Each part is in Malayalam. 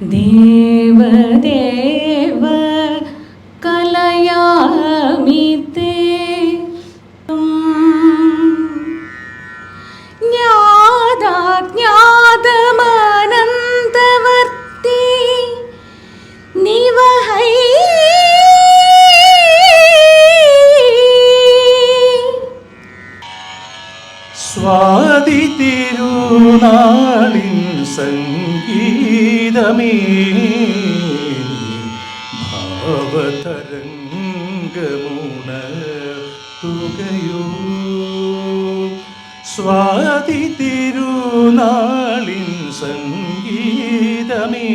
ദേവദേവ കലയാമി തേ ജ്ഞാതാജ്ഞാതമനന്തവർത്തി നിവഹൈ സ്വാതി തിരുനാളിൻ സംഗീതമേ ഭാവതരംഗമുണർത്തുകയോ. സ്വാതി തിരുനാളിൻ സംഗീതമേ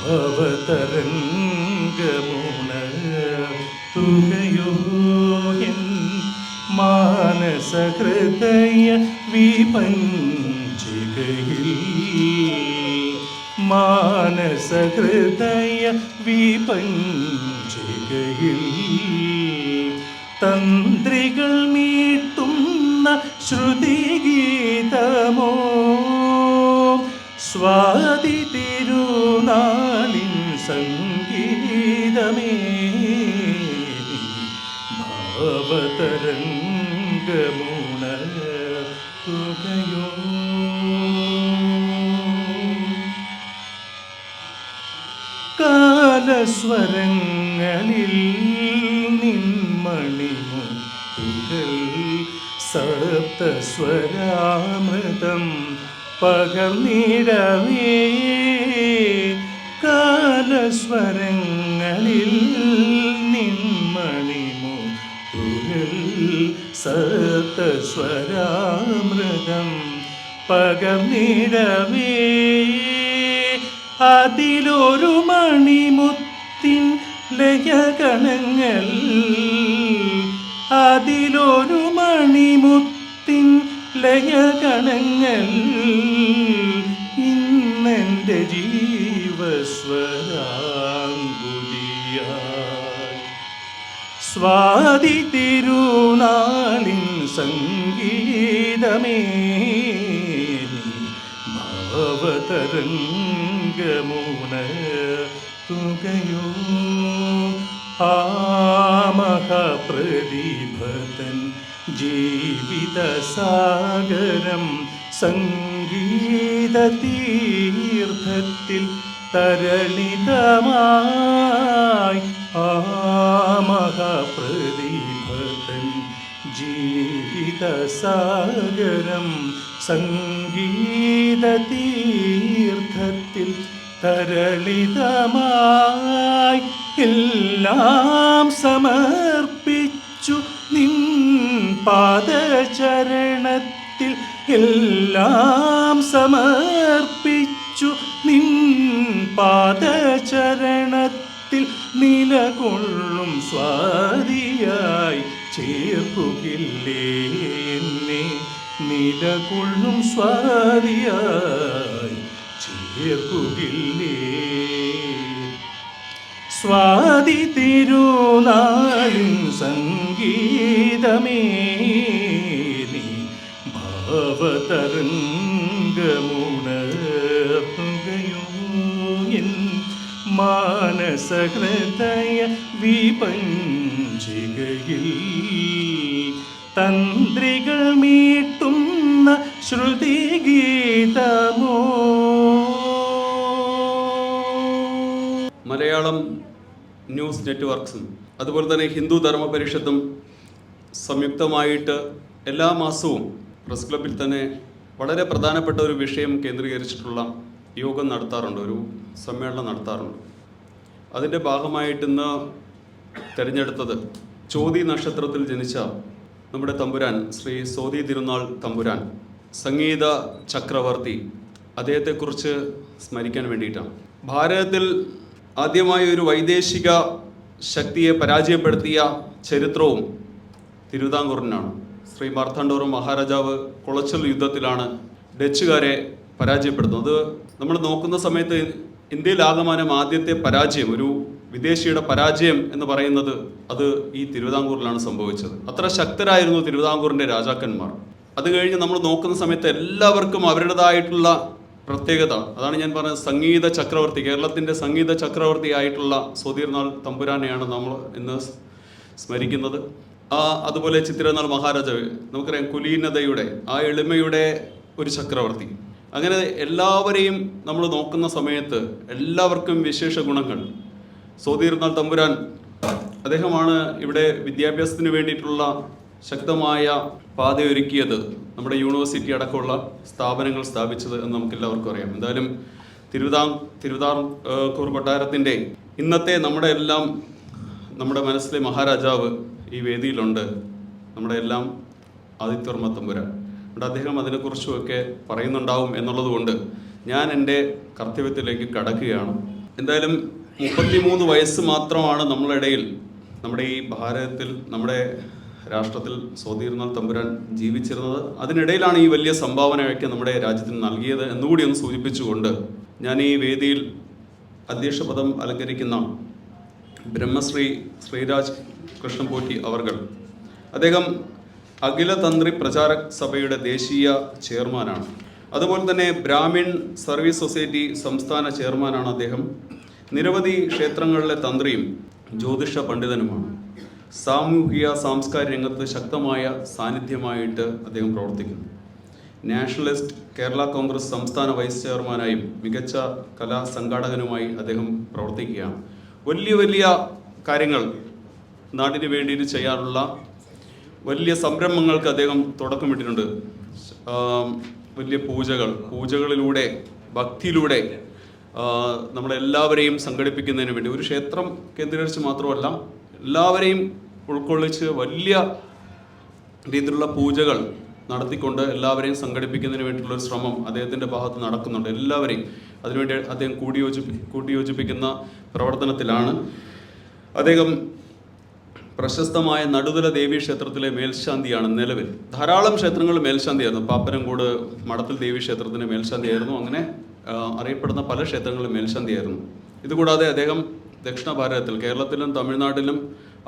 ഭാവതരംഗമുണർത്തുകയോ. മാനസഹൃദയ വിപഞ്ചികയിൽ മാനസഹൃദയ വിപഞ്ചികയിൽ തന്ത്രികൾ മീട്ടുന്ന ശ്രുതിഗീതമോ. സ്വാതി തിരുനാളിൻ സംഗീതമേ ഭാവതരംഗമുണർത്തുകയോ. കാലസ്വരങ്ങളിൽ നിന്മണിമുത്തുകൾ സപ്തസ്വരാമൃതം പകർന്നിടവേ. കാലസ്വരങ്ങളിൽ നിന്മണിമുത്തുകൾ സപ്തസ്വരാമൃതം പകർന്നിടവേ. അതിലൊരു മണിമുത്തിൻ ലയഗണങ്ങൾ അതിലൊരു മണിമുത്തിൻ ലയഗണങ്ങൾ ഇന്നെൻ്റെ ജീവസ്വരാങ്കുതിയായി. സ്വാതി തിരുനാളിൻ സംഗീതമേ ഭാവതരംഗമുണർത്തുകയോ. ആ മഹാപ്രതിഭതൻ ജീവിതസാഗരം സംഗീതതീർത്ഥത്തിൽ തരളിതമായി. ആ മഹാപ്രതിഭതൻ ജീവിതസാഗരം സംഗീതതീർത്ഥത്തിൽ തരളിതമായി. എല്ലാം സമർപ്പിച്ചു നിൻ പാദചരണത്തിൽ എല്ലാം സമർപ്പിച്ചു നിൻ പാദചരണത്തിൽ നിലകൊള്ളും സ്വാതിയായി ചേർക്കുകില്ലേ എന്നെ. നിലകൊള്ളും സ്വാതിയായി ചേർക്കുകില്ലേ. സ്വാതി തിരുനാളിൻ സംഗീതമേ നീ ഭാവതരംഗമുണർത്തുകയോ. എൻ മാനസഹൃദയ വിപഞ്ചികയിൽ തന്ത്രികൾ മീട്ടുന്ന ശ്രുതിഗീതമോ. മലയാളം ന്യൂസ് നെറ്റ്വർക്ക്സും അതുപോലെ തന്നെ ഹിന്ദു ധർമ്മ പരിഷത്തും സംയുക്തമായിട്ട് എല്ലാ മാസവും പ്രസ് ക്ലബ്ബിൽ തന്നെ വളരെ പ്രധാനപ്പെട്ട ഒരു വിഷയം കേന്ദ്രീകരിച്ചിട്ടുള്ള യോഗം നടത്താറുണ്ട്, ഒരു സമ്മേളനം നടത്താറുണ്ട്. അതിൻ്റെ ഭാഗമായിട്ട് ഇന്ന് തിരഞ്ഞെടുത്തത് ചോതി നക്ഷത്രത്തിൽ ജനിച്ച നമ്മുടെ തമ്പുരാൻ ശ്രീ സോതി തിരുനാൾ തമ്പുരാൻ, സംഗീത ചക്രവർത്തി, അദ്ദേഹത്തെക്കുറിച്ച് സ്മരിക്കാൻ വേണ്ടിയിട്ടാണ്. ഭാരതത്തിൽ ആദ്യമായി ഒരു വൈദേശിക ശക്തിയെ പരാജയപ്പെടുത്തിയ ചരിത്രവും തിരുവിതാംകൂറിനാണ്. ശ്രീ മാർത്താണ്ഡവർമ്മ മഹാരാജാവ് കുളച്ചൽ യുദ്ധത്തിലാണ് ഡച്ചുകാരെ പരാജയപ്പെടുത്തുന്നത്. നമ്മൾ നോക്കുന്ന സമയത്ത് ഇന്ത്യയിലാകമാനം ആദ്യത്തെ പരാജയം, ഒരു വിദേശിയുടെ പരാജയം എന്ന് പറയുന്നത് അത് ഈ തിരുവിതാംകൂറിലാണ് സംഭവിച്ചത്. അത്ര ശക്തരായിരുന്നു തിരുവിതാംകൂറിൻ്റെ രാജാക്കന്മാർ. അത് കഴിഞ്ഞ് നമ്മൾ നോക്കുന്ന സമയത്ത് എല്ലാവർക്കും അവരുടേതായിട്ടുള്ള പ്രത്യേകത. അതാണ് ഞാൻ പറഞ്ഞത്, സംഗീത ചക്രവർത്തി, കേരളത്തിൻ്റെ സംഗീത ചക്രവർത്തി ആയിട്ടുള്ള സോദീർനാൾ തമ്പുരാനെയാണ് നമ്മൾ ഇന്ന് സ്മരിക്കുന്നത്. അതുപോലെ ചിത്തിരനാൾ മഹാരാജാവ്, നമുക്കറിയാം കുലീനതയുടെ, ആ എളിമയുടെ ഒരു ചക്രവർത്തി. അങ്ങനെ എല്ലാവരെയും നമ്മൾ നോക്കുന്ന സമയത്ത് എല്ലാവർക്കും വിശേഷ ഗുണങ്ങൾ. സോദീർനാൾ തമ്പുരാൻ അദ്ദേഹമാണ് ഇവിടെ വിദ്യാഭ്യാസത്തിന് വേണ്ടിയിട്ടുള്ള ശക്തമായ പാതയൊരുക്കിയത്, നമ്മുടെ യൂണിവേഴ്സിറ്റി അടക്കമുള്ള സ്ഥാപനങ്ങൾ സ്ഥാപിച്ചത് എന്ന് നമുക്കെല്ലാവർക്കും അറിയാം. എന്തായാലും തിരുവിതാംകൂർ കൊട്ടാരത്തിൻ്റെ ഇന്നത്തെ നമ്മുടെ മനസ്സിലെ മഹാരാജാവ് ഈ വേദിയിലുണ്ട്, നമ്മുടെ എല്ലാം ആദിത്യവർമ്മ തമ്പുരാൻ. അതുകൊണ്ട് അദ്ദേഹം അതിനെക്കുറിച്ചുമൊക്കെ പറയുന്നുണ്ടാവും എന്നുള്ളത് കൊണ്ട് ഞാൻ എൻ്റെ കർത്തവ്യത്തിലേക്ക് കടക്കുകയാണ്. എന്തായാലും 33 വയസ്സ് മാത്രമാണ് നമ്മളിടയിൽ, നമ്മുടെ ഈ ഭാരതത്തിൽ, നമ്മുടെ രാഷ്ട്രത്തിൽ സോദീർനാൾ തമ്പുരാൻ ജീവിച്ചിരുന്നത്. അതിനിടയിലാണ് ഈ വലിയ സംഭാവനയൊക്കെ നമ്മുടെ രാജ്യത്തിന് നൽകിയത് എന്നുകൂടി ഒന്ന് സൂചിപ്പിച്ചുകൊണ്ട് ഞാൻ ഈ വേദിയിൽ അധ്യക്ഷ പദം അലങ്കരിക്കുന്ന ബ്രഹ്മശ്രീ ശ്രീരാജ് കൃഷ്ണൻപോറ്റി അവർകൾ, അദ്ദേഹം അഖില തന്ത്രി പ്രചാരക് സഭയുടെ ദേശീയ ചെയർമാനാണ്. അതുപോലെ തന്നെ ബ്രാഹ്മിൺ സർവീസ് സൊസൈറ്റി സംസ്ഥാന ചെയർമാനാണ് അദ്ദേഹം. നിരവധി ക്ഷേത്രങ്ങളിലെ തന്ത്രിയും ജ്യോതിഷ പണ്ഡിതനുമാണ്. സാമൂഹിക സാംസ്കാരിക രംഗത്ത് ശക്തമായ സാന്നിധ്യമായിട്ട് അദ്ദേഹം പ്രവർത്തിക്കുന്നു. നാഷണലിസ്റ്റ് കേരള കോൺഗ്രസ് സംസ്ഥാന വൈസ് ചെയർമാനായും മികച്ച കലാ സംഘാടകനുമായി അദ്ദേഹം പ്രവർത്തിക്കുകയാണ്. വലിയ വലിയ കാര്യങ്ങൾ നാടിന് വേണ്ടിയിട്ട് ചെയ്യാനുള്ള വലിയ സംരംഭങ്ങൾക്ക് അദ്ദേഹം തുടക്കമിട്ടിട്ടുണ്ട്. വലിയ പൂജകളിലൂടെ, ഭക്തിയിലൂടെ നമ്മളെല്ലാവരെയും സംഘടിപ്പിക്കുന്നതിന് വേണ്ടി, ഒരു ക്ഷേത്രം കേന്ദ്രീകരിച്ച് മാത്രമല്ല എല്ലാവരെയും ഉൾക്കൊള്ളിച്ച് വലിയ രീതിയിലുള്ള പൂജകൾ നടത്തിക്കൊണ്ട് എല്ലാവരെയും സംഘടിപ്പിക്കുന്നതിന് വേണ്ടിയിട്ടുള്ള ഒരു ശ്രമം അദ്ദേഹത്തിൻ്റെ ഭാഗത്ത് നടക്കുന്നുണ്ട്. എല്ലാവരെയും അതിനുവേണ്ടി അദ്ദേഹം കൂട്ടിയോജിപ്പിക്കുന്ന പ്രവർത്തനത്തിലാണ്. അദ്ദേഹം പ്രശസ്തമായ നടുതല ദേവീ ക്ഷേത്രത്തിലെ മേൽശാന്തിയാണ് നിലവിൽ. ധാരാളം ക്ഷേത്രങ്ങൾ മേൽശാന്തിയായിരുന്നു. പാപ്പനംകോട് മടത്തിൽ ദേവീ ക്ഷേത്രത്തിൻ്റെ മേൽശാന്തിയായിരുന്നു. അങ്ങനെ അറിയപ്പെടുന്ന പല ക്ഷേത്രങ്ങളും മേൽശാന്തിയായിരുന്നു. ഇതുകൂടാതെ അദ്ദേഹം ദക്ഷിണ ഭാരതത്തിൽ, കേരളത്തിലും തമിഴ്നാട്ടിലും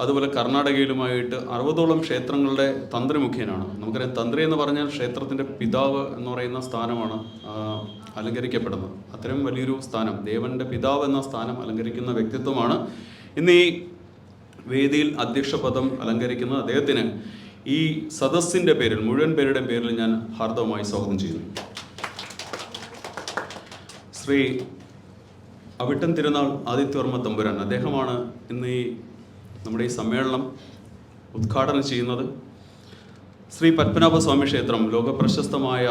അതുപോലെ കർണാടകയിലുമായിട്ട് 60ഓളം ക്ഷേത്രങ്ങളുടെ തന്ത്രി മുഖ്യനാണ്. നമുക്കറിയാം, തന്ത്രി എന്ന് പറഞ്ഞാൽ ക്ഷേത്രത്തിൻ്റെ പിതാവ് എന്ന് പറയുന്ന സ്ഥാനമാണ് അലങ്കരിക്കപ്പെടുന്നത്. അത്രയും വലിയൊരു സ്ഥാനം, ദേവൻ്റെ പിതാവ് എന്ന സ്ഥാനം അലങ്കരിക്കുന്ന വ്യക്തിത്വമാണ്. ഇന്ന് ഈ വേദിയിൽ അധ്യക്ഷ പദം അലങ്കരിക്കുന്ന അദ്ദേഹത്തിന് ഈ സദസ്സിൻ്റെ പേരിൽ, മുഴുവൻ പേരുടെയും പേരിൽ ഞാൻ ഹാർദവമായി സ്വാഗതം ചെയ്യുന്നു. ശ്രീ അവിട്ടം തിരുനാൾ ആദിത്യവർമ്മ തമ്പുരാൻ, അദ്ദേഹമാണ് ഇന്ന് നമ്മുടെ ഈ സമ്മേളനം ഉദ്ഘാടനം ചെയ്യുന്നത്. ശ്രീ പത്മനാഭസ്വാമി ക്ഷേത്രം ലോകപ്രശസ്തമായ,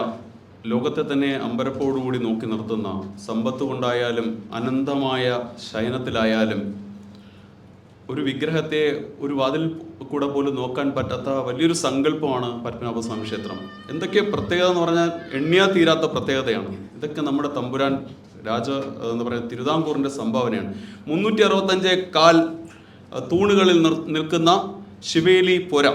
ലോകത്തെ തന്നെ അമ്പരപ്പോടുകൂടി നോക്കി നിർത്തുന്ന, സമ്പത്ത് കൊണ്ടായാലും അനന്തമായ ശയനത്തിലായാലും ഒരു വിഗ്രഹത്തെ ഒരു വാതിൽ കൂടെ പോലും നോക്കാൻ പറ്റാത്ത വലിയൊരു സങ്കല്പമാണ് പത്മനാഭസ്വാമി ക്ഷേത്രം. എന്തൊക്കെ പ്രത്യേകത എന്ന് പറഞ്ഞാൽ എണ്ണിയാ തീരാത്ത പ്രത്യേകതയാണ്. ഇതൊക്കെ നമ്മുടെ തമ്പുരാൻ എന്താ പറയുക, തിരുവിതാംകൂറിൻ്റെ സംഭാവനയാണ്. 365 തൂണുകളിൽ നിൽക്കുന്ന ശിവേലി പുര,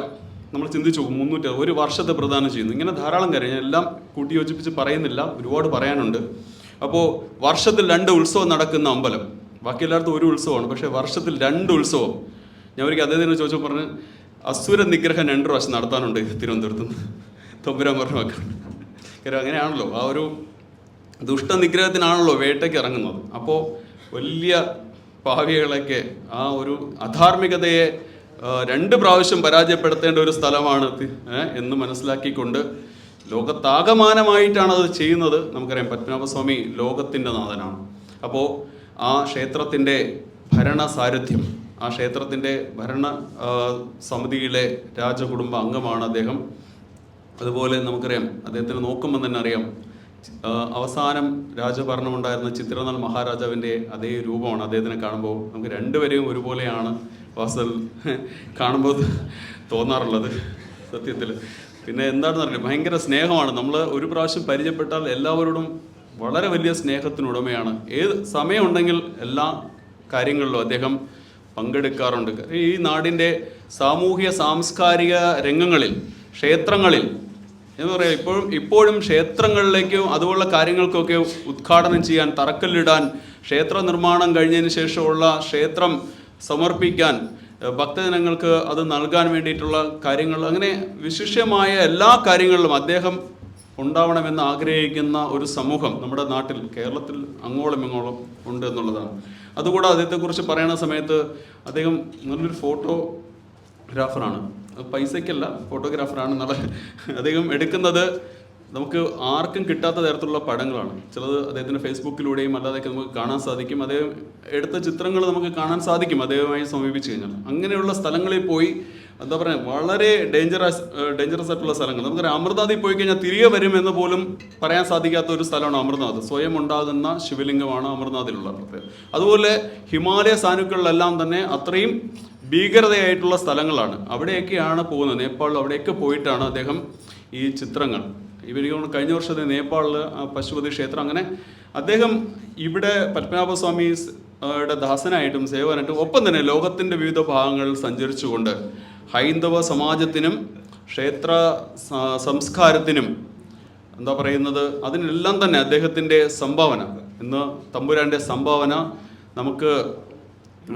നമ്മൾ ചിന്തിച്ചു 300 ഒരു വർഷത്തെ പ്രദാനം ചെയ്യുന്നു. ഇങ്ങനെ ധാരാളം കാര്യം ഞാൻ എല്ലാം കൂട്ടിയോജിപ്പിച്ച് പറയുന്നില്ല, ഒരുപാട് പറയാനുണ്ട്. അപ്പോൾ വർഷത്തിൽ 2 ഉത്സവം നടക്കുന്ന അമ്പലം, ബാക്കി എല്ലായിടത്തും ഒരു ഉത്സവമാണ്, പക്ഷേ വർഷത്തിൽ 2 ഉത്സവം. ഞാൻ ഒരിക്കൽ അദ്ദേഹത്തിന് ചോദിച്ചപ്പോൾ പറഞ്ഞ് അസുര നിഗ്രഹം 2 പ്രാവശ്യം നടത്താനുണ്ട് തിരുവനന്തപുരത്ത് നിന്ന്. തമ്പുരാൻ പറഞ്ഞ വാക്കാണ്. കാര്യം അങ്ങനെയാണല്ലോ, ആ ഒരു ദുഷ്ടനിഗ്രഹത്തിനാണല്ലോ വേട്ടയ്ക്ക് ഇറങ്ങുന്നത്. അപ്പോൾ വലിയ പാവികളൊക്കെ ആ ഒരു അധാർമികതയെ 2 പ്രാവശ്യം പരാജയപ്പെടുത്തേണ്ട ഒരു സ്ഥലമാണ് എന്ന് മനസ്സിലാക്കിക്കൊണ്ട് ലോകത്താകമാനമായിട്ടാണ് അത് ചെയ്യുന്നത്. നമുക്കറിയാം, പത്മനാഭസ്വാമി ലോകത്തിൻ്റെ നാഥനാണ്. അപ്പോൾ ആ ക്ഷേത്രത്തിൻ്റെ ഭരണസാരഥ്യം, ആ ക്ഷേത്രത്തിൻ്റെ ഭരണ സമിതിയിലെ രാജകുടുംബ അംഗമാണ് അദ്ദേഹം. അതുപോലെ നമുക്കറിയാം, അദ്ദേഹത്തിന് നോക്കുമ്പോൾ തന്നെ അറിയാം, അവസാനം രാജഭരണമുണ്ടായിരുന്ന ചിത്തിരനാൾ മഹാരാജാവിൻ്റെ അതേ രൂപമാണ് അദ്ദേഹത്തിനെ കാണുമ്പോൾ. നമുക്ക് 2 പേരെയും ഒരുപോലെയാണ് വാസ്തവത്തിൽ കാണുമ്പോൾ തോന്നാറുള്ളത് സത്യത്തിൽ. പിന്നെ എന്താണെന്ന് അറിയില്ല, ഭയങ്കര സ്നേഹമാണ്. നമ്മൾ ഒരു പ്രാവശ്യം പരിചയപ്പെട്ടാൽ എല്ലാവരോടും വളരെ വലിയ സ്നേഹത്തിനുടമയാണ്. ഏത് സമയമുണ്ടെങ്കിൽ എല്ലാ കാര്യങ്ങളിലും അദ്ദേഹം പങ്കെടുക്കാറുണ്ട്. ഈ നാടിൻ്റെ സാമൂഹിക സാംസ്കാരിക രംഗങ്ങളിൽ, ക്ഷേത്രങ്ങളിൽ എന്ന് പറയാം, ഇപ്പോഴും ക്ഷേത്രങ്ങളിലേക്കും അതുപോലുള്ള കാര്യങ്ങൾക്കൊക്കെ ഉദ്ഘാടനം ചെയ്യാൻ, തറക്കല്ലിടാൻ, ക്ഷേത്ര നിർമ്മാണം കഴിഞ്ഞതിന് ശേഷമുള്ള ക്ഷേത്രം സമർപ്പിക്കാൻ, ഭക്തജനങ്ങൾക്ക് അത് നൽകാൻ വേണ്ടിയിട്ടുള്ള കാര്യങ്ങൾ, അങ്ങനെ വിശിഷ്യമായ എല്ലാ കാര്യങ്ങളിലും അദ്ദേഹം ഉണ്ടാവണമെന്ന് ആഗ്രഹിക്കുന്ന ഒരു സമൂഹം നമ്മുടെ നാട്ടിൽ, കേരളത്തിൽ അങ്ങോളം ഇങ്ങോളം ഉണ്ട് എന്നുള്ളതാണ്. അതുകൂടാതെ അദ്ദേഹത്തെക്കുറിച്ച് പറയുന്ന സമയത്ത് അദ്ദേഹം നല്ലൊരു ഫോട്ടോഗ്രാഫറാണ്. പൈസയ്ക്കല്ല, ഫോട്ടോഗ്രാഫറാണ്. നല്ല അദ്ദേഹം എടുക്കുന്നത് നമുക്ക് ആർക്കും കിട്ടാത്ത തരത്തിലുള്ള പടങ്ങളാണ്. ചിലത് അദ്ദേഹത്തിൻ്റെ ഫേസ്ബുക്കിലൂടെയും അല്ലാതെയൊക്കെ നമുക്ക് കാണാൻ സാധിക്കും. അദ്ദേഹം എടുത്ത ചിത്രങ്ങൾ നമുക്ക് കാണാൻ സാധിക്കും അദ്ദേഹവുമായി സമീപിച്ചു കഴിഞ്ഞാൽ. അങ്ങനെയുള്ള സ്ഥലങ്ങളിൽ പോയി എന്താ പറയുക, വളരെ ഡേഞ്ചറസ് ആയിട്ടുള്ള സ്ഥലങ്ങൾ. നമുക്കറിയാം, അമർനാഥിൽ പോയി കഴിഞ്ഞാൽ തിരികെ വരുമെന്ന് പോലും പറയാൻ സാധിക്കാത്ത ഒരു സ്ഥലമാണ് അമർനാഥ്. സ്വയം ഉണ്ടാകുന്ന ശിവലിംഗമാണ് അമർനാഥിലുള്ള പ്രത്യേകത. അതുപോലെ ഹിമാലയ സാനുക്കളിലെല്ലാം തന്നെ അത്രയും ഭീകരതയായിട്ടുള്ള സ്ഥലങ്ങളാണ്. അവിടെയൊക്കെയാണ് പോകുന്നത്. നേപ്പാളിൽ അവിടെയൊക്കെ പോയിട്ടാണ് അദ്ദേഹം ഈ ചിത്രങ്ങൾ, ഇവർ കഴിഞ്ഞ വർഷത്തെ നേപ്പാളിൽ പശുപതി ക്ഷേത്രം, അങ്ങനെ അദ്ദേഹം ഇവിടെ പത്മനാഭസ്വാമിയുടെ ദാസനായിട്ടും സേവനായിട്ടും ഒപ്പം തന്നെ ലോകത്തിൻ്റെ വിവിധ ഭാഗങ്ങളിൽ സഞ്ചരിച്ചുകൊണ്ട് ഹൈന്ദവ സമാജത്തിനും ക്ഷേത്ര സംസ്കാരത്തിനും എന്താ പറയുന്നത്, അതിനെല്ലാം തന്നെ അദ്ദേഹത്തിൻ്റെ സംഭാവന, ഇന്ന് തമ്പുരാൻ്റെ സംഭാവന നമുക്ക്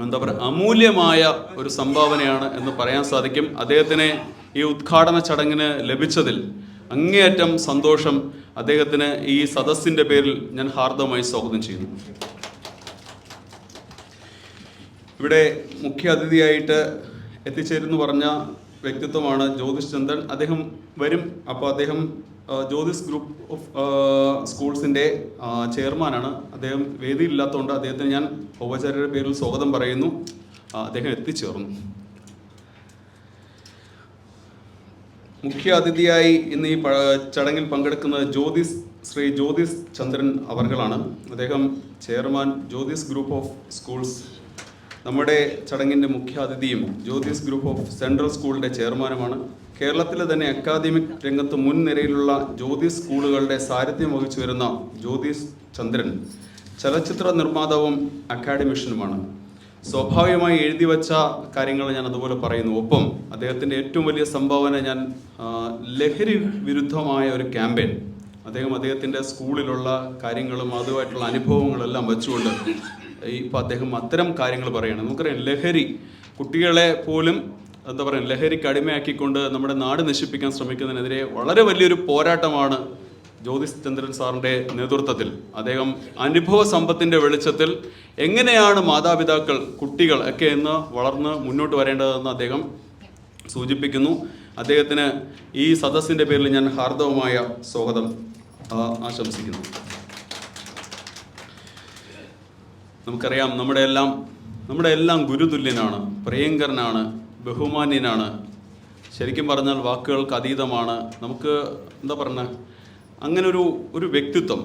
എന്താ പറയുക, അമൂല്യമായ ഒരു സംഭാവനയാണ് എന്ന് പറയാൻ സാധിക്കും. അദ്ദേഹത്തിന് ഈ ഉദ്ഘാടന ചടങ്ങിന് ലഭിച്ചതിൽ അങ്ങേയറ്റം സന്തോഷം. അദ്ദേഹത്തിന് ഈ സദസ്സിൻ്റെ പേരിൽ ഞാൻ ഹാർദവമായി സ്വാഗതം ചെയ്യുന്നു. ഇവിടെ മുഖ്യ അതിഥിയായിട്ട് എത്തിച്ചേരുന്നു പറഞ്ഞ വ്യക്തിത്വമാണ് ജ്യോതിഷ് ചന്ദ്രൻ. അദ്ദേഹം വരും. അപ്പോൾ അദ്ദേഹം ജ്യോതിസ് ഗ്രൂപ്പ് ഓഫ് സ്കൂൾസിൻ്റെ ചെയർമാനാണ്. അദ്ദേഹം വേദിയിലില്ലാത്തതുകൊണ്ട് അദ്ദേഹത്തിന് ഞാൻ ഔപചാരികരുടെ പേരിൽ സ്വാഗതം പറയുന്നു. അദ്ദേഹം എത്തിച്ചേർന്നു. മുഖ്യ അതിഥിയായി ഇന്ന് ഈ ചടങ്ങിൽ പങ്കെടുക്കുന്നത് ശ്രീ ജ്യോതിസ് ചന്ദ്രൻ അവർകളാണ്. അദ്ദേഹം chairman Jyothis group of schools. നമ്മുടെ ചടങ്ങിൻ്റെ മുഖ്യ അതിഥിയും ജ്യോതിസ് ഗ്രൂപ്പ് ഓഫ് സെൻട്രൽ സ്കൂളിൻ്റെ ചെയർമാനുമാണ്. കേരളത്തിലെ തന്നെ അക്കാദമിക് രംഗത്ത് മുൻനിരയിലുള്ള ജ്യോതിസ് സ്കൂളുകളുടെ സാരഥ്യം വഹിച്ചു വരുന്ന ജ്യോതിസ് ചന്ദ്രൻ ചലച്ചിത്ര നിർമ്മാതാവും അക്കാഡമിഷ്യനുമാണ്. സ്വാഭാവികമായി എഴുതി വച്ച കാര്യങ്ങൾ ഞാൻ അതുപോലെ പറയുന്നു. ഒപ്പം അദ്ദേഹത്തിൻ്റെ ഏറ്റവും വലിയ സംഭാവന ഞാൻ ലഹരി വിരുദ്ധമായ ഒരു ക്യാമ്പയിൻ, അദ്ദേഹത്തിൻ്റെ സ്കൂളിലുള്ള കാര്യങ്ങളും അതുമായിട്ടുള്ള അനുഭവങ്ങളെല്ലാം വെച്ചുകൊണ്ട് ഇപ്പോൾ അദ്ദേഹം അത്തരം കാര്യങ്ങൾ പറയുകയാണ്. നമുക്കറിയാം, ലഹരി കുട്ടികളെ പോലും എന്താ പറയുക, ലഹരിക്ക് അടിമയാക്കിക്കൊണ്ട് നമ്മുടെ നാട് നശിപ്പിക്കാൻ ശ്രമിക്കുന്നതിനെതിരെ വളരെ വലിയൊരു പോരാട്ടമാണ് ജ്യോതിസ് ചന്ദ്രൻ സാറിൻ്റെ നേതൃത്വത്തിൽ. അദ്ദേഹം അനുഭവ സമ്പത്തിൻ്റെ വെളിച്ചത്തിൽ എങ്ങനെയാണ് മാതാപിതാക്കൾ, കുട്ടികൾ ഒക്കെ എന്ന് വളർന്ന് മുന്നോട്ട് വരേണ്ടതെന്ന് അദ്ദേഹം സൂചിപ്പിക്കുന്നു. അദ്ദേഹത്തിന് ഈ സദസ്സിൻ്റെ പേരിൽ ഞാൻ ഹാർദവമായ സ്വാഗതം ആശംസിക്കുന്നു. നമുക്കറിയാം, നമ്മുടെ എല്ലാം ഗുരുതുല്യനാണ്, പ്രിയങ്കരനാണ്, ബഹുമാന്യനാണ്. ശരിക്കും പറഞ്ഞാൽ വാക്കുകൾക്ക് അതീതമാണ്. നമുക്ക് എന്താ പറയുക, അങ്ങനെ ഒരു വ്യക്തിത്വം,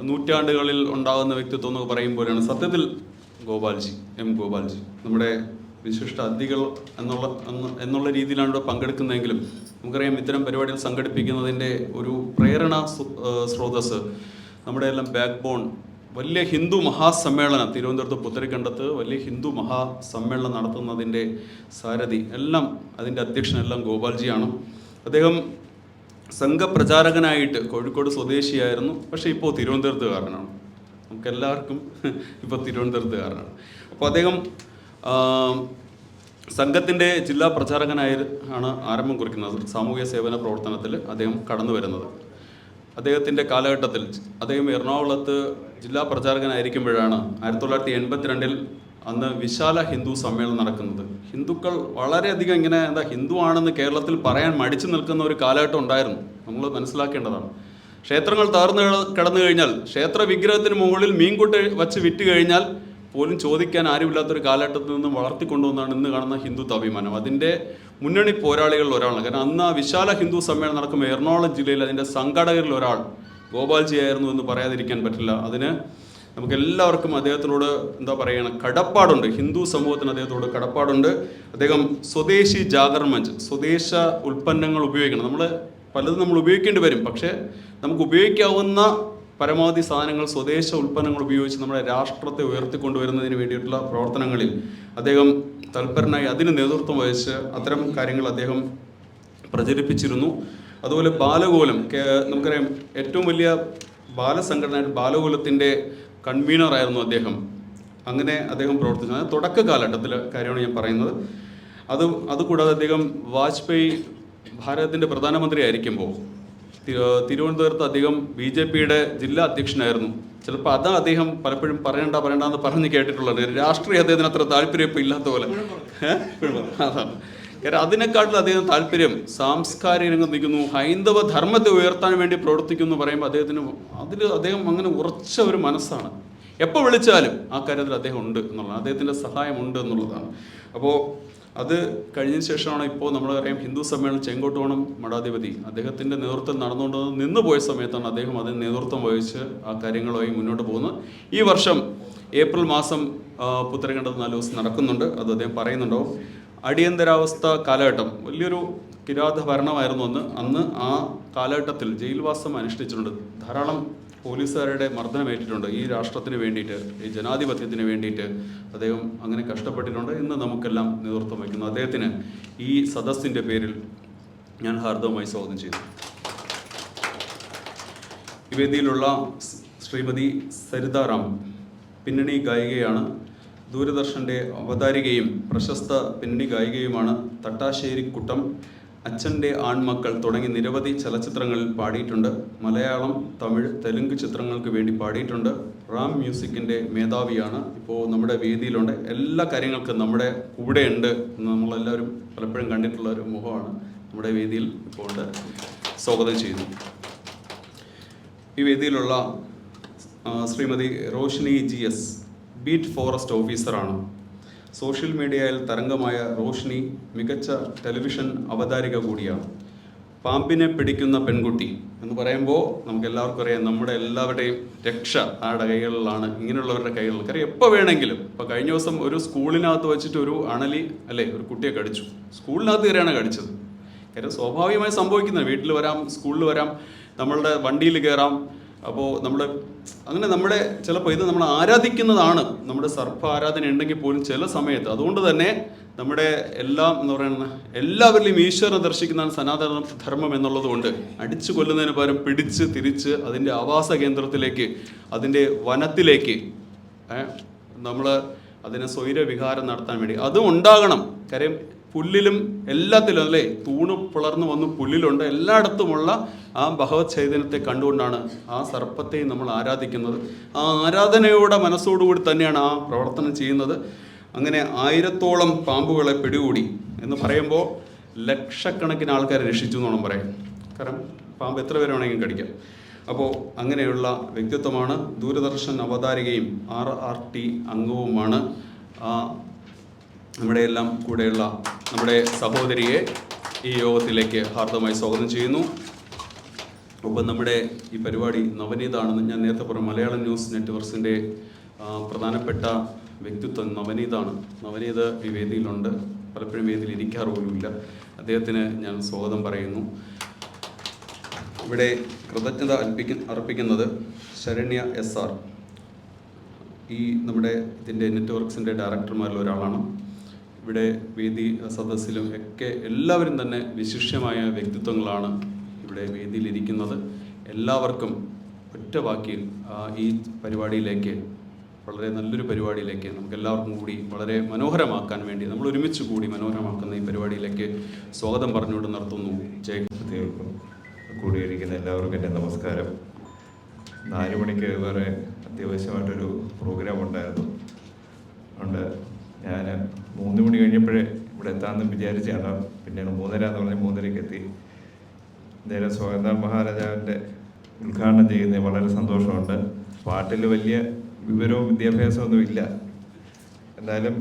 നൂറ്റാണ്ടുകളിൽ ഉണ്ടാകുന്ന വ്യക്തിത്വം എന്നൊക്കെ പറയുമ്പോഴാണ് സത്യത്തിൽ എം ഗോപാൽജി നമ്മുടെ വിശിഷ്ട അതിഥികൾ എന്നുള്ള രീതിയിലാണ് ഇവിടെ പങ്കെടുക്കുന്നതെങ്കിലും നമുക്കറിയാം, ഇത്തരം പരിപാടികൾ സംഘടിപ്പിക്കുന്നതിൻ്റെ ഒരു പ്രേരണ സ്രോതസ്, നമ്മുടെ എല്ലാം ബാക്ക് ബോൺ, വലിയ ഹിന്ദു മഹാസമ്മേളനം തിരുവനന്തപുരത്ത് പുത്തരിക്കണ്ടത്ത് വലിയ ഹിന്ദു മഹാസമ്മേളനം നടത്തുന്നതിൻ്റെ സാരഥി എല്ലാം, അതിൻ്റെ അധ്യക്ഷനെല്ലാം ഗോപാൽജിയാണ്. അദ്ദേഹം സംഘപ്രചാരകനായിട്ട് കോഴിക്കോട് സ്വദേശിയായിരുന്നു. പക്ഷേ ഇപ്പോൾ തിരുവനന്തപുരത്തുകാരനാണ്. നമുക്കെല്ലാവർക്കും ഇപ്പോൾ തിരുവനന്തപുരത്തുകാരനാണ്. അപ്പോൾ അദ്ദേഹം സംഘത്തിൻ്റെ ജില്ലാ പ്രചാരകനാണ് ആരംഭം കുറിക്കുന്നത്. സാമൂഹ്യ സേവന പ്രവർത്തനത്തിൽ അദ്ദേഹം കടന്നു വരുന്നത്. അദ്ദേഹത്തിൻ്റെ കാലഘട്ടത്തിൽ അദ്ദേഹം എറണാകുളത്ത് ജില്ലാ പ്രചാരകനായിരിക്കുമ്പോഴാണ് 1982 അന്ന് വിശാല ഹിന്ദു സമ്മേളനം നടക്കുന്നത്. ഹിന്ദുക്കൾ വളരെയധികം ഇങ്ങനെ ഹിന്ദു ആണെന്ന് കേരളത്തിൽ പറയാൻ മടിച്ചു നിൽക്കുന്ന ഒരു കാലഘട്ടം ഉണ്ടായിരുന്നു. നമ്മൾ മനസ്സിലാക്കേണ്ടതാണ്. ക്ഷേത്രങ്ങൾ തകർന്നു കിടന്നു കഴിഞ്ഞാൽ, ക്ഷേത്ര വിഗ്രഹത്തിന് മുകളിൽ മീൻകൂട്ട് വച്ച് വിറ്റ് കഴിഞ്ഞാൽ പോലും ചോദിക്കാൻ ആരുമില്ലാത്തൊരു കാലഘട്ടത്തിൽ നിന്ന് വളർത്തിക്കൊണ്ടുവന്നാണ് ഇന്ന് കാണുന്ന ഹിന്ദുത്വാഭിമാനം. അതിൻ്റെ മുന്നണി പോരാളികളിൽ ഒരാളാണ്. കാരണം അന്ന് ആ വിശാല ഹിന്ദു സമ്മേളനം നടക്കുമ്പോൾ എറണാകുളം ജില്ലയിൽ അതിൻ്റെ സംഘാടകരിൽ ഒരാൾ ഗോപാൽജി ആയിരുന്നു എന്ന് പറയാതിരിക്കാൻ പറ്റില്ല. അതിന് നമുക്കെല്ലാവർക്കും അദ്ദേഹത്തിനോട് എന്താ പറയുക, കടപ്പാടുണ്ട്. ഹിന്ദു സമൂഹത്തിന് അദ്ദേഹത്തോട് കടപ്പാടുണ്ട്. അദ്ദേഹം സ്വദേശി ജാഗർ മഞ്ച്, സ്വദേശ ഉൽപ്പന്നങ്ങൾ ഉപയോഗിക്കണം. പലതും നമ്മൾ ഉപയോഗിക്കേണ്ടി വരും. പക്ഷേ നമുക്ക് ഉപയോഗിക്കാവുന്ന പരമാവധി സാധനങ്ങൾ, സ്വദേശ ഉൽപ്പന്നങ്ങൾ ഉപയോഗിച്ച് നമ്മുടെ രാഷ്ട്രത്തെ ഉയർത്തിക്കൊണ്ടുവരുന്നതിന് വേണ്ടിയിട്ടുള്ള പ്രവർത്തനങ്ങളിൽ അദ്ദേഹം തൽപരനായി അതിന് നേതൃത്വം വഹിച്ച് അത്തരം കാര്യങ്ങൾ അദ്ദേഹം പ്രചരിപ്പിച്ചിരുന്നു. അതുപോലെ ബാലഗോകുലം, നമുക്കറിയാം ഏറ്റവും വലിയ ബാലസംഘടനയായിട്ട് ബാലഗോകുലത്തിൻ്റെ കൺവീനറായിരുന്നു അദ്ദേഹം. അങ്ങനെ അദ്ദേഹം പ്രവർത്തിച്ചു. അത് തുടക്ക കാലഘട്ടത്തിലെ കാര്യമാണ് ഞാൻ പറയുന്നത്. അതുകൂടാതെ അദ്ദേഹം വാജ്പേയി ഭാരതത്തിൻ്റെ പ്രധാനമന്ത്രി ആയിരിക്കുമ്പോൾ തിരുവനന്തപുരത്ത് അദ്ദേഹം BJPയുടെ ജില്ലാ അധ്യക്ഷനായിരുന്നു. ചിലപ്പോൾ അതാ അദ്ദേഹം പലപ്പോഴും പറയണ്ടെന്ന് പറഞ്ഞ് കേട്ടിട്ടുള്ളത്. രാഷ്ട്രീയം അദ്ദേഹത്തിന് അത്ര താല്പര്യം ഇപ്പം ഇല്ലാത്ത പോലെ. അതാണ് കാരണം അതിനെക്കാട്ടിൽ അദ്ദേഹം താല്പര്യം സാംസ്കാരിക രംഗത്ത് നിൽക്കുന്നു, ഹൈന്ദവ ധർമ്മത്തെ ഉയർത്താൻ വേണ്ടി പ്രവർത്തിക്കുന്നു എന്ന് പറയുമ്പോൾ അദ്ദേഹം അങ്ങനെ ഉറച്ച ഒരു മനസ്സാണ്. എപ്പോൾ വിളിച്ചാലും ആ കാര്യത്തിൽ അദ്ദേഹം ഉണ്ട് എന്നുള്ളതാണ്, അദ്ദേഹത്തിൻ്റെ സഹായം ഉണ്ട് എന്നുള്ളതാണ്. അപ്പോൾ അത് കഴിഞ്ഞതിന് ശേഷമാണ് ഇപ്പോൾ നമ്മളറിയാം ഹിന്ദു സമ്മേളനം ചെങ്കോട്ടുകോണം മഠാധിപതി അദ്ദേഹത്തിൻ്റെ നേതൃത്വം നടന്നുകൊണ്ട് നിന്ന് പോയ സമയത്താണ് അദ്ദേഹം അതിന് നേതൃത്വം വഹിച്ച് ആ കാര്യങ്ങളുമായി മുന്നോട്ട് പോകുന്നത്. ഈ വർഷം ഏപ്രിൽ മാസം പുത്തരകണ്ടത് 4 ദിവസം നടക്കുന്നുണ്ട്. അത് അദ്ദേഹം പറയുന്നുണ്ടാവും. അടിയന്തരാവസ്ഥ കാലഘട്ടം വലിയൊരു കിരാത ഭരണമായിരുന്നു അന്ന് ആ കാലഘട്ടത്തിൽ ജയിൽവാസം അനുഷ്ഠിച്ചിട്ടുണ്ട്. ധാരാളം പോലീസുകാരുടെ മർദ്ദനമേറ്റിട്ടുണ്ട്. ഈ രാഷ്ട്രത്തിന് വേണ്ടിയിട്ട്, ഈ ജനാധിപത്യത്തിന് വേണ്ടിയിട്ട് അദ്ദേഹം അങ്ങനെ കഷ്ടപ്പെട്ടിട്ടുണ്ട്. ഇന്ന് നമുക്കെല്ലാം നേതൃത്വം വയ്ക്കുന്നു. അദ്ദേഹത്തിന് ഈ സദസ്സിൻ്റെ പേരിൽ ഞാൻ ഹാർദവമായി സ്വാഗതം ചെയ്യുന്നു. ഈ വേദിയിലുള്ള ശ്രീമതി സരിതാറാം പിന്നണി ഗായികയാണ്. ദൂരദർശൻ്റെ അവതാരികയും പ്രശസ്ത പിന്നണി ഗായികയുമാണ്. തട്ടാശ്ശേരിക്കുട്ടം, അച്ഛൻ്റെ ആൺമക്കൾ തുടങ്ങി നിരവധി ചലച്ചിത്രങ്ങളിൽ പാടിയിട്ടുണ്ട്. മലയാളം, തമിഴ്, തെലുങ്ക് ചിത്രങ്ങൾക്ക് വേണ്ടി പാടിയിട്ടുണ്ട്. റാം മ്യൂസിക്കിൻ്റെ മേധാവിയാണ്. ഇപ്പോൾ നമ്മുടെ വേദിയിലുണ്ട്. എല്ലാ കാര്യങ്ങൾക്കും നമ്മുടെ കൂടെയുണ്ട് എന്ന് നമ്മളെല്ലാവരും പലപ്പോഴും കണ്ടിട്ടുള്ള ഒരു മുഖമാണ് നമ്മുടെ വേദിയിൽ ഇപ്പോൾ ഉണ്ട്. സ്വാഗതം ചെയ്യുന്നു. ഈ വേദിയിലുള്ള Shrimathi Roshini GS beat forest ഓഫീസറാണ്. സോഷ്യൽ മീഡിയയിൽ തരംഗമായ റോഷിനി മികച്ച ടെലിവിഷൻ അവതാരിക കൂടിയാണ്. പാമ്പിനെ പിടിക്കുന്ന പെൺകുട്ടി എന്ന് പറയുമ്പോൾ നമുക്ക് എല്ലാവർക്കും അറിയാം, നമ്മുടെ എല്ലാവരുടെയും രക്ഷ ആരുടെ കൈകളിലാണ്, ഇങ്ങനെയുള്ളവരുടെ കൈകളിൽ. കാര്യം എപ്പോൾ വേണമെങ്കിലും. ഇപ്പോൾ കഴിഞ്ഞ ദിവസം ഒരു സ്കൂളിനകത്ത് വെച്ചിട്ട് ഒരു അണലി ഒരു കുട്ടിയെ കടിച്ചു. സ്കൂളിനകത്ത് കയറിയാണ് കടിച്ചത്. കാര്യം സ്വാഭാവികമായി സംഭവിക്കുന്നത്, വീട്ടിൽ വരാം, സ്കൂളിൽ വരാം, നമ്മളുടെ വണ്ടിയിൽ കയറാം. അപ്പോൾ നമ്മുടെ ചിലപ്പോൾ ഇത് നമ്മൾ ആരാധിക്കുന്നതാണ്, നമ്മുടെ സർപ്പ ആരാധന ഉണ്ടെങ്കിൽ പോലും ചില സമയത്ത്. അതുകൊണ്ട് തന്നെ നമ്മുടെ എല്ലാം എന്ന് പറയുന്നത് എല്ലാവരിലും ഈശ്വരനെ ദർശിക്കുന്നതാണ് സനാതന ധർമ്മം എന്നുള്ളത് കൊണ്ട് അടിച്ചു കൊല്ലുന്നതിന് പകരം പിടിച്ച് തിരിച്ച് അതിൻ്റെ ആവാസ കേന്ദ്രത്തിലേക്ക്, അതിൻ്റെ വനത്തിലേക്ക് നമ്മൾ അതിനെ സ്വൈരവിഹാരം നടത്താൻ വേണ്ടി അതും ഉണ്ടാകണം. കാര്യം പുല്ലിലും എല്ലാത്തിലും അല്ലേ, തൂണ് പിളർന്നു വന്ന് പുല്ലിലുണ്ട്. എല്ലായിടത്തുമുള്ള ആ ഭഗവത് ചൈതന്യത്തെ കണ്ടുകൊണ്ടാണ് ആ സർപ്പത്തെയും നമ്മൾ ആരാധിക്കുന്നത്. ആ ആരാധനയോടെ മനസ്സോടുകൂടി തന്നെയാണ് ആ പ്രവർത്തനം ചെയ്യുന്നത്. അങ്ങനെ 1000-ഓളം പാമ്പുകളെ പിടികൂടി എന്ന് പറയുമ്പോൾ ലക്ഷക്കണക്കിന് ആൾക്കാരെ രക്ഷിച്ചു എന്നോണം പറയാം. കാരണം പാമ്പ് എത്ര പേര് വേണമെങ്കിലും കടിക്കാം. അപ്പോൾ അങ്ങനെയുള്ള വ്യക്തിത്വമാണ്. ദൂരദർശൻ അവതാരികയും RRT അംഗവുമാണ്. നമ്മുടെ എല്ലാം കൂടെയുള്ള നമ്മുടെ സഹോദരിയെ ഈ യോഗത്തിലേക്ക് ഹാർദമായി സ്വാഗതം ചെയ്യുന്നു. ഒപ്പം നമ്മുടെ ഈ പരിപാടി നവനീതാണെന്ന് ഞാൻ നേരത്തെ പറഞ്ഞു. മലയാളം ന്യൂസ് നെറ്റ്വർക്സിൻ്റെ പ്രധാനപ്പെട്ട വ്യക്തിത്വം നവനീതാണ്. നവനീത് ഈ വേദിയിലുണ്ട്. പലപ്പോഴും വേദിയിൽ ഇരിക്കാറ് പോലുമില്ല. അദ്ദേഹത്തിന് ഞാൻ സ്വാഗതം പറയുന്നു. ഇവിടെ കൃതജ്ഞത അർപ്പിക്കുന്നത് ശരണ്യ SR, ഈ നമ്മുടെ ഇതിൻ്റെ നെറ്റ്വർക്സിൻ്റെ ഡയറക്ടർമാരിൽ ഒരാളാണ്. ഇവിടെ വേദി സദസ്സിലും ഒക്കെ എല്ലാവരും തന്നെ വിശിഷ്യമായ വ്യക്തിത്വങ്ങളാണ് ഇവിടെ വേദിയിലിരിക്കുന്നത്. എല്ലാവർക്കും ഒറ്റ വാക്കിൽ ഈ പരിപാടിയിലേക്ക്, വളരെ നല്ലൊരു പരിപാടിയിലേക്ക് നമുക്ക് എല്ലാവർക്കും കൂടി വളരെ മനോഹരമാക്കാൻ വേണ്ടി, നമ്മൾ ഒരുമിച്ച് കൂടി മനോഹരമാക്കുന്ന ഈ പരിപാടിയിലേക്ക് സ്വാഗതം പറഞ്ഞുകൊണ്ട് നിർത്തുന്നു. ജയകൃതികൾക്കും കൂടിയിരിക്കുന്ന എല്ലാവർക്കും എൻ്റെ നമസ്കാരം. 4 മണിക്ക് വേറെ അത്യാവശ്യമായിട്ടൊരു പ്രോഗ്രാം ഉണ്ടായിരുന്നു. അതുകൊണ്ട് ഞാൻ 3 മണി കഴിഞ്ഞപ്പോഴേ ഇവിടെ എത്താമെന്ന് വിചാരിച്ചാണ്. പിന്നീട് 3:30 എന്ന് പറഞ്ഞ് 3:30-ക്ക് എത്തി. എന്തായാലും സ്വാതന്ത്ര്യ മഹാരാജാവിൻ്റെ ഉദ്ഘാടനം ചെയ്യുന്നതിൽ വളരെ സന്തോഷമുണ്ട്. പാട്ടിൽ വലിയ വിവരവും വിദ്യാഭ്യാസമൊന്നും ഇല്ല, എന്തായാലും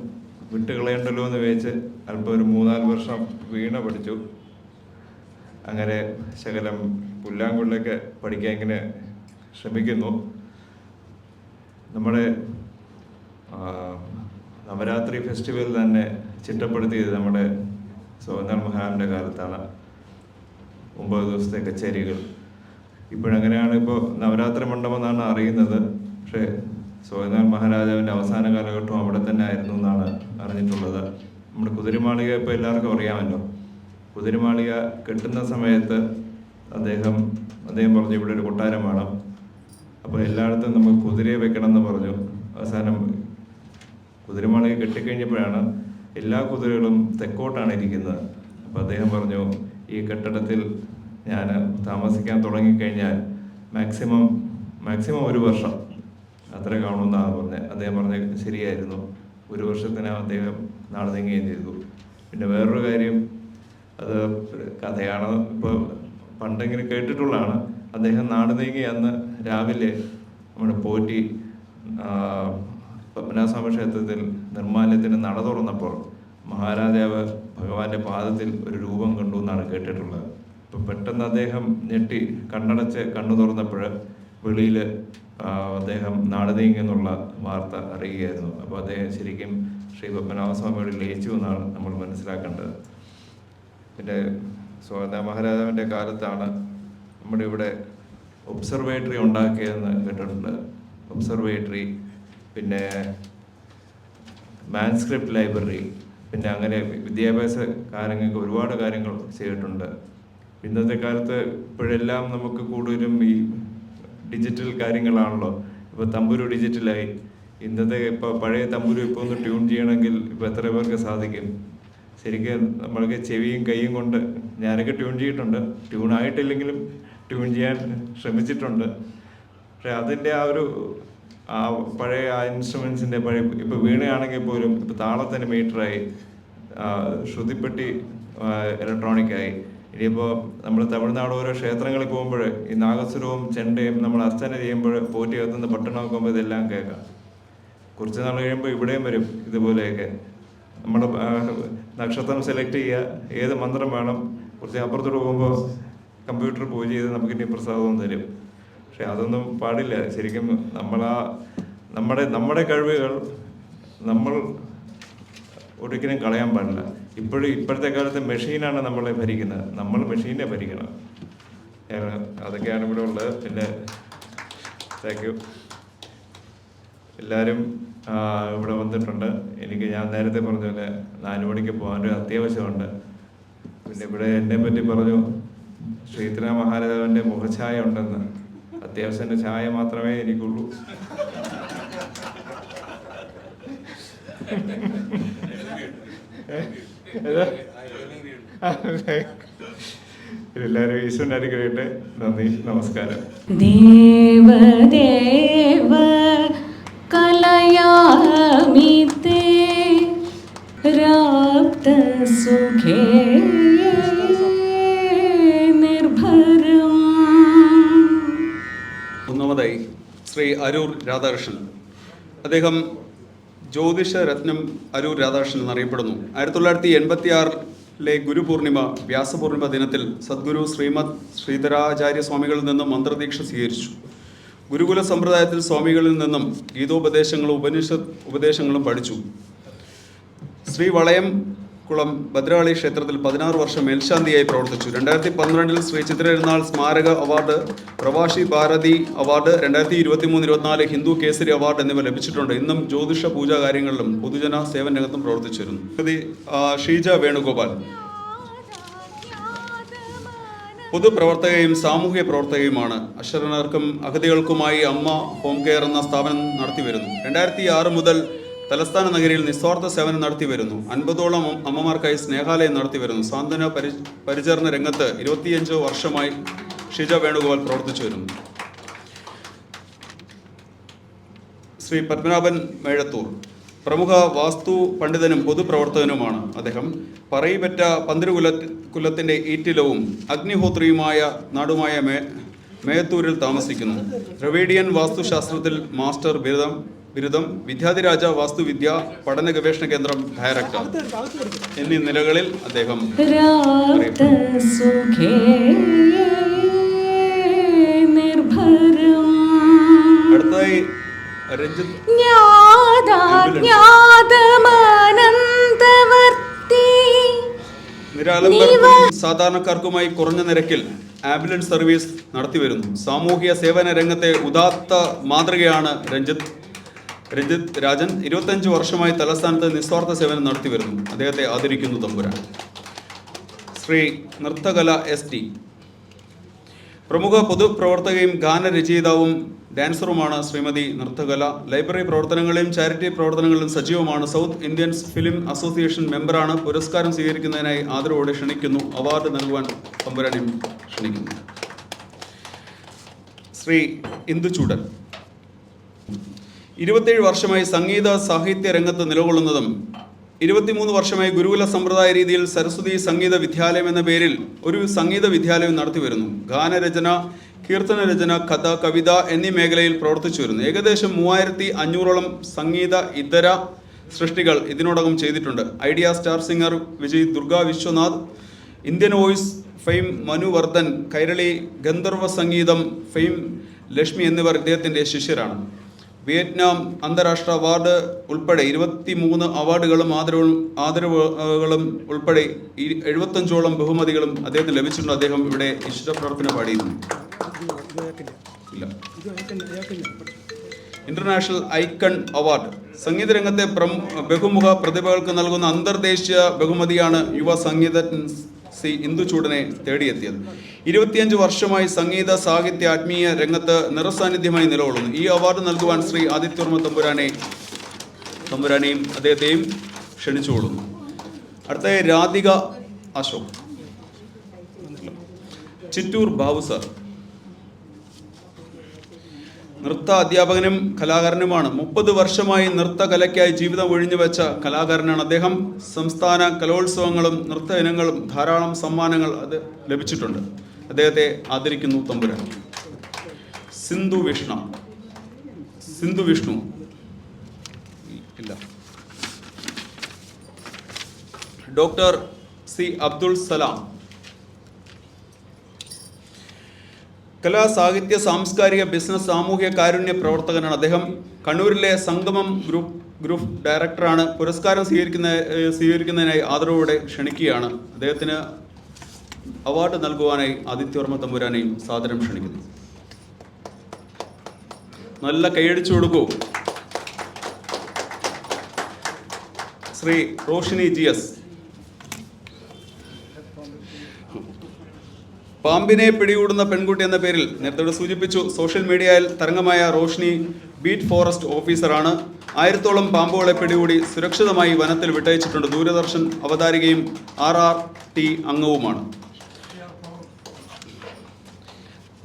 വിട്ടുകളയണ്ടല്ലോ എന്ന് വിചാരിച്ച് അല്പം ഒരു 3-4 വർഷം വീണ പഠിച്ചു. അങ്ങനെ ശകലം പുല്ലാങ്കുള്ളൊക്കെ പഠിക്കാൻ ഇങ്ങനെ ശ്രമിക്കുന്നു. നമ്മുടെ നവരാത്രി ഫെസ്റ്റിവൽ തന്നെ ചിട്ടപ്പെടുത്തിയത് നമ്മുടെ സ്വാതന്ത്ര്യ മഹാരാജാവിൻ്റെ കാലത്താണ്. 9 ദിവസത്തെ കച്ചേരികൾ. ഇപ്പോഴങ്ങനെയാണ്, ഇപ്പോൾ നവരാത്രി മണ്ഡപം എന്നാണ് അറിയുന്നത്. പക്ഷേ സ്വാതന്ത്ര്യ മഹാരാജാവിൻ്റെ അവസാന കാലഘട്ടം അവിടെ തന്നെ ആയിരുന്നു എന്നാണ് അറിഞ്ഞിട്ടുള്ളത്. നമ്മുടെ കുതിരമാളിക ഇപ്പോൾ എല്ലാവർക്കും അറിയാമല്ലോ. കുതിരമാളിക കെട്ടുന്ന സമയത്ത് അദ്ദേഹം പറഞ്ഞു ഇവിടെ ഒരു കൊട്ടാരം വേണം, അപ്പോൾ എല്ലായിടത്തും നമുക്ക് കുതിരയെ വെക്കണം എന്ന് പറഞ്ഞു. അവസാനം കുതിരമാളിക കെട്ടിക്കഴിഞ്ഞപ്പോഴാണ് എല്ലാ കുതിരകളും തെക്കോട്ടാണ് ഇരിക്കുന്നത്. അപ്പോൾ അദ്ദേഹം പറഞ്ഞു ഈ കെട്ടിടത്തിൽ ഞാൻ താമസിക്കാൻ തുടങ്ങിക്കഴിഞ്ഞാൽ മാക്സിമം 1 വർഷം അത്ര കാണുമെന്നാണ് പറഞ്ഞത്. അദ്ദേഹം പറഞ്ഞത് ശരിയായിരുന്നു. 1 വർഷത്തിന് അദ്ദേഹം നാട് നീങ്ങുകയും ചെയ്തു. പിന്നെ വേറൊരു കാര്യം, അത് കഥയാണ്, ഇപ്പോൾ പണ്ടെങ്കിലും കേട്ടിട്ടുള്ളതാണ്. അദ്ദേഹം നാട് നീങ്ങി അന്ന് രാവിലെ നമ്മുടെ പോറ്റി പത്മനാഭസ്വാമി ക്ഷേത്രത്തിൽ നിർമ്മാല്യത്തിന് നട തുറന്നപ്പോൾ മഹാരാജാവ് ഭഗവാന്റെ പാദത്തിൽ ഒരു രൂപം കണ്ടു എന്നാണ് കേട്ടിട്ടുള്ളത്. ഇപ്പം പെട്ടെന്ന് അദ്ദേഹം ഞെട്ടി കണ്ണടച്ച് കണ്ണു തുറന്നപ്പോൾ വെളിയിൽ അദ്ദേഹം നാട് നീങ്ങി എന്നുള്ള വാർത്ത അറിയുകയായിരുന്നു. അപ്പോൾ അദ്ദേഹം ശരിക്കും ശ്രീ പത്മനാഭസ്വാമിയോട് ലയിച്ചു എന്നാണ് നമ്മൾ മനസ്സിലാക്കേണ്ടത്. പിന്നെ മഹാരാജാവിൻ്റെ കാലത്താണ് നമ്മുടെ ഇവിടെ ഒബ്സർവേറ്ററി ഉണ്ടാക്കിയതെന്ന് കേട്ടിട്ടുണ്ട്. ഒബ്സർവേറ്ററി, പിന്നെ മാൻസ്ക്രിപ്റ്റ് ലൈബ്രറി, പിന്നെ അങ്ങനെ വിദ്യാഭ്യാസ കാര്യങ്ങൾക്ക് ഒരുപാട് കാര്യങ്ങൾ ചെയ്തിട്ടുണ്ട്. ഇന്നത്തെ കാലത്ത് ഇപ്പോഴെല്ലാം നമുക്ക് കൂടുതലും ഈ ഡിജിറ്റൽ കാര്യങ്ങളാണല്ലോ. ഇപ്പോൾ തമ്പുരു ഡിജിറ്റലായി. ഇപ്പോൾ പഴയ തമ്പുരു ഇപ്പോൾ ഒന്ന് ട്യൂൺ ചെയ്യണമെങ്കിൽ ഇപ്പോൾ എത്ര പേർക്ക് സാധിക്കും? ശരിക്കും നമ്മൾക്ക് ചെവിയും കൈയും കൊണ്ട് ഞാനൊക്കെ ട്യൂൺ ചെയ്തിട്ടുണ്ട്. ട്യൂൺ ആയിട്ടില്ലെങ്കിലും ട്യൂൺ ചെയ്യാൻ ശ്രമിച്ചിട്ടുണ്ട്. പക്ഷെ അതിൻ്റെ ആ പഴയ ഇൻസ്ട്രുമെൻസിൻ്റെ ഇപ്പോൾ വീണയാണെങ്കിൽ പോലും ഇപ്പോൾ താളത്തിന് മീറ്ററായി, ശ്രുതിപ്പെട്ടി ഇലക്ട്രോണിക്കായി. ഇനിയിപ്പോൾ നമ്മൾ തമിഴ്നാട് ഓരോ ക്ഷേത്രങ്ങളിൽ പോകുമ്പോൾ ഈ നാഗസ്വരവും ചെണ്ടയും നമ്മൾ അർച്ചന ചെയ്യുമ്പോൾ പോറ്റി കത്തുന്ന പട്ടണം നോക്കുമ്പോൾ ഇതെല്ലാം കേൾക്കാം. കുറച്ച് നാൾ കഴിയുമ്പോൾ ഇവിടെയും വരും ഇതുപോലെയൊക്കെ. നമ്മുടെ നക്ഷത്രം സെലക്ട് ചെയ്യുക, ഏത് മന്ത്രം വേണം. കുറച്ച് അപ്പുറത്തോട്ട് പോകുമ്പോൾ കമ്പ്യൂട്ടർ പൂജ ചെയ്ത് നമുക്ക് ഇനി പ്രസാദവും തരും. പക്ഷെ അതൊന്നും പാടില്ല. ശരിക്കും നമ്മുടെ കഴിവുകൾ നമ്മൾ ഒരിക്കലും കളയാൻ പാടില്ല. ഇപ്പോഴത്തെ കാലത്ത് മെഷീനാണ് നമ്മളെ ഭരിക്കുന്നത്. നമ്മൾ മെഷീനെ ഭരിക്കണം. അതൊക്കെയാണ് ഇവിടെ ഉള്ളത്. പിന്നെ താങ്ക് യു. എല്ലാവരും ഇവിടെ വന്നിട്ടുണ്ട്. ഞാൻ നേരത്തെ പറഞ്ഞ പോലെ 4 മണിക്ക് പോകാനൊരു അത്യാവശ്യമുണ്ട്. പിന്നെ ഇവിടെ എന്നെ പറ്റി പറഞ്ഞു ശ്രീധര മഹാരാജാവിൻ്റെ മുഖഛായ ഉണ്ടെന്ന്. അത്യാവശ്യത്തിൻ്റെ ഛായ മാത്രമേ എനിക്കുള്ളൂ. എല്ലാവരും ഈശ്വരൻ അനുഗ്രഹിക്കട്ടെ. നന്ദി, നമസ്കാരം. ദേവദേവ കലയാമി തേ രാപ്തസുഖേ നിർഭരം. ഒന്നാമതായി ശ്രീ അരൂർ രാധാകൃഷ്ണൻ. അദ്ദേഹം ജ്യോതിഷ രത്നം അരൂർ രാധാകൃഷ്ണൻ എന്നറിയപ്പെടുന്നു. 1986 ഗുരുപൂർണിമ വ്യാസപൂർണിമ ദിനത്തിൽ സദ്ഗുരു ശ്രീമദ് ശ്രീധരാചാര്യ സ്വാമികളിൽ നിന്നും മന്ത്രദീക്ഷ സ്വീകരിച്ചു. ഗുരുകുല സമ്പ്രദായത്തിൽ സ്വാമികളിൽ നിന്നും ഗീതോപദേശങ്ങളും ഉപദേശങ്ങളും പഠിച്ചു. ശ്രീ വളയംകുളം ഭദ്രകാളി ക്ഷേത്രത്തിൽ 16 വർഷം മേൽശാന്തിയായി പ്രവർത്തിച്ചു. 2012 ശ്രീ ചിത്രതിരുനാൾ സ്മാരക അവാർഡ്, പ്രവാസി ഭാരതി അവാർഡ്, 2023-24 ഹിന്ദു കേസരി അവാർഡ് എന്നിവ ലഭിച്ചിട്ടുണ്ട്. ഇന്നും ജ്യോതിഷ പൂജാ കാര്യങ്ങളിലും പൊതുജന സേവന രംഗത്തും പ്രവർത്തിച്ചു വരുന്നു. ഷീജ വേണുഗോപാൽ പൊതുപ്രവർത്തകയും സാമൂഹ്യ പ്രവർത്തകയുമാണ്. അശരണർക്കും അഗതികൾക്കുമായി അമ്മ ഹോം കെയർ എന്ന സ്ഥാപനം നടത്തി വരുന്നു. 2006 മുതൽ തലസ്ഥാന നഗരിയിൽ നിസ്വാർത്ഥ സേവനം നടത്തി വരുന്നു. 50ഓളം അമ്മമാർക്കായി സ്നേഹാലയം നടത്തി വരുന്നു. സാന്ത്വന പരിചരണ രംഗത്ത് 25 വർഷമായി ഷീജ വേണുഗോപാൽ പ്രവർത്തിച്ചു വരുന്നു. ശ്രീ പത്മനാഭൻ മേഴത്തൂർ പ്രമുഖ വാസ്തു പണ്ഡിതനും പൊതുപ്രവർത്തകനുമാണ്. അദ്ദേഹം പറയിപ്പറ്റ പന്തിരുകുലത്തിൻ്റെ ഈറ്റിലവും അഗ്നിഹോത്രിയുമായ നാടുമായ മേയത്തൂരിൽ താമസിക്കുന്നു. ദ്രവീഡിയൻ വാസ്തുശാസ്ത്രത്തിൽ മാസ്റ്റർ ബിരുദം, വിദ്യാധിരാജ വാസ്തുവിദ്യ പഠന ഗവേഷണ കേന്ദ്രം ഡയറക്ടർ എന്നീ നിലകളിൽ അദ്ദേഹം അടുത്തതായി രഞ്ജിത്ത് നിരാലംബർക്കും സാധാരണക്കാർക്കുമായി കുറഞ്ഞ നിരക്കിൽ ആംബുലൻസ് സർവീസ് നടത്തിവരുന്നു. സാമൂഹിക സേവന രംഗത്തെ ഉദാത്ത മാതൃകയാണ് രഞ്ജിത്ത് രാജൻ. 25 വർഷമായി തലസ്ഥാനത്ത് നിസ്വാർത്ഥ സേവനം നടത്തിവരുന്നു. അദ്ദേഹത്തെ ആദരിക്കുന്നു തമ്പുരാൻ. ശ്രീ നൃത്തകല ST പ്രമുഖ പൊതുപ്രവർത്തകയും ഗാനരചയിതാവും ഡാൻസറുമാണ് ശ്രീമതി നൃത്തകല. ലൈബ്രറി പ്രവർത്തനങ്ങളിലും ചാരിറ്റി പ്രവർത്തനങ്ങളിലും സജീവമാണ്. സൗത്ത് ഇന്ത്യൻ ഫിലിം അസോസിയേഷൻ മെമ്പറാണ്. പുരസ്കാരം സ്വീകരിക്കുന്നതിനായി ആദരവോടെ ക്ഷണിക്കുന്നു. അവാർഡ് നൽകുവാൻ തമ്പുരാനെയും ക്ഷണിക്കുന്നു. ശ്രീ ഇന്ദുചൂടൻ 27 വർഷമായി സംഗീത സാഹിത്യ രംഗത്ത് നിലകൊള്ളുന്നതും 23 വർഷമായി ഗുരുകുല സമ്പ്രദായ രീതിയിൽ സരസ്വതി സംഗീത വിദ്യാലയം എന്ന പേരിൽ ഒരു സംഗീത വിദ്യാലയം നടത്തി വരുന്നു. ഗാനരചന, കീർത്തന രചന, കഥ, കവിത എന്നീ മേഖലയിൽ പ്രവർത്തിച്ചു വരുന്നു. ഏകദേശം 3500ഓളം സംഗീത ഇതര സൃഷ്ടികൾ ഇതിനോടകം ചെയ്തിട്ടുണ്ട്. Idea star singer Vijay Durga Vishwanath, Indian voice fame Manuvardhan, Kairali Gandharva Sangeetham fame Lakshmi എന്നിവർ ഇദ്ദേഹത്തിൻ്റെ ശിഷ്യരാണ്. വിയറ്റ്നാം അന്താരാഷ്ട്ര അവാർഡ് ഉൾപ്പെടെ 23 അവാർഡുകളും ആദരവുകളും ഉൾപ്പെടെ 75ഓളം ബഹുമതികളും അദ്ദേഹത്തിന് ലഭിച്ചിട്ടുണ്ട്. അദ്ദേഹം ഇവിടെ ഈശ്വരപ്രാർത്ഥന പാടിയിരുന്നു. ഇന്റർനാഷണൽ ഐക്കൺ അവാർഡ് സംഗീത രംഗത്തെ ബഹുമുഖ പ്രതിഭകൾക്ക് നൽകുന്ന അന്തർദേശീയ ബഹുമതിയാണ് യുവ സംഗീതജ്ഞൻ ശ്രീ ഇന്ദുചൂടനെ തേടിയെത്തിയത്. 25 വർഷമായി സംഗീത സാഹിത്യ ആത്മീയ രംഗത്ത് നിറസാന്നിധ്യമായി നിലകൊള്ളുന്നു. ഈ അവാർഡ് നൽകുവാൻ ശ്രീ ആദിത്യവർമ്മ തമ്പുരാനെയും അദ്ദേഹത്തെയും ക്ഷണിച്ചുകൊള്ളുന്നു. അടുത്ത രാധിക അശോക്, ചിറ്റൂർ ബാബു സാർ. നൃത്ത അധ്യാപകനും കലാകാരനുമാണ്. 30 വർഷമായി നൃത്തകലയ്ക്കായി ജീവിതം ഒഴിഞ്ഞുവെച്ച കലാകാരനാണ് അദ്ദേഹം. സംസ്ഥാന കലോത്സവങ്ങളും നൃത്ത ഇനങ്ങളും ധാരാളം സമ്മാനങ്ങൾ അത് ലഭിച്ചിട്ടുണ്ട്. അദ്ദേഹത്തെ ആദരിക്കുന്നു തമ്പുരാൻ. സിന്ധു വിഷ്ണു ഇല്ല. Doctor C Abdul Salam. കലാ, സാഹിത്യ, സാംസ്കാരിക, ബിസിനസ്, സാമൂഹ്യ കാരുണ്യ പ്രവർത്തകനാണ് അദ്ദേഹം. കണ്ണൂരിലെ സംഗമം ഗ്രൂപ്പ് ഡയറക്ടറാണ്. പുരസ്കാരം സ്വീകരിക്കുന്നതിനായി ആദരവോടെ ക്ഷണിക്കുകയാണ്. അദ്ദേഹത്തിന് അവാർഡ് നൽകുവാനായി ആദിത്യവർമ്മ തമ്പുരാനെയും സാദരം ക്ഷണിക്കുന്നു. നല്ല കൈയടിച്ചു കൊടുക്കൂ. ശ്രീ റോഷിനി GS. പാമ്പിനെ പിടികൂടുന്ന പെൺകുട്ടി എന്ന പേരിൽ നേരത്തെ സൂചിപ്പിച്ചു. സോഷ്യൽ മീഡിയയിൽ തരംഗമായ റോഷിനി ബീറ്റ് ഫോറസ്റ്റ് ഓഫീസറാണ്. 1000ഓളം പാമ്പുകളെ പിടികൂടി സുരക്ഷിതമായി വനത്തിൽ വിട്ടയച്ചിട്ടുണ്ട്. ദൂരദർശൻ അവതാരികയും RRT അംഗവുമാണ്.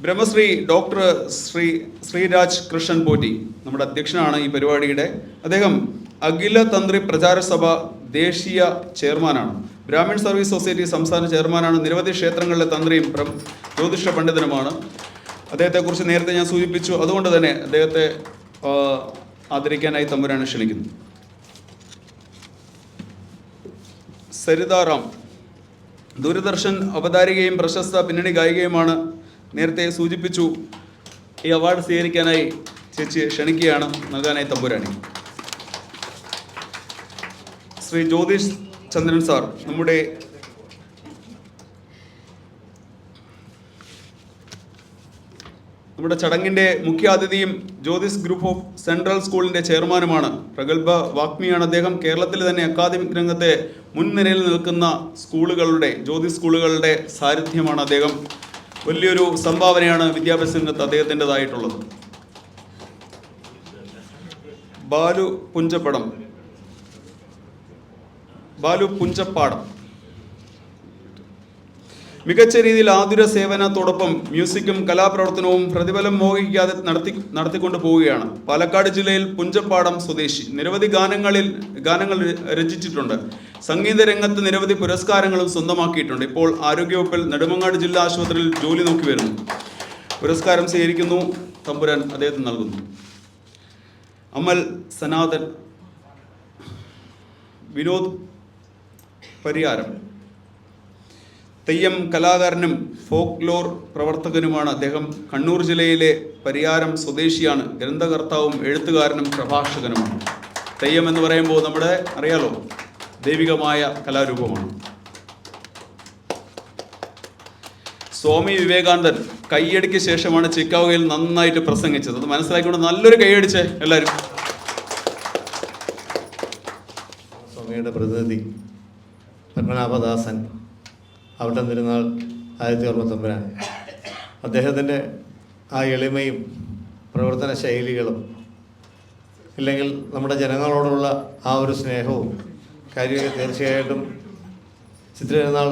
ബ്രഹ്മശ്രീ ഡോക്ടർ ശ്രീരാജ് കൃഷ്ണൻ പോറ്റി നമ്മുടെ അധ്യക്ഷനാണ് ഈ പരിപാടിയുടെ. അദ്ദേഹം അഖില തന്ത്രി പ്രചാര സഭ ദേശീയ ചെയർമാനാണ്. ബ്രാഹ്മിൺ സർവീസ് സൊസൈറ്റി സംസ്ഥാന ചെയർമാനാണ്. നിരവധി ക്ഷേത്രങ്ങളിലെ തന്ത്രിയും ജ്യോതിഷ പണ്ഡിതനുമാണ്. അദ്ദേഹത്തെക്കുറിച്ച് നേരത്തെ ഞാൻ സൂചിപ്പിച്ചു. അതുകൊണ്ട് തന്നെ അദ്ദേഹത്തെ ആദരിക്കാനായി തമ്പുരാനെ ക്ഷണിക്കുന്നു. സരിതാറാം ദൂരദർശൻ അവതാരികയും പ്രശസ്ത പിന്നണി ഗായികയുമാണ്. നേരത്തെ സൂചിപ്പിച്ചു. ഈ അവാർഡ് സ്വീകരിക്കാനായി ചേച്ചിയെ ക്ഷണിക്കുകയാണ്. നൽകാനായി തമ്പുരാനെ. ശ്രീ ജ്യോതിഷ് ചന്ദ്രൻ സാർ നമ്മുടെ ചടങ്ങിൻ്റെ മുഖ്യാതിഥിയും ജ്യോതിഷ് ഗ്രൂപ്പ് ഓഫ് സെൻട്രൽ സ്കൂളിൻ്റെ ചെയർമാനുമാണ്. പ്രഗത്ഭ വാഗ്മിയാണ് അദ്ദേഹം. കേരളത്തിൽ തന്നെ അക്കാദമിക് രംഗത്തെ മുൻനിരയിൽ നിൽക്കുന്ന ജ്യോതിഷ് സ്കൂളുകളുടെ സാന്നിധ്യമാണ് അദ്ദേഹം. വലിയൊരു സംഭാവനയാണ് വിദ്യാഭ്യാസ രംഗത്ത് അദ്ദേഹത്തിൻ്റെതായിട്ടുള്ളത്. ബാലു പുഞ്ചപ്പാടം മികച്ച രീതിയിൽ ആതുര സേവനത്തോടൊപ്പം മ്യൂസിക്കും കലാപ്രവർത്തനവും പ്രതിഫലം മോഹിക്കാതെ നടത്തിക്കൊണ്ടു പോവുകയാണ്. പാലക്കാട് ജില്ലയിൽ പുഞ്ചപ്പാടം സ്വദേശി. നിരവധി ഗാനങ്ങൾ രചിച്ചിട്ടുണ്ട്. സംഗീത രംഗത്ത് നിരവധി പുരസ്കാരങ്ങളും സ്വന്തമാക്കിയിട്ടുണ്ട്. ഇപ്പോൾ ആരോഗ്യവകുപ്പിൽ നെടുമങ്ങാട് ജില്ലാ ആശുപത്രിയിൽ ജോലി നോക്കി വരുന്നു. പുരസ്കാരം സ്വീകരിക്കുന്നു. തമ്പുരാൻ അദ്ദേഹത്തിന് നൽകുന്നു. അമൽ സനാതൻ. വിനോദ് പരിയാരം. തെയ്യം കലാകാരനും ഫോക്ലോർ പ്രവർത്തകനുമാണ് അദ്ദേഹം. കണ്ണൂർ ജില്ലയിലെ പരിയാരം സ്വദേശിയാണ്. ഗ്രന്ഥകർത്താവും എഴുത്തുകാരനും പ്രഭാഷകനുമാണ്. തെയ്യം എന്ന് പറയുമ്പോൾ നമ്മുടെ അറിയാലോ ദൈവികമായ കലാരൂപമാണ്. സ്വാമി വിവേകാനന്ദൻ കൈയടിക്ക് ശേഷമാണ് ചിക്കാഗോയിൽ നന്നായിട്ട് പ്രസംഗിച്ചത്. അത് മനസ്സിലാക്കിക്കൊണ്ട് നല്ലൊരു കൈയടിച്ചേ എല്ലാവരും. സ്വാമിയുടെ പ്രതിനിധി പത്മനാഭദാസൻ അവിട്ടം തിരുനാൾ ആദിത്യവർമ്മ തമ്പുരാൻ അദ്ദേഹത്തിൻ്റെ ആ എളിമയും പ്രവർത്തന ശൈലികളും, ഇല്ലെങ്കിൽ നമ്മുടെ ജനങ്ങളോടുള്ള ആ ഒരു സ്നേഹവും കാര്യമൊക്കെ തീർച്ചയായിട്ടും ചിത്രതിരുനാൾ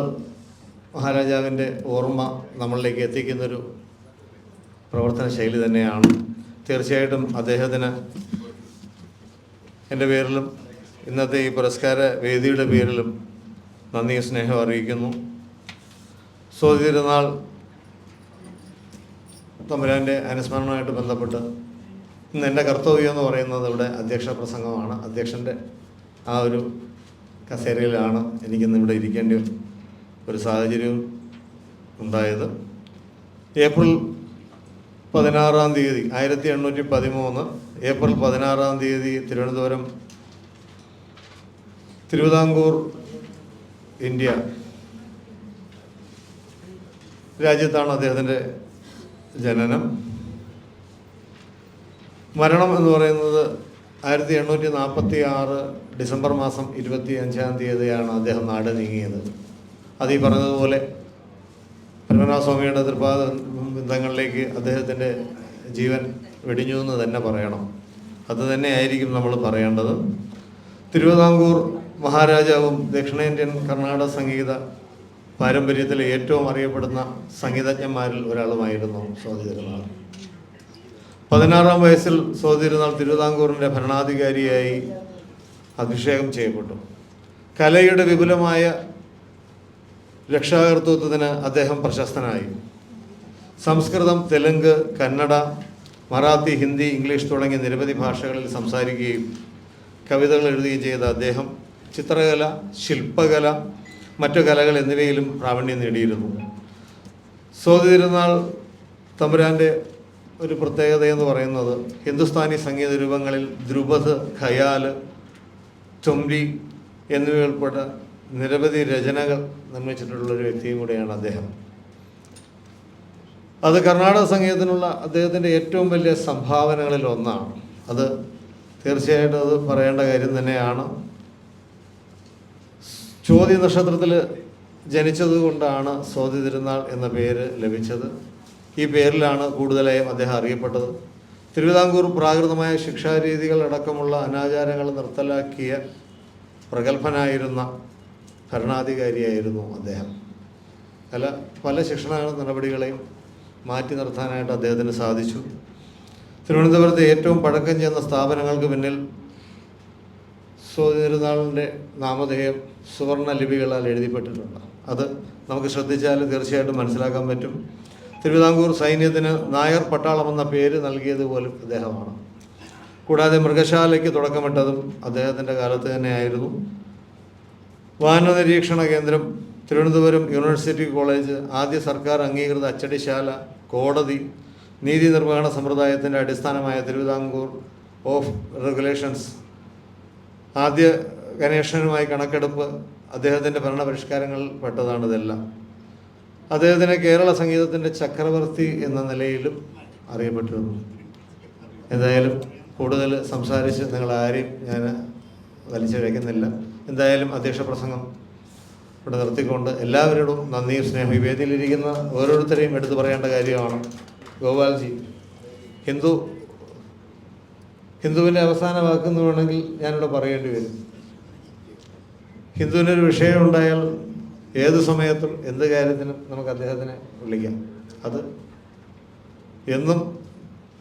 മഹാരാജാവിൻ്റെ ഓർമ്മ നമ്മളിലേക്ക് എത്തിക്കുന്നൊരു പ്രവർത്തന ശൈലി തന്നെയാണ്. തീർച്ചയായിട്ടും അദ്ദേഹത്തിന് എൻ്റെ പേരിലും ഇന്നത്തെ ഈ പുരസ്കാര വേദിയുടെ പേരിലും നന്ദി സ്നേഹം അറിയിക്കുന്നു. സ്വാതിതിരുനാൾ തമ്പുരാൻ്റെ അനുസ്മരണവുമായിട്ട് ബന്ധപ്പെട്ട് ഇന്ന് എൻ്റെ കർത്തവ്യം എന്ന് പറയുന്നത് ഇവിടെ അധ്യക്ഷ പ്രസംഗമാണ്. അധ്യക്ഷൻ്റെ ആ ഒരു കസേരയിലാണ് എനിക്കിന്ന് ഇവിടെ ഇരിക്കേണ്ട ഒരു സാഹചര്യം ഉണ്ടായത്. ഏപ്രിൽ 16 1813 ഏപ്രിൽ 16 തിരുവിതാംകൂർ ഇന്ത്യ രാജ്യത്താണ് അദ്ദേഹത്തിൻ്റെ ജനനം. മരണം എന്ന് പറയുന്നത് 1846 ഡിസംബർ മാസം 25 അദ്ദേഹം നാട് നീങ്ങിയത്. അത് ഈ പറഞ്ഞതുപോലെ പത്മനാഭസ്വാമിയുടെ തൃപ്പാദ ബന്ധങ്ങളിലേക്ക് അദ്ദേഹത്തിൻ്റെ ജീവൻ വെടിഞ്ഞു എന്ന് തന്നെ പറയണം. അത് തന്നെയായിരിക്കും നമ്മൾ പറയേണ്ടത്. തിരുവിതാംകൂർ മഹാരാജാവും ദക്ഷിണേന്ത്യൻ കർണാടക സംഗീത പാരമ്പര്യത്തിലെ ഏറ്റവും അറിയപ്പെടുന്ന സംഗീതജ്ഞന്മാരിൽ ഒരാളുമായിരുന്നു സ്വാതിതിരുനാൾ. 16-ാം വയസ്സിൽ സ്വാതിതിരുനാൾ തിരുവിതാംകൂറിൻ്റെ ഭരണാധികാരിയായി അഭിഷേകം ചെയ്യപ്പെട്ടു. കലയുടെ വിപുലമായ രക്ഷാകർതൃത്വത്തിന് അദ്ദേഹം പ്രശസ്തനായി. സംസ്കൃതം, തെലുങ്ക്, കന്നഡ, മറാത്തി, ഹിന്ദി, ഇംഗ്ലീഷ് തുടങ്ങിയ നിരവധി ഭാഷകളിൽ സംസാരിക്കുകയും കവിതകൾ എഴുതുകയും ചെയ്ത അദ്ദേഹം ചിത്രകല, ശില്പകല, മറ്റു കലകൾ എന്നിവയിലും പ്രാവീണ്യം നേടിയിരുന്നു. സ്വാതിതിരുനാൾ തമ്പുരാൻ്റെ ഒരു പ്രത്യേകത എന്ന് പറയുന്നത് ഹിന്ദുസ്ഥാനി സംഗീത രൂപങ്ങളിൽ ധ്രുപദ്, ഖയാൽ, ചൊംരി എന്നിവയുൾപ്പെട്ട നിരവധി രചനകൾ നിർമ്മിച്ചിട്ടുള്ളൊരു വ്യക്തിയും കൂടെയാണ് അദ്ദേഹം. അത് കർണാടക സംഗീതത്തിനുള്ള അദ്ദേഹത്തിൻ്റെ ഏറ്റവും വലിയ സംഭാവനകളിൽ ഒന്നാണ്. അത് തീർച്ചയായിട്ടും അത് പറയേണ്ട കാര്യം തന്നെയാണ്. ചോതി നക്ഷത്രത്തിൽ ജനിച്ചതുകൊണ്ടാണ് സ്വാതിതിരുനാൾ എന്ന പേര് ലഭിച്ചത്. ഈ പേരിലാണ് കൂടുതലായും അദ്ദേഹം അറിയപ്പെട്ടത്. തിരുവിതാംകൂർ പ്രാകൃതമായ ശിക്ഷാരീതികൾ അടക്കമുള്ള അനാചാരങ്ങൾ നിർത്തലാക്കിയ പ്രഗത്ഭനായിരുന്ന ഭരണാധികാരിയായിരുന്നു അദ്ദേഹം. പല ശിക്ഷണ നടപടികളെയും മാറ്റി നിർത്താനായിട്ട് അദ്ദേഹത്തിന് സാധിച്ചു. തിരുവനന്തപുരത്തെ ഏറ്റവും പഴക്കം ചെന്ന സ്ഥാപനങ്ങൾക്ക് പിന്നിൽ സ്വാതിതിരുനാളിൻ്റെ നാമധേയം സുവർണ ലിപികളാൽ എഴുതിപ്പെട്ടിട്ടുണ്ട്. അത് നമുക്ക് ശ്രദ്ധിച്ചാൽ തീർച്ചയായിട്ടും മനസ്സിലാക്കാൻ പറ്റും. തിരുവിതാംകൂർ സൈന്യത്തിന് നായർ പട്ടാളം എന്ന പേര് നൽകിയത് പോലും അദ്ദേഹമാണ്. കൂടാതെ മൃഗശാലയ്ക്ക് തുടക്കമിട്ടതും അദ്ദേഹത്തിൻ്റെ കാലത്ത് തന്നെയായിരുന്നു. വാഹന നിരീക്ഷണ കേന്ദ്രം, തിരുവനന്തപുരം യൂണിവേഴ്സിറ്റി കോളേജ്, ആദ്യ സർക്കാർ അംഗീകൃത അച്ചടിശാല, കോടതി, നീതി നിർവഹണ സമ്പ്രദായത്തിൻ്റെ അടിസ്ഥാനമായ തിരുവിതാംകൂർ ഓഫ് റെഗുലേഷൻസ്, ആദ്യ ഗണേശനുമായി കണക്കെടുപ്പ് അദ്ദേഹത്തിൻ്റെ ഭരണപരിഷ്കാരങ്ങളിൽ പെട്ടതാണ് ഇതെല്ലാം. അദ്ദേഹത്തിന് കേരള സംഗീതത്തിൻ്റെ ചക്രവർത്തി എന്ന നിലയിലും അറിയപ്പെട്ടിരുന്നു. എന്തായാലും കൂടുതൽ സംസാരിച്ച് നിങ്ങളാരെയും ഞാൻ വലിച്ചിഴയ്ക്കുന്നില്ല. എന്തായാലും അധ്യക്ഷ പ്രസംഗം ഇവിടെ നിർത്തിക്കൊണ്ട് എല്ലാവരോടും നന്ദിയും സ്നേഹം. ഈ വേദിയിലിരിക്കുന്ന ഓരോരുത്തരെയും എടുത്തു പറയേണ്ട കാര്യമാണ്. ഗോപാൽജി, ഹിന്ദുവിൻ്റെ അവസാന വാക്കെന്ന് വേണമെങ്കിൽ ഞാനിവിടെ പറയേണ്ടി വരും. ഹിന്ദുവിനൊരു വിഷയം ഉണ്ടായാൽ ഏത് സമയത്തും എന്ത് കാര്യത്തിനും നമുക്ക് അദ്ദേഹത്തിനെ വിളിക്കാം. അത് എന്നും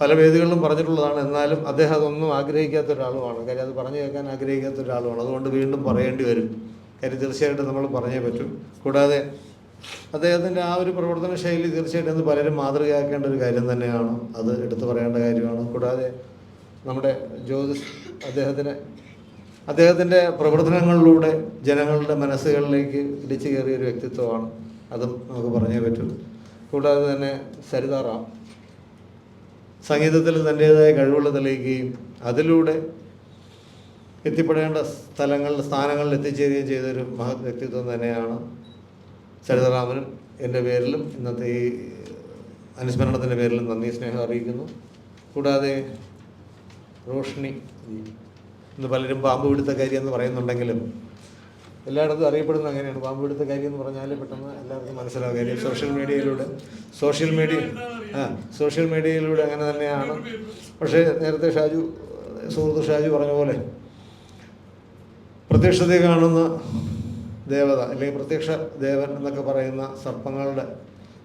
പല വേദികളിലും പറഞ്ഞിട്ടുള്ളതാണ്. എന്നാലും അദ്ദേഹം അതൊന്നും ആഗ്രഹിക്കാത്ത ഒരാളുമാണ്. കാര്യം അത് പറഞ്ഞു കേൾക്കാൻ ആഗ്രഹിക്കാത്ത ഒരാളുമാണ്. അതുകൊണ്ട് വീണ്ടും പറയേണ്ടി വരും. കാര്യം തീർച്ചയായിട്ടും നമ്മൾ പറഞ്ഞേ പറ്റും. കൂടാതെ അദ്ദേഹത്തിൻ്റെ ആ ഒരു പ്രവർത്തന ശൈലി തീർച്ചയായിട്ടും അത് പലരും മാതൃകയാക്കേണ്ട ഒരു കാര്യം തന്നെയാണ്. അത് എടുത്തു പറയേണ്ട കാര്യമാണ്. കൂടാതെ നമ്മുടെ ജ്യോതിഷ് അദ്ദേഹത്തിൻ്റെ പ്രവർത്തനങ്ങളിലൂടെ ജനങ്ങളുടെ മനസ്സുകളിലേക്ക് ഇടിച്ചു കയറിയൊരു വ്യക്തിത്വമാണ്. അതും നമുക്ക് പറഞ്ഞേ പറ്റൂ. കൂടാതെ തന്നെ സരിതാറാം സംഗീതത്തിൽ തൻ്റേതായ കഴിവുകൾ തെളിയിക്കുകയും അതിലൂടെ എത്തിപ്പെടേണ്ട സ്ഥാനങ്ങളിൽ എത്തിച്ചേരുകയും ചെയ്തൊരു മഹത് വ്യക്തിത്വം തന്നെയാണ്. സരിതാറാമനും എൻ്റെ പേരിലും ഇന്നത്തെ ഈ അനുസ്മരണത്തിൻ്റെ പേരിലും നന്ദി സ്നേഹം അറിയിക്കുന്നു. കൂടാതെ റോഷ്നി, ഇന്ന് പലരും പാമ്പ് പിടുത്ത കാര്യം എന്ന് പറയുന്നുണ്ടെങ്കിലും എല്ലായിടത്തും അറിയപ്പെടുന്നത് അങ്ങനെയാണ്. പാമ്പ് പിടുത്ത കാര്യം എന്ന് പറഞ്ഞാൽ പെട്ടെന്ന് എല്ലാവർക്കും മനസ്സിലാവും. കാര്യം സോഷ്യൽ മീഡിയയിലൂടെ അങ്ങനെ തന്നെയാണ്. പക്ഷേ നേരത്തെ സുഹൃത്ത് ഷാജു പറഞ്ഞ പോലെ പ്രത്യക്ഷതയിൽ കാണുന്ന ദേവത അല്ലെങ്കിൽ പ്രത്യക്ഷ ദേവൻ എന്നൊക്കെ പറയുന്ന സർപ്പങ്ങളുടെ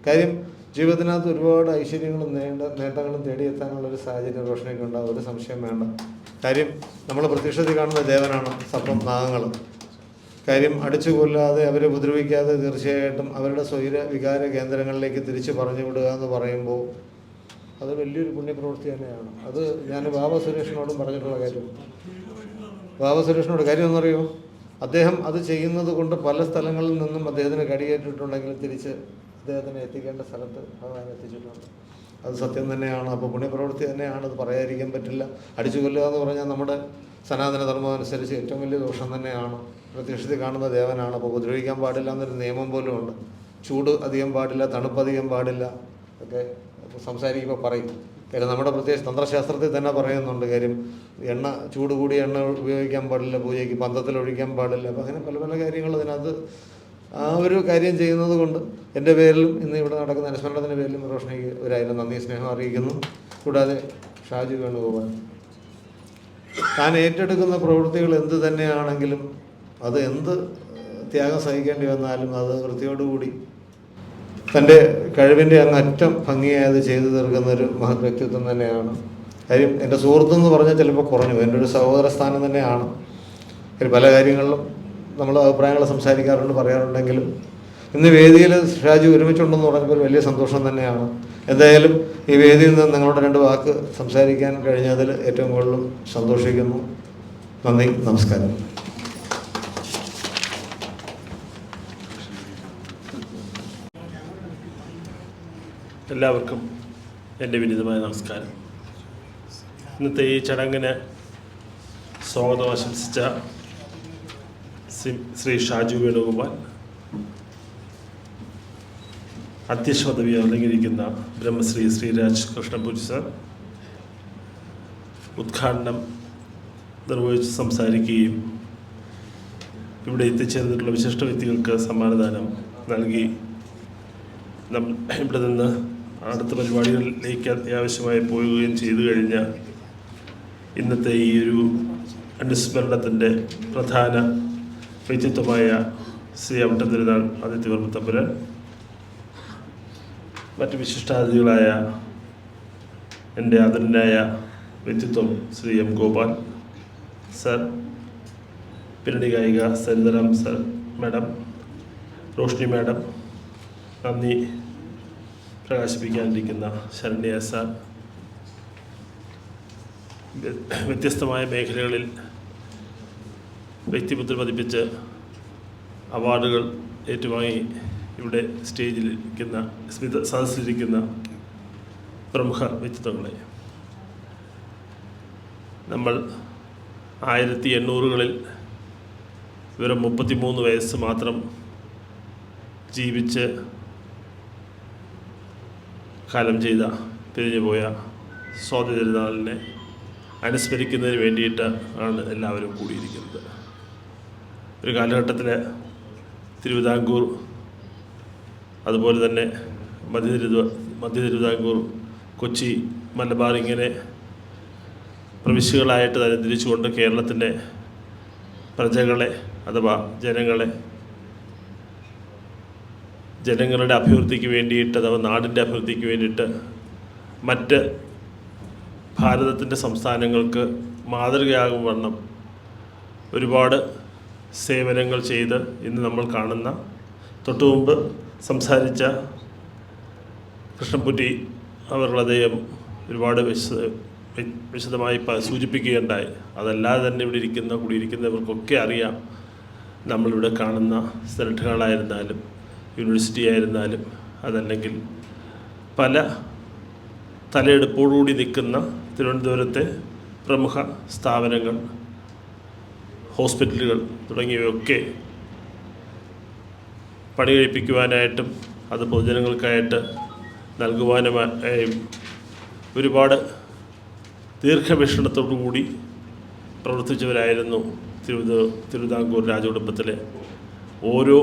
കാര്യം ജീവിതത്തിനകത്ത് ഒരുപാട് ഐശ്വര്യങ്ങളും നേട്ടങ്ങളും തേടിയെത്താനുള്ളൊരു സാഹചര്യം റോഷനിക്ക് ഉണ്ടാകും, ഒരു സംശയം വേണ്ട. കാര്യം നമ്മൾ പ്രത്യക്ഷത്തിൽ കാണുന്ന ദേവനാണ് സർപ്പം, നാഗങ്ങൾ. കാര്യം അടിച്ചു കൊല്ലാതെ അവരെ ഉപദ്രവിക്കാതെ തീർച്ചയായിട്ടും അവരുടെ സ്വൈര വികാര കേന്ദ്രങ്ങളിലേക്ക് തിരിച്ച് പറഞ്ഞു വിടുക എന്ന് പറയുമ്പോൾ അത് വലിയൊരു പുണ്യപ്രവൃത്തി തന്നെയാണ്. അത് ഞാൻ ബാബ സുരേഷിനോടും പറഞ്ഞിട്ടുള്ള കാര്യം. ബാബ സുരേഷിനോട് കാര്യം എന്നറിയോ, അദ്ദേഹം അത് ചെയ്യുന്നത് കൊണ്ട് പല സ്ഥലങ്ങളിൽ നിന്നും അദ്ദേഹത്തിന് കടിയേറ്റിട്ടുണ്ടെങ്കിൽ തിരിച്ച് അദ്ദേഹത്തിനെ എത്തിക്കേണ്ട സ്ഥലത്ത് ഭഗവാൻ എത്തിച്ചിട്ടുണ്ട്. അത് സത്യം തന്നെയാണ്. അപ്പോൾ പുണ്യപ്രവൃത്തി തന്നെയാണ്, അത് പറയാതിരിക്കാൻ പറ്റില്ല. അടിച്ചു കൊല്ലുക എന്ന് പറഞ്ഞാൽ നമ്മുടെ സനാതന ധർമ്മം അനുസരിച്ച് ഏറ്റവും വലിയ ദോഷം തന്നെയാണ്. പ്രത്യക്ഷത്തിൽ കാണുന്ന ദേവനാണ്. അപ്പോൾ ഉപദ്രവിക്കാൻ പാടില്ല എന്നൊരു നിയമം പോലും ഉണ്ട്. ചൂട് അധികം പാടില്ല, തണുപ്പ് അധികം പാടില്ല ഒക്കെ സംസാരിക്കുമ്പോൾ പറയും. കാര്യം നമ്മുടെ പ്രത്യേക തന്ത്രശാസ്ത്രത്തിൽ തന്നെ പറയുന്നുണ്ട്. കാര്യം ചൂട് കൂടിയ എണ്ണ ഉപയോഗിക്കാൻ പാടില്ല, പൂജയ്ക്ക് പന്തത്തിൽ ഒഴിക്കാൻ പാടില്ല. അപ്പോൾ അങ്ങനെ പല പല കാര്യങ്ങൾ ഇതിനകത്ത് ആ ഒരു കാര്യം ചെയ്യുന്നത് കൊണ്ട് എൻ്റെ പേരിലും ഇന്ന് ഇവിടെ നടക്കുന്ന അനുസ്മരണത്തിൻ്റെ പേരിലും റോഷനിക്ക് 1000 നന്ദി സ്നേഹം അറിയിക്കുന്നു. കൂടാതെ ഷാജു വേണുഗോപാൽ താൻ ഏറ്റെടുക്കുന്ന പ്രവൃത്തികൾ എന്ത് തന്നെയാണെങ്കിലും അത് എന്ത് ത്യാഗം സഹിക്കേണ്ടി വന്നാലും അത് വൃത്തിയോടുകൂടി തൻ്റെ കഴിവിൻ്റെ അങ്ങറ്റം ഭംഗിയായത് ചെയ്തു തീർക്കുന്ന ഒരു മഹത് വ്യക്തിത്വം തന്നെയാണ്. കാര്യം എൻ്റെ സുഹൃത്തെന്ന് പറഞ്ഞാൽ ചിലപ്പോൾ കുറഞ്ഞു, എൻ്റെ ഒരു സഹോദര സ്ഥാനം തന്നെയാണ്. പല കാര്യങ്ങളിലും നമ്മൾ അഭിപ്രായങ്ങൾ സംസാരിക്കാറുണ്ട്, പറയാറുണ്ടെങ്കിലും ഇന്ന് വേദിയിൽ ഷാജു ഒരുമിച്ചുണ്ടെന്ന് പറഞ്ഞപ്പോൾ വലിയ സന്തോഷം തന്നെയാണ്. എന്തായാലും ഈ വേദിയിൽ നിന്ന് നിങ്ങളുടെ 2 വാക്ക് സംസാരിക്കാൻ കഴിഞ്ഞതിൽ ഏറ്റവും കൂടുതൽ സന്തോഷിക്കുന്നു. നന്ദി, നമസ്കാരം. എല്ലാവർക്കും എൻ്റെ വിനീതമായ നമസ്കാരം. ഇന്നത്തെ ഈ ചടങ്ങിന് സ്വാഗതം ആശംസിച്ച ശ്രീ ഷാജു വേണുഗോപാൽ, അധ്യക്ഷ പദവി അലങ്കരിക്കുന്ന ബ്രഹ്മശ്രീ ശ്രീരാജ് കൃഷ്ണപൂജി സാർ ഉദ്ഘാടനം നിർവഹിച്ച് സംസാരിക്കുകയും ഇവിടെ എത്തിച്ചേർന്നിട്ടുള്ള വിശിഷ്ട വ്യക്തികൾക്ക് സമ്മാനദാനം നൽകി ഇവിടെ നിന്ന് അടുത്ത പരിപാടികളിലേക്ക് അത്യാവശ്യമായി പോവുകയും ചെയ്തു കഴിഞ്ഞ ഇന്നത്തെ ഈ ഒരു അനുസ്മരണത്തിൻ്റെ പ്രധാന വ്യക്തിത്വമായ ശ്രീ അവിട്ടം തിരുനാൾ ആദിത്യവർമ്മ തമ്പുരാൻ, മറ്റ് വിശിഷ്ടാതിഥികളായ എൻ്റെ ആദരനായ വ്യക്തിത്വം ശ്രീ എം ഗോപാൽ സർ, പിന്നണി ഗായിക സരിതറാം സർ മാഡം, റോഷ്നി മാഡം, നന്ദി പ്രകാശിപ്പിക്കാനിരിക്കുന്ന ശരണ്യ സാർ, വ്യത്യസ്തമായ മേഖലകളിൽ വ്യക്തിമുദ്ര പതിപ്പിച്ച് അവാർഡുകൾ ഏറ്റുവാങ്ങി ഇവിടെ സ്റ്റേജിലിരിക്കുന്ന സദസ്സിലിരിക്കുന്ന പ്രമുഖ വ്യക്തിത്വങ്ങളെ, നമ്മൾ 1800-കളിൽ വെറും 33 വയസ്സ് മാത്രം ജീവിച്ച് കാലം ചെയ്ത പിരിഞ്ഞുപോയ സ്വാതി തിരുനാളിനെ അനുസ്മരിക്കുന്നതിന് വേണ്ടിയിട്ട് ആണ് എല്ലാവരും കൂടിയിരിക്കുന്നത്. ഒരു കാലഘട്ടത്തിൽ തിരുവിതാംകൂർ, അതുപോലെ തന്നെ മധ്യ തിരുവിതാംകൂർ, കൊച്ചി, മലബാർ ഇങ്ങനെ പ്രവിശ്യകളായിട്ട് തരംതിരിച്ചുകൊണ്ട് കേരളത്തിൻ്റെ പ്രജകളെ അഥവാ ജനങ്ങളുടെ അഭിവൃദ്ധിക്ക് വേണ്ടിയിട്ട് അഥവാ നാടിൻ്റെ അഭിവൃദ്ധിക്ക് വേണ്ടിയിട്ട് മറ്റ് ഭാരതത്തിൻ്റെ സംസ്ഥാനങ്ങൾക്ക് മാതൃകയാകും വണ്ണം ഒരുപാട് സേവനങ്ങൾ ചെയ്ത് ഇന്ന് നമ്മൾ കാണുന്ന, തൊട്ടുമുമ്പ് സംസാരിച്ച കൃഷ്ണൻകുട്ടി അവരുടെ അദ്ദേഹം ഒരുപാട് വിശദമായി സൂചിപ്പിക്കുകയുണ്ടായി. അതല്ലാതെ തന്നെ ഇവിടെ കൂടിയിരിക്കുന്നവർക്കൊക്കെ അറിയാം, നമ്മളിവിടെ കാണുന്ന സെനറ്റ് ഹാളായിരുന്നാലും യൂണിവേഴ്സിറ്റി ആയിരുന്നാലും അതല്ലെങ്കിൽ പല തലയെടുപ്പോടുകൂടി നിൽക്കുന്ന തിരുവനന്തപുരത്തെ പ്രമുഖ സ്ഥാപനങ്ങൾ, ഹോസ്പിറ്റലുകൾ തുടങ്ങിയവയൊക്കെ പണി കഴിപ്പിക്കുവാനായിട്ടും അത് പൊതുജനങ്ങൾക്കായിട്ട് നൽകുവാനുമായും ഒരുപാട് ദീർഘവീക്ഷണത്തോടു കൂടി പ്രവർത്തിച്ചവരായിരുന്നു തിരുവിതാംകൂർ രാജകുടുംബത്തിലെ ഓരോ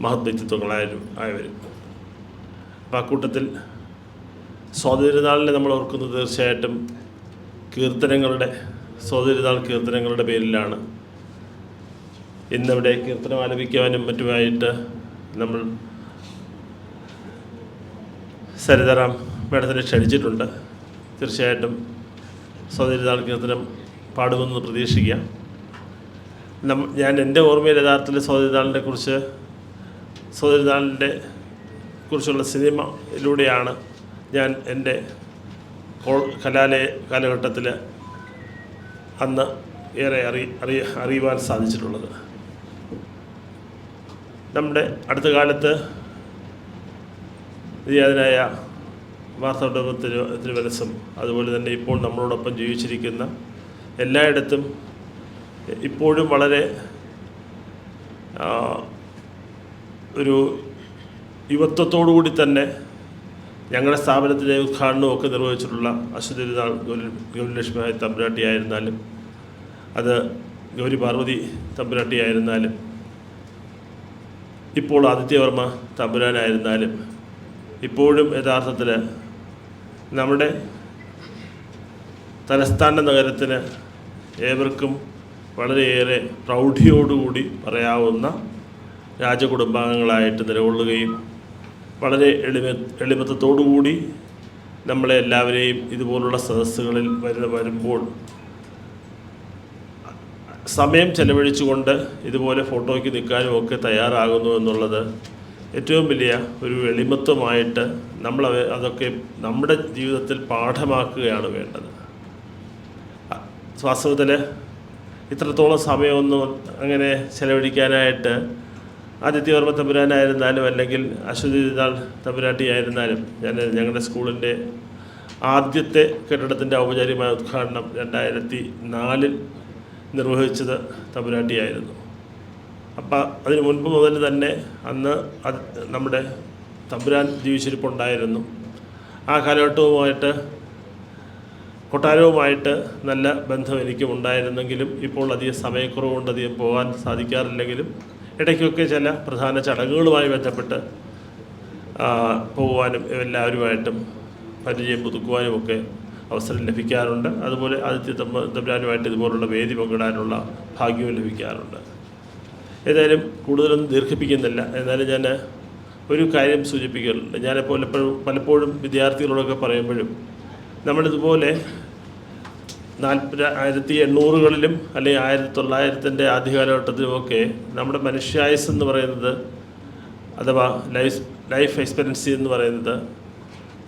മഹത് വ്യക്തിത്വങ്ങളായവർ. അപ്പോൾ അക്കൂട്ടത്തിൽ സ്വാതന്ത്ര്യനാളിനെ നമ്മൾ ഓർക്കുന്നത് തീർച്ചയായിട്ടും സ്വാതന്ത്ര്യനാൾ കീർത്തനങ്ങളുടെ പേരിലാണ്. ഇന്നിവിടെ കീർത്തനം ആലപിക്കുവാനും മറ്റുമായിട്ട് നമ്മൾ സരിതാറാം മേഡത്തിനെ ക്ഷണിച്ചിട്ടുണ്ട്. തീർച്ചയായിട്ടും സ്വാതന്ത്ര്യനാൾ കീർത്തനം പാടുമെന്ന് പ്രതീക്ഷിക്കാം. ഞാൻ എൻ്റെ ഓർമ്മയിൽ യഥാർത്ഥത്തിൽ സ്വാതന്ത്ര്യനാളിനെ കുറിച്ചുള്ള സിനിമയിലൂടെയാണ് ഞാൻ എൻ്റെ കലാലയ കാലഘട്ടത്തിൽ അന്ന് ഏറെ അറിയുവാൻ സാധിച്ചിട്ടുള്ളത്. നമ്മുടെ അടുത്ത കാലത്ത് നിര്യാതനായ മാർത്തോമാ തിരുമനസ്സും അതുപോലെ തന്നെ ഇപ്പോൾ നമ്മളോടൊപ്പം ജീവിച്ചിരിക്കുന്ന എല്ലായിടത്തും ഇപ്പോഴും വളരെ ഒരു യുവത്വത്തോടു കൂടി തന്നെ ഞങ്ങളുടെ സ്ഥാപനത്തിലെ ഉദ്ഘാടനമൊക്കെ നിർവഹിച്ചിട്ടുള്ള അശ്വതിരുനാൾ ഗൗരിലക്ഷ്മി തമ്പുരാട്ടിയായിരുന്നാലും അത് ഗൗരി പാർവതി തമ്പുരാട്ടിയായിരുന്നാലും ഇപ്പോൾ ആദിത്യവർമ്മ തമ്പുരാനായിരുന്നാലും ഇപ്പോഴും യഥാർത്ഥത്തിൽ നമ്മുടെ തലസ്ഥാന നഗരത്തിന് ഏവർക്കും വളരെയേറെ പ്രൗഢിയോടുകൂടി പറയാവുന്ന രാജകുടുംബാംഗങ്ങളായിട്ട് നിലകൊള്ളുകയും വളരെ എളിമത്തത്തോടുകൂടി നമ്മളെ എല്ലാവരെയും ഇതുപോലുള്ള സദസ്സുകളിൽ വരുമ്പോൾ സമയം ചെലവഴിച്ചുകൊണ്ട് ഇതുപോലെ ഫോട്ടോയ്ക്ക് നിൽക്കാനും ഒക്കെ തയ്യാറാകുന്നു എന്നുള്ളത് ഏറ്റവും വലിയ ഒരു എളിമത്വമായിട്ട് നമ്മൾ അതൊക്കെ നമ്മുടെ ജീവിതത്തിൽ പാഠമാക്കുകയാണ് വേണ്ടത്. വാസ്തവത്തിൽ ഇത്രത്തോളം സമയമൊന്നും അങ്ങനെ ചെലവഴിക്കാനായിട്ട് ആദിത്യവർമ്മ തമ്പുരാനായിരുന്നാലും അല്ലെങ്കിൽ അശ്വതിനാൾ തമ്പുരാട്ടിയായിരുന്നാലും ഞങ്ങളുടെ സ്കൂളിൻ്റെ ആദ്യത്തെ കെട്ടിടത്തിൻ്റെ ഔപചാരികമായ ഉദ്ഘാടനം 2004 നിർവഹിച്ചത് തമ്പുരാട്ടിയായിരുന്നു. അപ്പം അതിന് മുൻപ് മുതൽ തന്നെ അന്ന് നമ്മുടെ തമ്പുരാൻ ജീവിച്ചിരിപ്പുണ്ടായിരുന്നു. ആ കാലഘട്ടവുമായിട്ട് കൊട്ടാരവുമായിട്ട് നല്ല ബന്ധം എനിക്കും ഉണ്ടായിരുന്നെങ്കിലും ഇപ്പോൾ അധികം സമയക്കുറവുകൊണ്ട് അധികം പോകാൻ സാധിക്കാറില്ലെങ്കിലും ഇടയ്ക്കൊക്കെ ചില പ്രധാന ചടങ്ങുകളുമായി ബന്ധപ്പെട്ട് പോകുവാനും എല്ലാവരുമായിട്ടും പരിചയം പുതുക്കുവാനുമൊക്കെ അവസരം ലഭിക്കാറുണ്ട്. അതുപോലെ ആദിത്യ തമ്പുരാനുമായിട്ട് ഇതുപോലുള്ള വേദി പങ്കിടാനുള്ള ഭാഗ്യവും ലഭിക്കാറുണ്ട്. ഏതായാലും കൂടുതലൊന്നും ദീർഘിപ്പിക്കുന്നില്ല. എന്നാലും ഞാൻ ഒരു കാര്യം സൂചിപ്പിക്കലുണ്ട്. ഞാനിപ്പോൾ പലപ്പോഴും വിദ്യാർത്ഥികളോടൊക്കെ പറയുമ്പോഴും നമ്മളിതുപോലെ 1800കളിലും അല്ലെങ്കിൽ 1900-ൻ്റെ ആദ്യകാലഘട്ടത്തിലുമൊക്കെ നമ്മുടെ മനുഷ്യായുസ് എന്ന് പറയുന്നത് അഥവാ ലൈഫ് എക്സ്പെക്റ്റൻസി എന്ന് പറയുന്നത്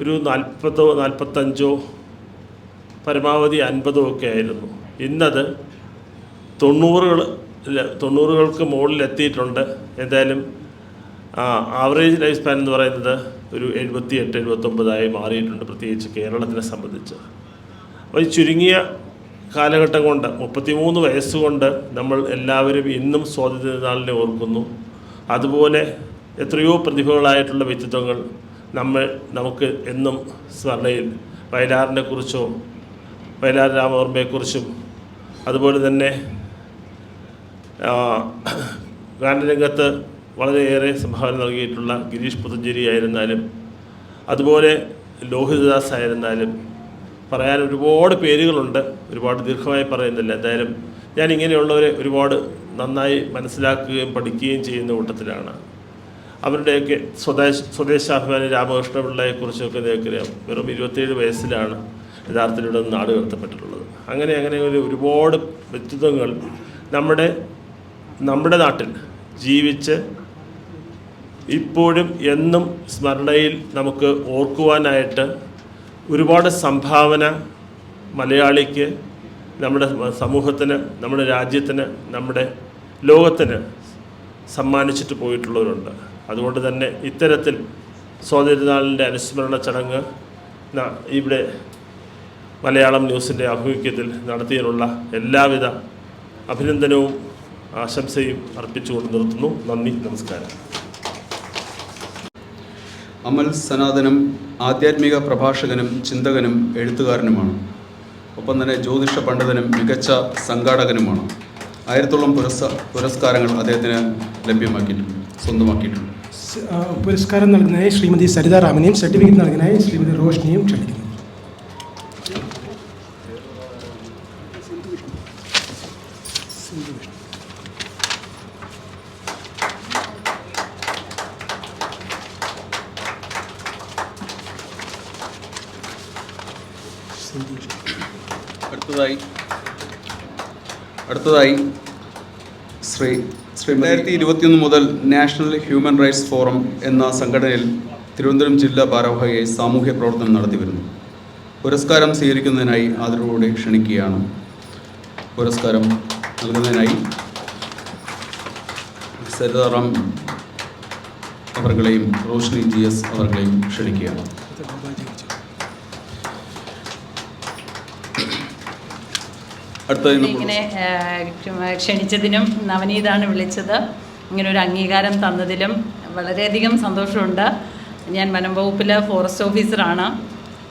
ഒരു 40 45 പരമാവധി 50 ഒക്കെ ആയിരുന്നു. ഇന്നത് 90കൾക്ക് മുകളിലെത്തിയിട്ടുണ്ട്. എന്തായാലും ആവറേജ് ലൈഫ് സ്പാൻ എന്ന് പറയുന്നത് ഒരു 78-79 മാറിയിട്ടുണ്ട്, പ്രത്യേകിച്ച് കേരളത്തിനെ സംബന്ധിച്ച്. അപ്പോൾ ഈ ചുരുങ്ങിയ കാലഘട്ടം കൊണ്ട് 33 വയസ്സുകൊണ്ട് നമ്മൾ എല്ലാവരും ഇന്നും സ്വാതന്ത്ര്യനാളിനെ ഓർക്കുന്നു. അതുപോലെ എത്രയോ പ്രതിഭകളായിട്ടുള്ള വ്യക്തിത്വങ്ങൾ നമുക്ക് എന്നും സ്മരണയിൽ വയലാറിനെ കുറിച്ചോ വയലാർ രാമവർമ്മയെക്കുറിച്ചും അതുപോലെ തന്നെ ഗാനരംഗത്ത് വളരെയേറെ സംഭാവന നൽകിയിട്ടുള്ള ഗിരീഷ് പുത്തഞ്ചേരി ആയിരുന്നാലും അതുപോലെ ലോഹിതദാസ് ആയിരുന്നാലും പറയാൻ ഒരുപാട് പേരുകളുണ്ട്. ഒരുപാട് ദീർഘമായി പറയുന്നില്ല. എന്തായാലും ഞാൻ ഇങ്ങനെയുള്ളവരെ ഒരുപാട് നന്നായി മനസ്സിലാക്കുകയും പഠിക്കുകയും ചെയ്യുന്ന കൂട്ടത്തിലാണ്. അവരുടെയൊക്കെ സ്വദേശാഭിമാനി രാമകൃഷ്ണപിള്ളയെക്കുറിച്ചൊക്കെ നിങ്ങൾക്കറിയാം. വെറും 27 വയസ്സിലാണ് യഥാർത്ഥത്തിൽ ഇവിടെ നിന്ന് നാട് കടത്തപ്പെട്ടിട്ടുള്ളത്. അങ്ങനെ ഒരുപാട് വ്യക്തിത്വങ്ങൾ നമ്മുടെ നാട്ടിൽ ജീവിച്ച് ഇപ്പോഴും എന്നും സ്മരണയിൽ നമുക്ക് ഓർക്കുവാനായിട്ട് ഒരുപാട് സംഭാവന മലയാളിക്ക്, നമ്മുടെ സമൂഹത്തിന്, നമ്മുടെ രാജ്യത്തിന്, നമ്മുടെ ലോകത്തിന് സമ്മാനിച്ചിട്ട് പോയിട്ടുള്ളവരുണ്ട്. അതുകൊണ്ട് തന്നെ ഇത്തരത്തിൽ സ്വാതന്ത്ര്യനാളിൻ്റെ അനുസ്മരണ ചടങ്ങ് ഇവിടെ മലയാളം ന്യൂസിൻ്റെ ആഭിമുഖ്യത്തിൽ നടത്തിയതിനുള്ള എല്ലാവിധ അഭിനന്ദനവും ആശംസയും അർപ്പിച്ചുകൊണ്ട് നിർത്തുന്നു. നന്ദി, നമസ്കാരം. അമൽ സനാതനും ആധ്യാത്മിക പ്രഭാഷകനും ചിന്തകനും എഴുത്തുകാരനുമാണ്. ഒപ്പം തന്നെ ജ്യോതിഷ പണ്ഡിതനും മികച്ച സംഘാടകനുമാണ്. 1000-ഓളം പുരസ്കാരങ്ങൾ അദ്ദേഹത്തിന് സ്വന്തമാക്കിയിട്ടുണ്ട്. പുരസ്കാരം നൽകുന്നതിനായി ശ്രീമതി സരിത റാമിനെയും സർട്ടിഫിക്കറ്റ് നൽകുന്നതിനായി ശ്രീമതി റോഷ്നിയും ക്ഷണിക്കുന്നു. അടുത്തതായി 2021 മുതൽ നാഷണൽ ഹ്യൂമൻ റൈറ്റ്സ് ഫോറം എന്ന സംഘടനയിൽ തിരുവനന്തപുരം ജില്ലാ ഭാരവാഹിയായി സാമൂഹ്യ പ്രവർത്തനം നടത്തിവരുന്നു. പുരസ്കാരം സ്വീകരിക്കുന്നതിനായി ആദരവോടെ ക്ഷണിക്കുകയാണ്. പുരസ്കാരം നൽകുന്നതിനായി സരിതാറാം അവർകളെയും റോഷ്നി GS അവർകളെയും ക്ഷണിക്കുകയാണ്. ഇങ്ങനെ ക്ഷണിച്ചതിനും നവനീതാണ് വിളിച്ചത്. ഇങ്ങനൊരു അംഗീകാരം തന്നതിലും വളരെയധികം സന്തോഷമുണ്ട്. ഞാൻ വനം വകുപ്പിലെ ഫോറസ്റ്റ് ഓഫീസറാണ്.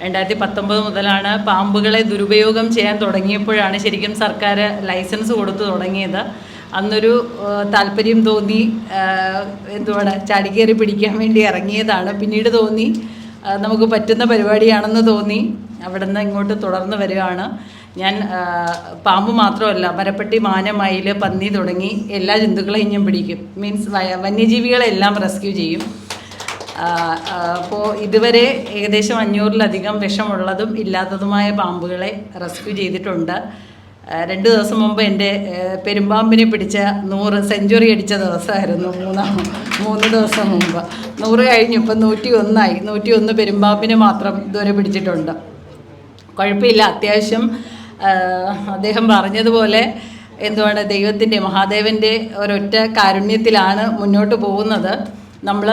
2019 മുതലാണ് പാമ്പുകളെ ദുരുപയോഗം ചെയ്യാൻ തുടങ്ങിയപ്പോഴാണ് ശരിക്കും സർക്കാർ ലൈസൻസ് കൊടുത്തു തുടങ്ങിയത്. അന്നൊരു താല്പര്യം തോന്നി, ചാടിക്കേറി പിടിക്കാൻ വേണ്ടി ഇറങ്ങിയതാണ്. പിന്നീട് തോന്നി നമുക്ക് പറ്റുന്ന പരിപാടിയാണെന്ന് തോന്നി അവിടെ നിന്ന് ഇങ്ങോട്ട് തുടർന്ന് വരികയാണ്. ഞാൻ പാമ്പ് മാത്രമല്ല, മരപ്പട്ടി, മാന, മയിൽ, പന്നി തുടങ്ങി എല്ലാ ജന്തുക്കളെയും ഞാൻ പിടിക്കും. മീൻസ് വന്യജീവികളെല്ലാം റെസ്ക്യൂ ചെയ്യും. അപ്പോൾ ഇതുവരെ ഏകദേശം 500-ലധികം വിഷമുള്ളതും ഇല്ലാത്തതുമായ പാമ്പുകളെ റെസ്ക്യൂ ചെയ്തിട്ടുണ്ട്. 2 ദിവസം മുമ്പ് എൻ്റെ പെരുമ്പാമ്പിനെ പിടിച്ച 100 സെഞ്ചുറി അടിച്ച ദിവസമായിരുന്നു. 3 ദിവസം മുമ്പ് 100 കഴിഞ്ഞു. ഇപ്പം 101 101 പെരുമ്പാമ്പിനെ മാത്രം ഇതുവരെ പിടിച്ചിട്ടുണ്ട്. കുഴപ്പമില്ല, അത്യാവശ്യം അദ്ദേഹം പറഞ്ഞതുപോലെ ദൈവത്തിൻ്റെ, മഹാദേവൻ്റെ ഒരൊറ്റ കാരുണ്യത്തിലാണ് മുന്നോട്ട് പോകുന്നത്. നമ്മൾ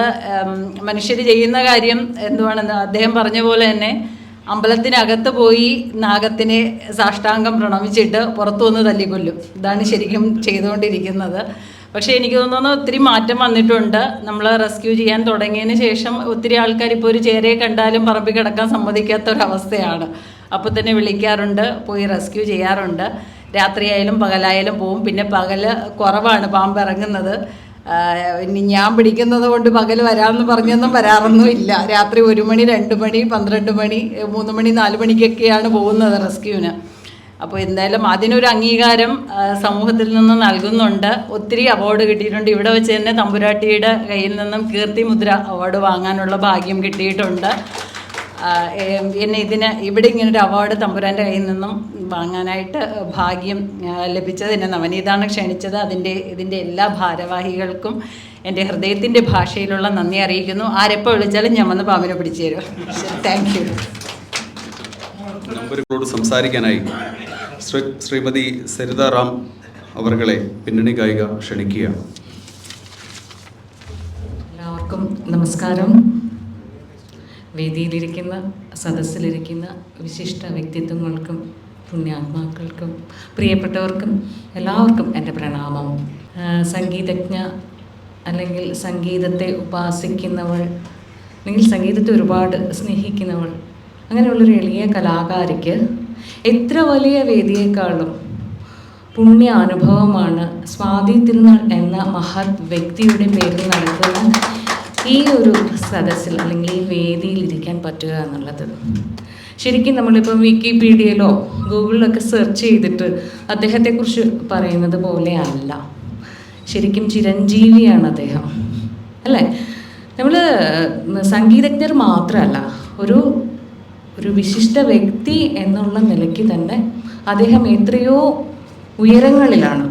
മനുഷ്യർ ചെയ്യുന്ന കാര്യം അദ്ദേഹം പറഞ്ഞ പോലെ തന്നെ അമ്പലത്തിനകത്ത് പോയി നാഗത്തിനെ സാഷ്ടാംഗം പ്രണമിച്ചിട്ട് പുറത്തു വന്ന് തല്ലിക്കൊല്ലും. ഇതാണ് ശരിക്കും ചെയ്തുകൊണ്ടിരിക്കുന്നത്. പക്ഷേ എനിക്ക് തോന്നുന്നു ഒത്തിരി മാറ്റം വന്നിട്ടുണ്ട്. നമ്മൾ റെസ്ക്യൂ ചെയ്യാൻ തുടങ്ങിയതിന് ശേഷം ഒത്തിരി ആൾക്കാർ ഇപ്പോൾ ഒരു ചേരയെ കണ്ടാലും പറമ്പിൽ കിടക്കാൻ സമ്മതിക്കാത്ത ഒരവസ്ഥയാണ്. അപ്പോൾ തന്നെ വിളിക്കാറുണ്ട്, പോയി റെസ്ക്യൂ ചെയ്യാറുണ്ട്. രാത്രിയായാലും പകലായാലും പോവും. പിന്നെ പകൽ കുറവാണ് പാമ്പ് ഇറങ്ങുന്നത്. ഇനി ഞാൻ പിടിക്കുന്നത് കൊണ്ട് പകൽ വരാമെന്ന് പറഞ്ഞൊന്നും വരാറൊന്നും ഇല്ല. രാത്രി 1 മണി, 2 മണി, 12 മണി, 3 മണി, 4 മണിക്കൊക്കെയാണ് പോകുന്നത് റെസ്ക്യൂവിന്. അപ്പോൾ എന്തായാലും അതിനൊരു അംഗീകാരം സമൂഹത്തിൽ നിന്ന് നൽകുന്നുണ്ട്. ഒത്തിരി അവാർഡ് കിട്ടിയിട്ടുണ്ട്. ഇവിടെ വെച്ച് തന്നെ തമ്പുരാട്ടിയുടെ കയ്യിൽ നിന്നും കീർത്തിമുദ്ര അവാർഡ് വാങ്ങാനുള്ള ഭാഗ്യം കിട്ടിയിട്ടുണ്ട്. എന്നെ ഇവിടെ ഇങ്ങനൊരു അവാർഡ് തമ്പുരാൻ്റെ കയ്യിൽ നിന്നും വാങ്ങാനായിട്ട് ഭാഗ്യം ലഭിച്ചത് എന്നെ നവനീതാണ് ക്ഷണിച്ചത്. ഇതിൻ്റെ എല്ലാ ഭാരവാഹികൾക്കും എൻ്റെ ഹൃദയത്തിൻ്റെ ഭാഷയിലുള്ള നന്ദി അറിയിക്കുന്നു. ആരെപ്പോൾ വിളിച്ചാലും ഞാൻ വന്ന് പാമ്പിനെ പിടിച്ചു തരും. Thank you. നമ്പറുകളോട് സംസാരിക്കാനായി ശ്രീമതി സരിതാറാം അവർകളെ പിന്നണി ഗായിക ക്ഷണിക്കുകയാണ്. എല്ലാവർക്കും നമസ്കാരം. വേദിയിലിരിക്കുന്ന, സദസ്സിലിരിക്കുന്ന വിശിഷ്ട വ്യക്തിത്വങ്ങൾക്കും പുണ്യാത്മാക്കൾക്കും പ്രിയപ്പെട്ടവർക്കും എല്ലാവർക്കും എൻ്റെ പ്രണാമം. സംഗീതജ്ഞ അല്ലെങ്കിൽ സംഗീതത്തെ ഉപാസിക്കുന്നവൾ അല്ലെങ്കിൽ സംഗീതത്തെ ഒരുപാട് സ്നേഹിക്കുന്നവൾ, അങ്ങനെയുള്ളൊരു എളിയ കലാകാരിക്ക് എത്ര വലിയ വേദിയേക്കാളും പുണ്യ അനുഭവമാണ് സ്വാതി തിരുനാൾ എന്ന മഹത് വ്യക്തിയുടെ പേരിൽ നടക്കുന്ന ഈ ഒരു സദസ്സിൽ അല്ലെങ്കിൽ ഈ വേദിയിൽ ഇരിക്കാൻ പറ്റുക എന്നുള്ളത്. ശരിക്കും നമ്മളിപ്പോൾ വിക്കിപീഡിയയിലോ ഗൂഗിളിലൊക്കെ സെർച്ച് ചെയ്തിട്ട് അദ്ദേഹത്തെക്കുറിച്ച് പറയുന്നത് പോലെ അല്ല. ശരിക്കും ചിരഞ്ജീവിയാണ് അദ്ദേഹം, അല്ലേ? നമ്മൾ സംഗീതജ്ഞർ മാത്രമല്ല, ഒരു വിശിഷ്ട വ്യക്തി എന്നുള്ള നിലയ്ക്ക് തന്നെ അദ്ദേഹം എത്രയോ ഉയരങ്ങളിലാണ്.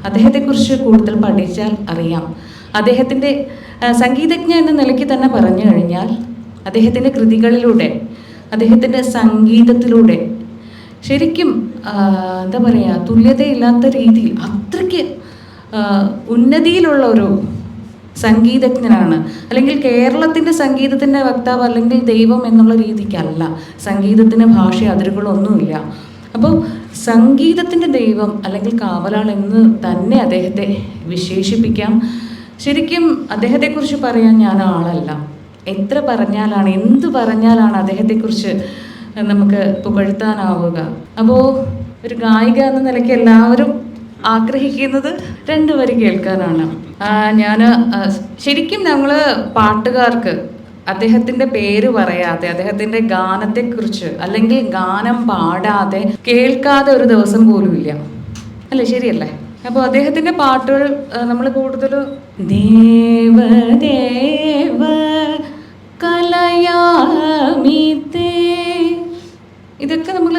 അദ്ദേഹത്തെക്കുറിച്ച് കൂടുതൽ പഠിച്ചാൽ അറിയാം. അദ്ദേഹത്തിൻ്റെ സംഗീതജ്ഞ എന്ന നിലയ്ക്ക് തന്നെ പറഞ്ഞു കഴിഞ്ഞാൽ അദ്ദേഹത്തിൻ്റെ കൃതികളിലൂടെ, അദ്ദേഹത്തിൻ്റെ സംഗീതത്തിലൂടെ ശരിക്കും എന്താ പറയുക, തുല്യതയില്ലാത്ത രീതിയിൽ അത്രയ്ക്ക് ഉന്നതിയിലുള്ള ഒരു സംഗീതജ്ഞനാണ്. അല്ലെങ്കിൽ കേരളത്തിൻ്റെ സംഗീതത്തിൻ്റെ വക്താവ് അല്ലെങ്കിൽ ദൈവം എന്നുള്ള രീതിക്കല്ല. സംഗീതത്തിന് ഭാഷ അതിരുകളൊന്നുമില്ല. അപ്പോൾ സംഗീതത്തിൻ്റെ ദൈവം അല്ലെങ്കിൽ കാവലാൾ എന്ന് തന്നെ അദ്ദേഹത്തെ വിശേഷിപ്പിക്കാം. ശരിക്കും അദ്ദേഹത്തെക്കുറിച്ച് പറയാൻ ഞാൻ ആളല്ല. എത്ര പറഞ്ഞാലാണ്, എന്ത് പറഞ്ഞാലാണ് അദ്ദേഹത്തെക്കുറിച്ച് നമുക്ക് പുകഴ്ത്താനാവുക. അപ്പോൾ ഒരു ഗായിക എന്ന നിലയ്ക്ക് എല്ലാവരും ആഗ്രഹിക്കുന്നത് 2 വരി കേൾക്കാനാണ്. ഞാൻ ശരിക്കും ഞങ്ങൾ പാട്ടുകാർക്ക് അദ്ദേഹത്തിൻ്റെ പേര് പറയാതെ, അദ്ദേഹത്തിൻ്റെ ഗാനത്തെക്കുറിച്ച് അല്ലെങ്കിൽ ഗാനം പാടാതെ കേൾക്കാതെ ഒരു ദിവസം പോലും ഇല്ല, അല്ലേ? ശരിയല്ലേ? അപ്പോൾ അദ്ദേഹത്തിൻ്റെ പാട്ടുകൾ നമ്മൾ കൂടുതൽ ദേവദേവ കലയാമിതേ ഇതൊക്കെ നമ്മൾ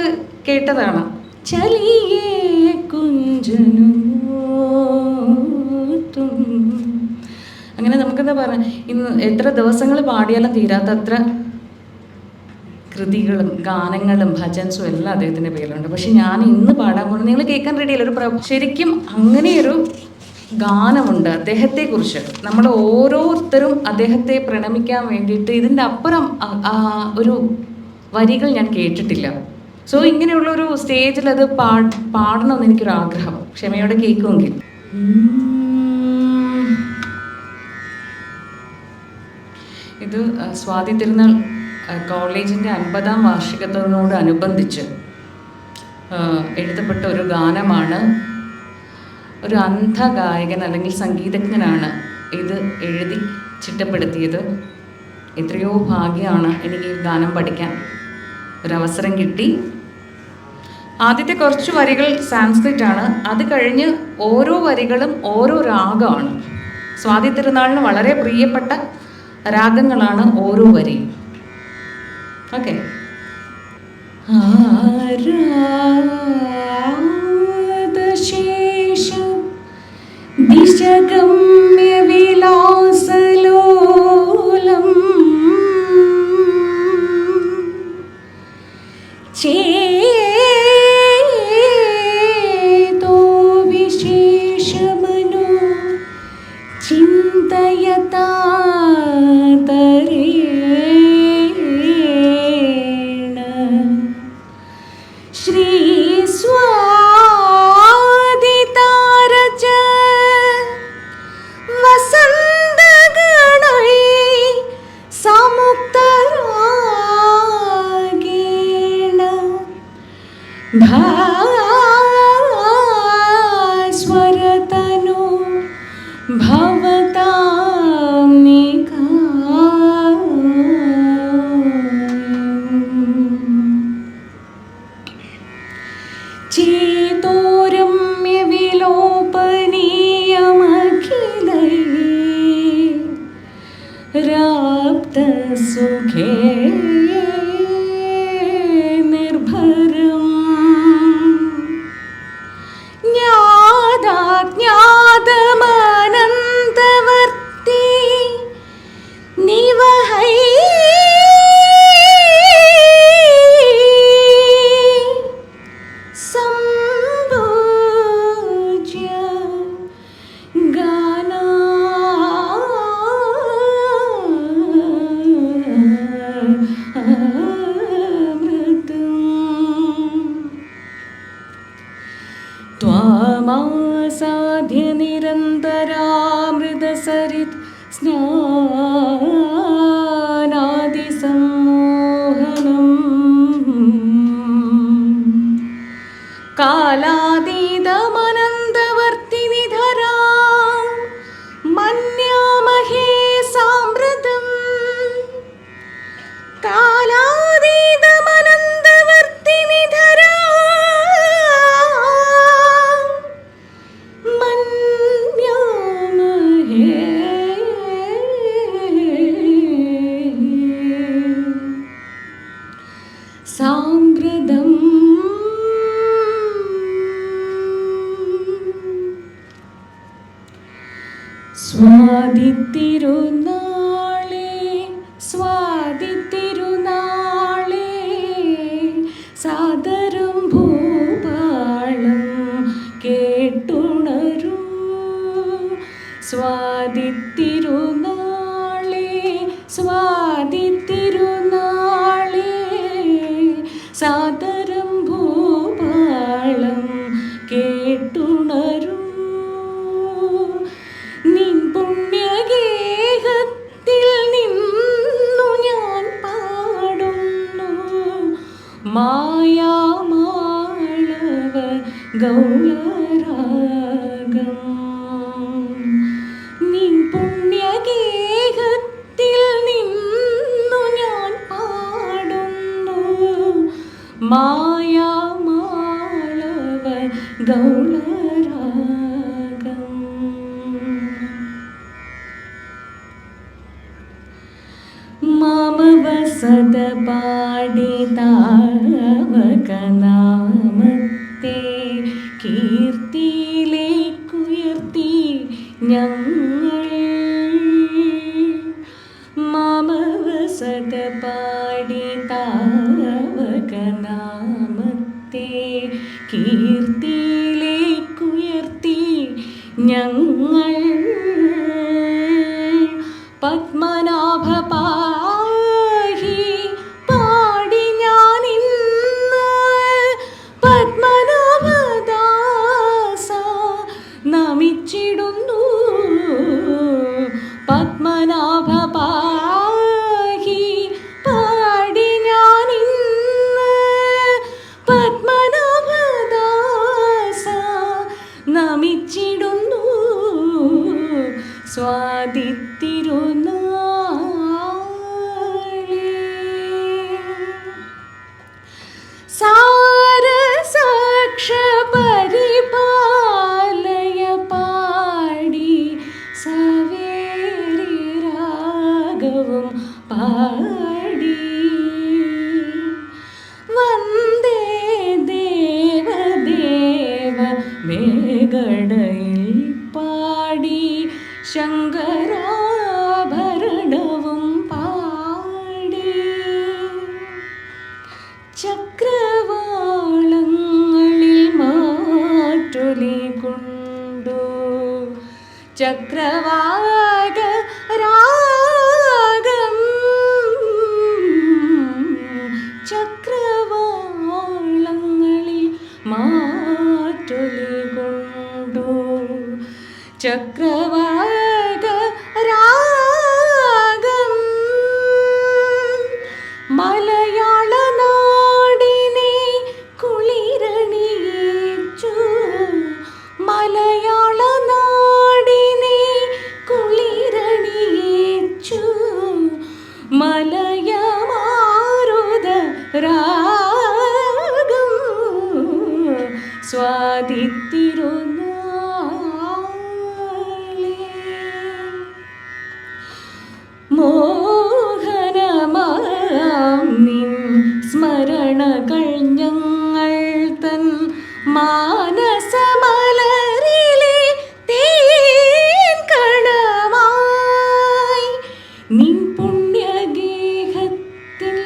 കേട്ടതാണ്. ചലിയേ കുഞ്ചനു അങ്ങനെ നമുക്കെന്താ പറയുക, ഇന്ന് എത്ര ദിവസങ്ങൾ പാടിയാലും തീരാത്തത്ര കൃതികളും ഗാനങ്ങളും ഭജൻസും എല്ലാം അദ്ദേഹത്തിൻ്റെ പേരിലുണ്ട്. പക്ഷെ ഞാൻ ഇന്ന് പാടാൻ പോകുന്നത് നിങ്ങൾ കേൾക്കാൻ റെഡിയല്ല. ശരിക്കും അങ്ങനെയൊരു ഗാനമുണ്ട് അദ്ദേഹത്തെക്കുറിച്ച്. നമ്മൾ ഓരോരുത്തരും അദ്ദേഹത്തെ പ്രണമിക്കാൻ വേണ്ടിയിട്ട് ഇതിൻ്റെ അപ്പുറം ഒരു വരികൾ ഞാൻ കേട്ടിട്ടില്ല. സോ ഇങ്ങനെയുള്ളൊരു സ്റ്റേജിൽ അത് പാടണമെന്ന് എനിക്കൊരാഗ്രഹം. ക്ഷമയോടെ കേൾക്കുമെങ്കിൽ. ഇത് സ്വാതി തിരുനാൾ കോളേജിൻ്റെ 50ാം വാർഷികത്തോടനുബന്ധിച്ച് എഴുതപ്പെട്ട ഒരു ഗാനമാണ്. ഒരു അന്ധഗായകൻ അല്ലെങ്കിൽ സംഗീതജ്ഞനാണ് ഇത് എഴുതി ചിട്ടപ്പെടുത്തിയത്. എത്രയോ ഭാഗ്യമാണ് എനിക്ക് ഈ ഗാനം പഠിക്കാൻ ഒരവസരം കിട്ടി. ആദ്യത്തെ കുറച്ച് വരികൾ സാൻസ്ക്രിറ്റ് ആണ്. അത് കഴിഞ്ഞ് ഓരോ വരികളും ഓരോ രാഗമാണ്. സ്വാതി തിരുനാളിന് വളരെ പ്രിയപ്പെട്ട രാഗങ്ങളാണ് ഓരോ വരിയും. ഓക്കെ. ആരാധശേഷം ദിശഗമ്യ വിലാസലോലം ചേതോ വിശേഷമനോ ചിന്തയതാ തരേണ ശ്രീ സ്വാദിതാരച വസന്തഗണൈ സമുക്തരാഗേണ ഭാസ്വരതനു ഭവതാം ചേതോരമ്യ വിലോപനീയമഖിലൈ രാപ്തസുഖേ നിർഭരം ജ്ഞാതാജ്ഞാതമനന്തവർത്തി നിവഹൈ സംഭോജ്യ ത്വാമാസാദ്യ നിരന്തരാമൃതസരിത് സ്നാനാദിസമ്മോഹനം കാലാതീതമനന്തവർത്തിനി ധരാ മന്യാമഹേ സാമ്പ്രതം കാലാതീതമനന്തവർത്തിനി ധരാ മന്യാമഹേ സാമ്പ്രതം സ്വാതിത്തിരുനാളേ സ്വാതിത്തിരുനാളേ സാദരം ഭൂപാളം കേട്ടുണരൂ സ്വാതിത്തിരുനാളേ സ്വാതിത്തിരുനാളേ സാദരം ഭൂപാളം കേട്ടുണരൂ നിൻ പുണ്യഗേഹത്തിൽ നിന്നു ഞാൻ പാടുന്നു ഗൗളരാഗം നിൻ പുണ്യഗേഹത്തിൽ നിന്നു ഞാൻ പാടുന്നു മായാമാളവ ഗൗളരാഗം. മാമവസത പാടിതാവകനാമത്തെ കീർത്തിയിലേക്കുയർത്തി ഞങ്ങൾ. മാമവസത പാടിതാവകനാമത്തെ കീർത്തിയിലേക്കുയർത്തി ഞങ്ങൾ. പത്മനാഭ പാഹി പാടി ഞാനിന്ന് പത്മനാഭദാസ നമിച്ചിടുന്നു. പത്മനാഭ പാഹി പാടി ഞാനിന്ന് പത്മനാഭദാസ നമിച്ചിടുന്നു. സ്വാതിത്തിരുനാളേ സാരസാക്ഷ പരിപാലയ പാടി സവേരി രാഗവും പാടി വന്ദേ ദേവദേവ മേഘടയിൽ പാടി ശങ്കരാഭരണവും പാടി ചക്രവാളങ്ങളിൽ മാറ്റൊലി കൊണ്ടു ചക്രവാക രാഗം. ചക്രവാളങ്ങളിൽ മാറ്റൊലി കൊണ്ടു ചക്രവാക രാഗം. മലയാള നാടിനെ കുളിരണിയിച്ചു മലയാള നാടിനെ കുളിരണിയിച്ചു മലയമാരുത രാഗം. സ്വാതിത്തിരുനാളേ മോഹനമാം നിൻ സ്മരണകൾ ഞങ്ങൾ തൻ മാനസമലരിലെ തേൻകണമായി. നിൻ പുണ്യഗേഹത്തിൽ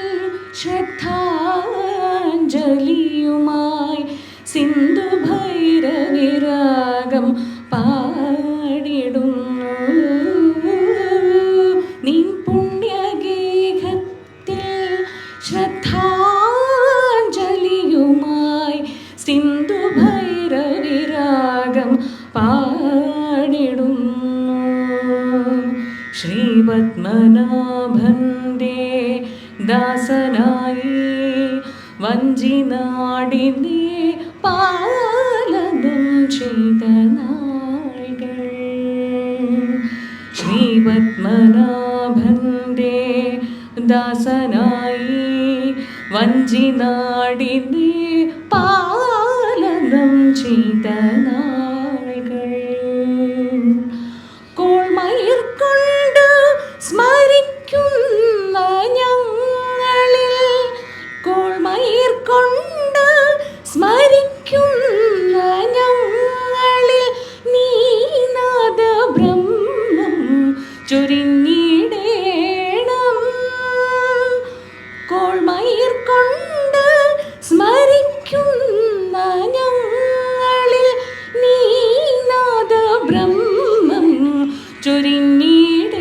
ശ്രദ്ധാഞ്ജലിയുമായി സിന്ധുഭൈരവിരാഗം പാടിടുന്നു. നിൻ പുണ്യഗേഹത്തിൽ ശ്രദ്ധാഞ്ജലിയുമായി സിന്ധുഭൈരവിരാഗം പാടിടുന്നു. ശ്രീപത്മനാഭന്റെ ദാസനായി വഞ്ചിനാടിനെ പാലനം ചെയ്ത നാളുകൾ. ശ്രീപത്മനാഭന്റെ ദാസനായി വഞ്ചിനാടിനെ പാലനം ചെയ്ത നാളുകൾ. കോൾമയിർ കൊണ്ട് സ്മരിക്കുന്ന ഞങ്ങളിൽ കോൾമയിർ കൊണ്ട് സ്മരിക്കുന്ന ഞങ്ങളിൽ നീനാദ ബ്രഹ്മം ചൊരിഞ്ഞിടേണം. കോൾമയിർ കൊണ്ട് സ്മരിക്കുന്ന ഞങ്ങളിൽ നീനാദ ബ്രഹ്മം ചൊരിഞ്ഞിടേണം.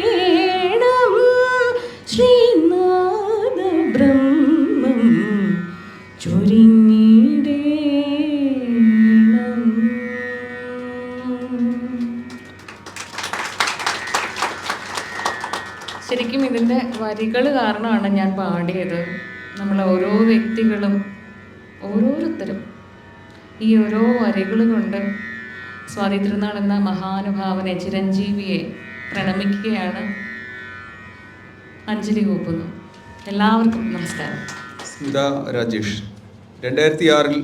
ശ്രീനാദ ബ്രഹ്മം ചൊരിഞ്ഞിടേണം. ശരിക്കും ഇതിൻ്റെ വരികൾ കാരണമാണ് ഞാൻ പാടിയത്. നമ്മൾ ഓരോ വ്യക്തികളും ഓരോരുത്തരും ഈ ഓരോ വരികൾ കൊണ്ട് സ്വാതി തിരുനാൾ എന്ന മഹാനുഭാവനെ, ചിരഞ്ജീവിയെ പ്രണമിക്കുകയാണ്, അഞ്ജലി കൂപ്പുന്നു. എല്ലാവർക്കും നമസ്കാരം. സ്മിത രാജേഷ് 2006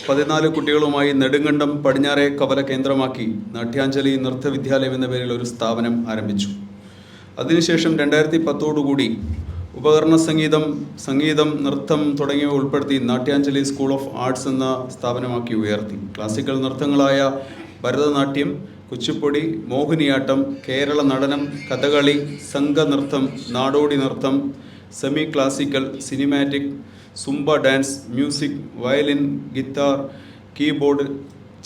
14 കുട്ടികളുമായി നെടുങ്കണ്ടം പടിഞ്ഞാറെ കവല കേന്ദ്രമാക്കി നാട്യാഞ്ജലി നൃത്തവിദ്യാലയം എന്ന പേരിൽ ഒരു സ്ഥാപനം ആരംഭിച്ചു. അതിനുശേഷം 2010 ഉപകരണ സംഗീതം, നൃത്തം തുടങ്ങിയവ ഉൾപ്പെടുത്തി നാട്യാഞ്ജലി സ്കൂൾ ഓഫ് ആർട്സ് എന്ന സ്ഥാപനമാക്കി ഉയർത്തി. ക്ലാസിക്കൽ നൃത്തങ്ങളായ ഭരതനാട്യം, കുച്ചിപ്പുടി, മോഹിനിയാട്ടം, കേരള നടനം, കഥകളി, സംഘനൃത്തം, നാടോടി നൃത്തം, semi classical, cinematic, Zumba dance, music, violin, guitar, keyboard,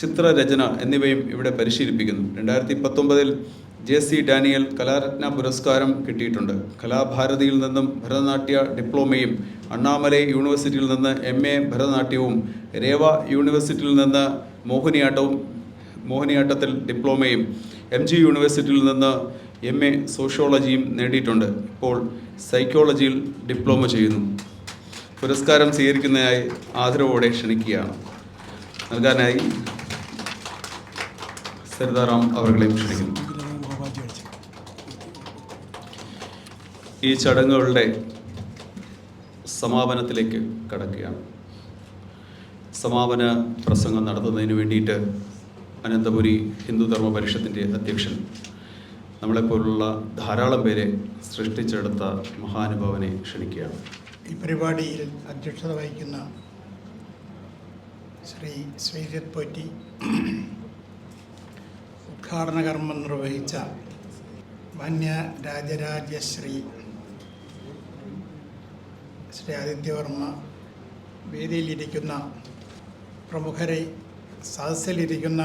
ചിത്രരചന എന്നിവയും ഇവിടെ പരിശീലിപ്പിക്കുന്നു. 2019 JC ഡാനിയൽ കലാരത്ന പുരസ്കാരം കിട്ടിയിട്ടുണ്ട്. കലാഭാരതിയിൽ നിന്നും ഭരതനാട്യ ഡിപ്ലോമയും, അണ്ണാമലൈ യൂണിവേഴ്സിറ്റിയിൽ നിന്ന് MA ഭരതനാട്യവും, രേവ യൂണിവേഴ്സിറ്റിയിൽ നിന്ന് മോഹിനിയാട്ടത്തിൽ ഡിപ്ലോമയും, MG യൂണിവേഴ്സിറ്റിയിൽ നിന്ന് MA സോഷ്യോളജിയും നേടിയിട്ടുണ്ട്. ഇപ്പോൾ സൈക്കോളജിയിൽ ഡിപ്ലോമ ചെയ്യുന്നു. പുരസ്കാരം സ്വീകരിക്കുന്നതിനായി ആദരവോടെ ക്ഷണിക്കുകയാണ്. നൽകാനായി സരിതാറാം അവர்களെയും ക്ഷണിക്കുന്നു. ഈ ചടങ്ങുകളുടെ സമാപനത്തിലേക്ക് കടക്കുകയാണ്. സമാപന പ്രസംഗം നടത്തുന്നതിന് വേണ്ടിയിട്ട് അനന്തപുരി ഹിന്ദുധർമ്മ പരിഷത്തിൻ്റെ അധ്യക്ഷൻ, നമ്മളെപ്പോലുള്ള ധാരാളം പേരെ സൃഷ്ടിച്ചെടുത്ത മഹാനുഭാവനെ ക്ഷണിക്കുകയാണ്. ഈ പരിപാടിയിൽ അധ്യക്ഷത വഹിക്കുന്ന ശ്രീ ശ്രീജിത്ത് പോറ്റി, ഉദ്ഘാടന കർമ്മം നിർവഹിച്ച മാന്യ രാജരാജശ്രീ ശ്രീ ആദിത്യവർമ്മ, വേദിയിലിരിക്കുന്ന പ്രമുഖരെ, സദസ്സിലിരിക്കുന്ന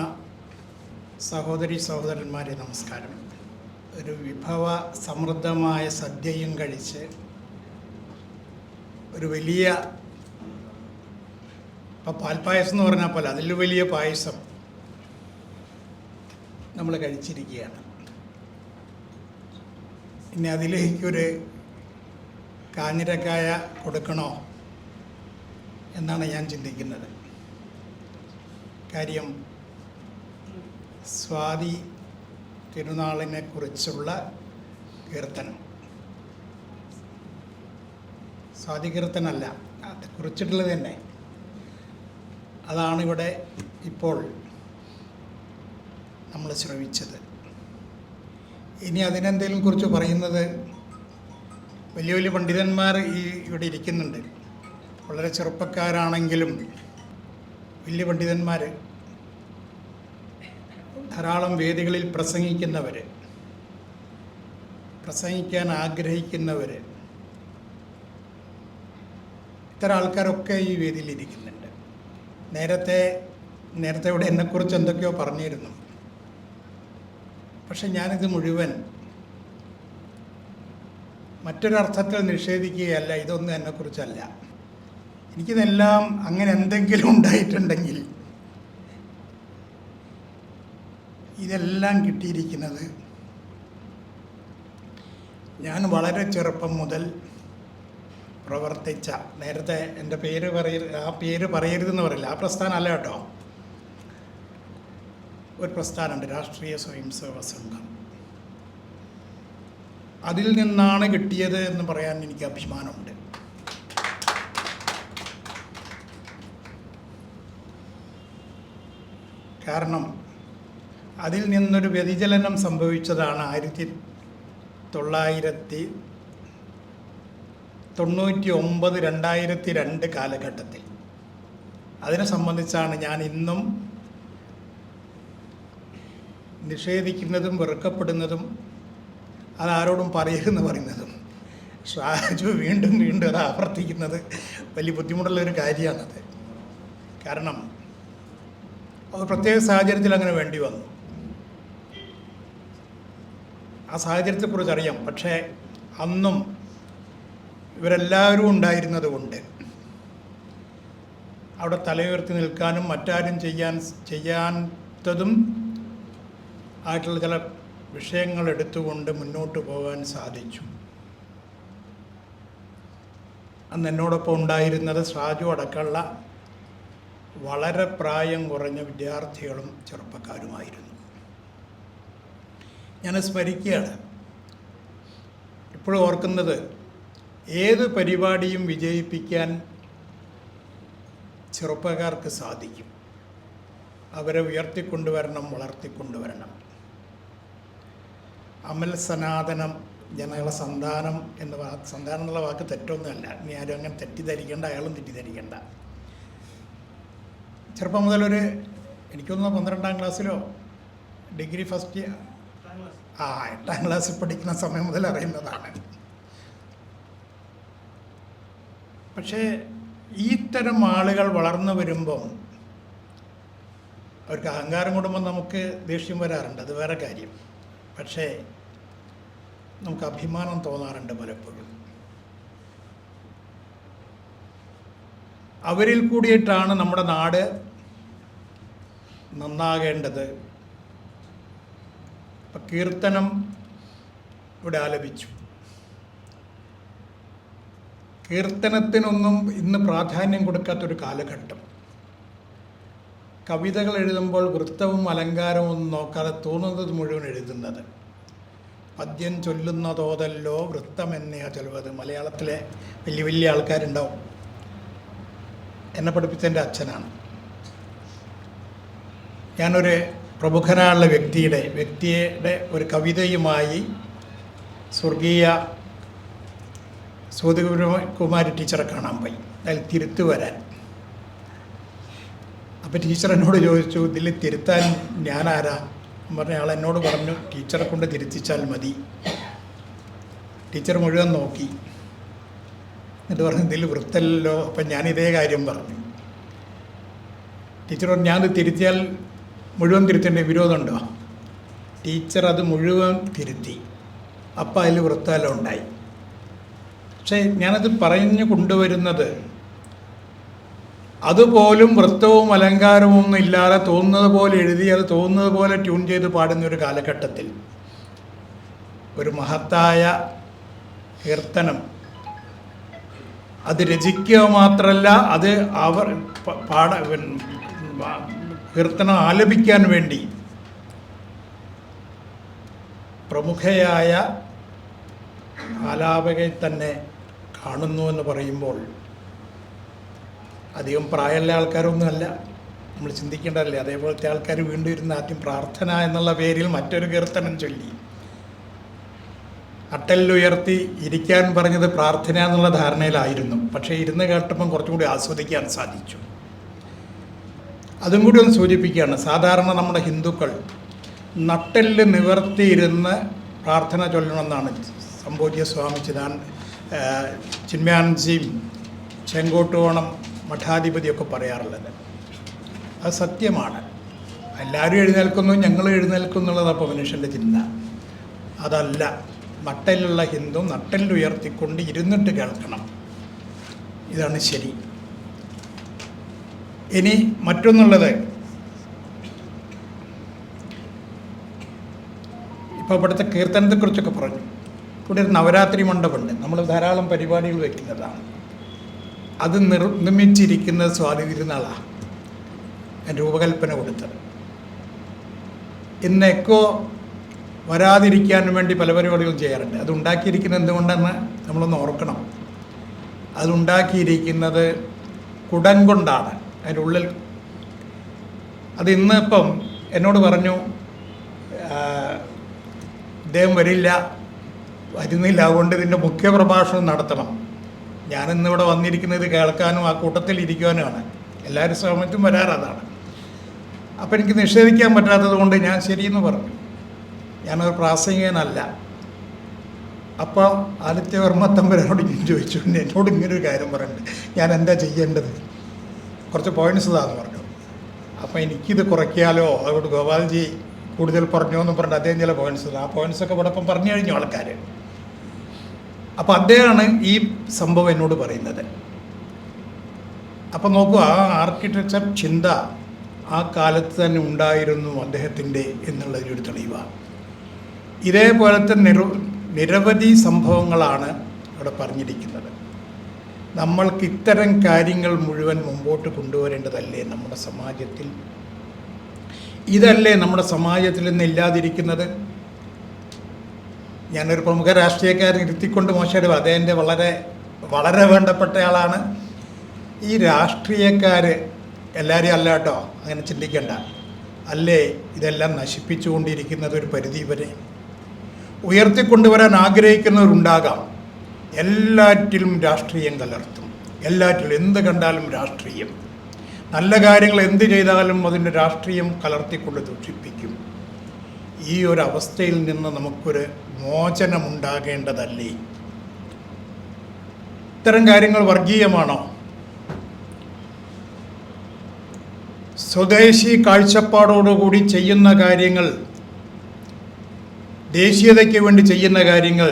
സഹോദരി സഹോദരന്മാരെ, നമസ്കാരം. ഒരു വിഭവ സമൃദ്ധമായ സദ്യയും കഴിച്ച് ഒരു വലിയ, ഇപ്പം പാൽപ്പായസം എന്ന് പറഞ്ഞാൽ പോലെ അതിൽ വലിയ പായസം നമ്മൾ കഴിച്ചിരിക്കുകയാണ്. ഇനി അതിലേക്കൊരു കാഞ്ഞിരക്കായ കൊടുക്കണോ എന്നാണ് ഞാൻ ചിന്തിക്കുന്നത്. കാര്യം സ്വാതി തിരുനാളിനെ കുറിച്ചുള്ള കീർത്തനം, സ്വാതി കീർത്തനല്ല, അത് കുറിച്ചിട്ടുള്ളത് തന്നെ, അതാണിവിടെ ഇപ്പോൾ നമ്മൾ ശ്രവിച്ചത്. ഇനി അതിനെന്തെങ്കിലും കുറിച്ച് പറയുന്നത്, വലിയ വലിയ പണ്ഡിതന്മാർ ഇവിടെ ഇരിക്കുന്നുണ്ട്. വളരെ ചെറുപ്പക്കാരാണെങ്കിലും വലിയ പണ്ഡിതന്മാർ, ധാരാളം വേദികളിൽ പ്രസംഗിക്കുന്നവർ, പ്രസംഗിക്കാൻ ആഗ്രഹിക്കുന്നവർ, ഇത്തരം ആൾക്കാരൊക്കെ ഈ വേദിയിലിരിക്കുന്നുണ്ട്. നേരത്തെ ഇവിടെ എന്നെക്കുറിച്ച് എന്തൊക്കെയോ പറഞ്ഞിരുന്നു. പക്ഷെ ഞാനിത് മുഴുവൻ മറ്റൊരർത്ഥത്തിൽ നിഷേധിക്കുകയല്ല. ഇതൊന്നും എന്നെക്കുറിച്ചല്ല. എനിക്കിതെല്ലാം അങ്ങനെ എന്തെങ്കിലും ഉണ്ടായിട്ടുണ്ടെങ്കിൽ ഇതെല്ലാം കിട്ടിയിരിക്കുന്നത് ഞാൻ വളരെ ചെറുപ്പം മുതൽ പ്രവർത്തിച്ച, നേരത്തെ എൻ്റെ പേര് പറയരുതെന്ന് പറയില്ല, ആ പ്രസ്ഥാനം അല്ല കേട്ടോ, ഒരു പ്രസ്ഥാനമുണ്ട്, രാഷ്ട്രീയ സ്വയംസേവക സംഘം. അതിൽ നിന്നാണ് കിട്ടിയത് എന്ന് പറയാൻ എനിക്ക് അഭിമാനമുണ്ട്. കാരണം അതിൽ നിന്നൊരു വ്യതിചലനം സംഭവിച്ചതാണ് 1999-2002 കാലഘട്ടത്തിൽ. അതിനെ സംബന്ധിച്ചാണ് ഞാൻ ഇന്നും നിഷേധിക്കുന്നതും വെറുക്കപ്പെടുന്നതും അതാരോടും പറയരുതെന്ന് പറയുന്നതും. ഷാജു വീണ്ടും അത് ആവർത്തിക്കുന്നത് വലിയ ബുദ്ധിമുട്ടുള്ളൊരു കാര്യമാണത്. കാരണം അത് പ്രത്യേക സാഹചര്യത്തിൽ അങ്ങനെ വേണ്ടി വന്നു. ആ സാഹചര്യത്തെക്കുറിച്ച് അറിയാം. പക്ഷേ അന്നും ഇവരെല്ലാവരും ഉണ്ടായിരുന്നത് കൊണ്ട് അവിടെ തലയുയർത്തി നിൽക്കാനും മറ്റാരും ചെയ്യാത്തതും ആയിട്ടുള്ള ചില വിഷയങ്ങൾ എടുത്തുകൊണ്ട് മുന്നോട്ട് പോകാൻ സാധിച്ചു. അന്ന് എന്നോടൊപ്പം ഉണ്ടായിരുന്നത് ഷാജു അടക്കമുള്ള വളരെ പ്രായം കുറഞ്ഞ വിദ്യാർത്ഥികളും ചെറുപ്പക്കാരുമായിരുന്നു. ഞാൻ സ്മരിക്കുകയാണ്, ഇപ്പോഴും ഓർക്കുന്നത്, ഏത് പരിപാടിയും വിജയിപ്പിക്കാൻ ചെറുപ്പക്കാർക്ക് സാധിക്കും. അവരെ ഉയർത്തിക്കൊണ്ടുവരണം, വളർത്തിക്കൊണ്ടുവരണം. അമൽ സനാതനം ജനങ്ങള സന്താനം സന്താനം എന്നുള്ള വാക്ക് തെറ്റൊന്നുമല്ല. ഇനി ആരും അങ്ങനെ തെറ്റിദ്ധരിക്കേണ്ട, അയാളും തെറ്റിദ്ധരിക്കേണ്ട. ചെറുപ്പം മുതലൊരു എനിക്കൊന്ന് 12ാം ക്ലാസ്സിലോ ഡിഗ്രി ഫസ്റ്റ് 8ാം ക്ലാസ്സിൽ പഠിക്കുന്ന സമയം മുതൽ അറിയുന്നതാണ്. പക്ഷേ ഈ തരം ആളുകൾ വളർന്നു വരുമ്പം അവർക്ക് അഹങ്കാരം കൂടുമ്പോൾ നമുക്ക് ദേഷ്യം വരാറുണ്ട്, അത് വേറെ കാര്യം. പക്ഷേ നമുക്ക് അഭിമാനം തോന്നാറുണ്ട് പലപ്പോഴും. അവരിൽ കൂടിയിട്ടാണ് നമ്മുടെ നാട് നന്നാകേണ്ടത്. ഇപ്പം കീർത്തനം ഇവിടെ ആലപിച്ചു. കീർത്തനത്തിനൊന്നും ഇന്ന് പ്രാധാന്യം കൊടുക്കാത്തൊരു കാലഘട്ടം. കവിതകൾ എഴുതുമ്പോൾ വൃത്തവും അലങ്കാരവും ഒന്നും നോക്കാതെ തോന്നുന്നത് മുഴുവൻ എഴുതുന്നത്. പദ്യം ചൊല്ലുന്നതോതല്ലോ വൃത്തമെന്നെയാ ചൊല്ലുന്നത്. മലയാളത്തിലെ വലിയ വലിയ ആൾക്കാരുണ്ടാവും. എന്നെ പഠിപ്പിച്ച എൻ്റെ അച്ഛനാണ്. ഞാനൊരു പ്രമുഖനായുള്ള വ്യക്തിയുടെ ഒരു കവിതയുമായി സ്വർഗീയ സുഗതകുമാരി ടീച്ചറെ കാണാൻ പോയി. അതിൽ തിരുത്തു വരാൻ. അപ്പോൾ ടീച്ചർ എന്നോട് ചോദിച്ചു, ഇതിൽ തിരുത്താൻ ഞാനാരാ പറഞ്ഞ ആൾ എന്നോട് പറഞ്ഞു, ടീച്ചറെ കൊണ്ട് തിരുത്തിച്ചാൽ മതി. ടീച്ചർ മുഴുവൻ നോക്കി, എന്നിട്ട് പറഞ്ഞു, ഇതിൽ വൃത്തല്ലോ. അപ്പം ഞാനിതേ കാര്യം പറഞ്ഞു. ടീച്ചർ പറഞ്ഞു, ഞാനത് തിരുത്തിയാൽ മുഴുവൻ തിരുത്തേണ്ട വിരോധമുണ്ടോ? ടീച്ചർ അത് മുഴുവൻ തിരുത്തി. അപ്പം അതിൽ വൃത്തമെല്ലാം ഉണ്ടായി. പക്ഷേ ഞാനത് പറഞ്ഞു കൊണ്ടുവരുന്നത്, അതുപോലും വൃത്തവും അലങ്കാരവും ഒന്നും ഇല്ലാതെ തോന്നുന്നത് പോലെ എഴുതി അത് തോന്നുന്നത് പോലെ ട്യൂൺ ചെയ്ത് പാടുന്ന ഒരു കാലഘട്ടത്തിൽ ഒരു മഹത്തായ കീർത്തനം അത് രചിക്കുക മാത്രമല്ല, അത് കീർത്തനം ആലപിക്കാൻ വേണ്ടി പ്രമുഖയായ ആലാപകയെ തന്നെ കാണുന്നു എന്ന് പറയുമ്പോൾ അധികം പ്രായമുള്ള ആൾക്കാരൊന്നുമല്ല, നമ്മൾ ചിന്തിക്കേണ്ടതല്ലേ. അതേപോലത്തെ ആൾക്കാർ വീണ്ടും ഇരുന്ന് ആദ്യം പ്രാർത്ഥന എന്നുള്ള പേരിൽ മറ്റൊരു കീർത്തനം ചൊല്ലി. അട്ടലുയർത്തി ഇരിക്കാൻ പറഞ്ഞത് പ്രാർത്ഥന എന്നുള്ള ധാരണയിലായിരുന്നു. പക്ഷേ ഇരുന്ന് കേട്ടപ്പം കുറച്ചും കൂടി ആസ്വദിക്കാൻ സാധിച്ചു. അതും കൂടി ഒന്ന് സൂചിപ്പിക്കുകയാണ്. സാധാരണ നമ്മുടെ ഹിന്ദുക്കൾ നട്ടെല്ല് നിവർത്തിയിരുന്ന് പ്രാർത്ഥന ചൊല്ലണമെന്നാണ് സംഭോജ്യ സ്വാമി ചിന്മയാനന്ദജിയും ചെങ്കോട്ടുകോണം മഠാധിപതിയൊക്കെ പറയാറുള്ളത്. അത് സത്യമാണ്. എല്ലാവരും എഴുന്നേൽക്കുന്നു, ഞങ്ങൾ എഴുന്നേൽക്കുന്നു എന്നുള്ളതാണ് അപ്പോൾ മനുഷ്യൻ്റെ ചിന്ത. അതല്ല, നട്ടെല്ലുള്ള ഹിന്ദു നട്ടെല്ലുയർത്തിക്കൊണ്ട് ഇരുന്നിട്ട് കേൾക്കണം. ഇതാണ് ശരി. ഇനി മറ്റൊന്നുള്ളത്, ഇപ്പോൾ ഇവിടുത്തെ കീർത്തനത്തെക്കുറിച്ചൊക്കെ പറഞ്ഞു. ഇവിടെ ഒരു നവരാത്രി മണ്ഡപമുണ്ട്, നമ്മൾ ധാരാളം പരിപാടികൾ വയ്ക്കുന്നതാണ്. അത് നിർമ്മിച്ചിരിക്കുന്നത് സ്വാതി തിരുനാളാണ് രൂപകൽപ്പന കൊടുത്തത്. ഇന്ന് എക്കോ വരാതിരിക്കാൻ വേണ്ടി പല പരിപാടികളും ചെയ്യാറുണ്ട്. അതുണ്ടാക്കിയിരിക്കുന്നത് എന്തുകൊണ്ടെന്ന് നമ്മളൊന്ന് ഓർക്കണം. അതുണ്ടാക്കിയിരിക്കുന്നത് കുടം കൊണ്ടാണ്. അതിൻ്റെ ഉള്ളിൽ അത് ഇന്നിപ്പം എന്നോട് പറഞ്ഞു, ഇദ്ദേഹം വരുന്നില്ല, അതുകൊണ്ട് ഇതിൻ്റെ മുഖ്യ പ്രഭാഷണം നടത്തണം. ഞാനിന്നിവിടെ വന്നിരിക്കുന്നത് കേൾക്കാനും ആ കൂട്ടത്തിൽ ഇരിക്കുവാനുമാണ്. എല്ലാവരും സമയത്തും വരാറതാണ്. അപ്പം എനിക്ക് നിഷേധിക്കാൻ പറ്റാത്തത് കൊണ്ട് ഞാൻ ശരിയെന്ന് പറഞ്ഞു. ഞാനൊരു പ്രാസംഗികനല്ല. അപ്പോൾ ആദിത്യവർമ്മ തമ്പുരാനോട് ഞാൻ ചോദിച്ചു, എന്നോട് ഇങ്ങനൊരു കാര്യം പറയുന്നുണ്ട്, ഞാൻ എന്താ ചെയ്യേണ്ടത്, കുറച്ച് പോയിൻറ്റ്സ് ഇതാന്ന് പറഞ്ഞു. അപ്പോൾ എനിക്കിത് കുറയ്ക്കാലോ, അതുകൊണ്ട് ഗോപാൽജി കൂടുതൽ പറഞ്ഞോ എന്ന് പറഞ്ഞിട്ട് അദ്ദേഹം ചില പോയിൻറ്റ്സ്, ആ പോയിൻറ്റ്സൊക്കെ ഇവിടെ ഇപ്പം പറഞ്ഞു കഴിഞ്ഞു ആൾക്കാർ. അപ്പോൾ അദ്ദേഹമാണ് ഈ സംഭവം എന്നോട് പറയുന്നത്. അപ്പം നോക്കൂ, ആ ആർക്കിടെക്ചർ ചിന്ത ആ കാലത്ത് തന്നെ ഉണ്ടായിരുന്നു അദ്ദേഹത്തിൻ്റെ എന്നുള്ളതിനൊരു തെളിവാണ്. ഇതേപോലത്തെ നിരവധി സംഭവങ്ങളാണ് ഇവിടെ പറഞ്ഞിരിക്കുന്നത്. നമ്മൾക്ക് ഇത്തരം കാര്യങ്ങൾ മുഴുവൻ മുമ്പോട്ട് കൊണ്ടുവരേണ്ടതല്ലേ നമ്മുടെ സമാജത്തിൽ? ഇതല്ലേ നമ്മുടെ സമാജത്തിൽ നിന്ന് ഇല്ലാതിരിക്കുന്നത്? ഞാനൊരു പ്രമുഖ രാഷ്ട്രീയക്കാരൻ ഇരുത്തിക്കൊണ്ട് മോശം അദ്ദേഹത്തിൻ്റെ വളരെ വളരെ വേണ്ടപ്പെട്ടയാളാണ്. ഈ രാഷ്ട്രീയക്കാർ എല്ലാവരെയും അല്ല കേട്ടോ, അങ്ങനെ ചിന്തിക്കേണ്ട. അല്ലേ ഇതെല്ലാം നശിപ്പിച്ചുകൊണ്ടിരിക്കുന്നത് ഒരു പരിധി വരെ? ഉയർത്തിക്കൊണ്ടുവരാൻ ആഗ്രഹിക്കുന്നവരുണ്ടാകാം. എല്ലാറ്റിലും രാഷ്ട്രീയം കലർത്തും. എല്ലാറ്റിലും എന്ത് കണ്ടാലും രാഷ്ട്രീയം. നല്ല കാര്യങ്ങൾ എന്ത് ചെയ്താലും അതിൻ്റെ രാഷ്ട്രീയം കലർത്തിക്കൊണ്ട് ദുഷിപ്പിക്കും. ഈ ഒരു അവസ്ഥയിൽ നിന്ന് നമുക്കൊരു മോചനമുണ്ടാകേണ്ടതല്ലേ? ഇത്തരം കാര്യങ്ങൾ വർഗീയമാണോ? സ്വദേശി കാഴ്ചപ്പാടോടുകൂടി ചെയ്യുന്ന കാര്യങ്ങൾ, ദേശീയതയ്ക്ക് വേണ്ടി ചെയ്യുന്ന കാര്യങ്ങൾ,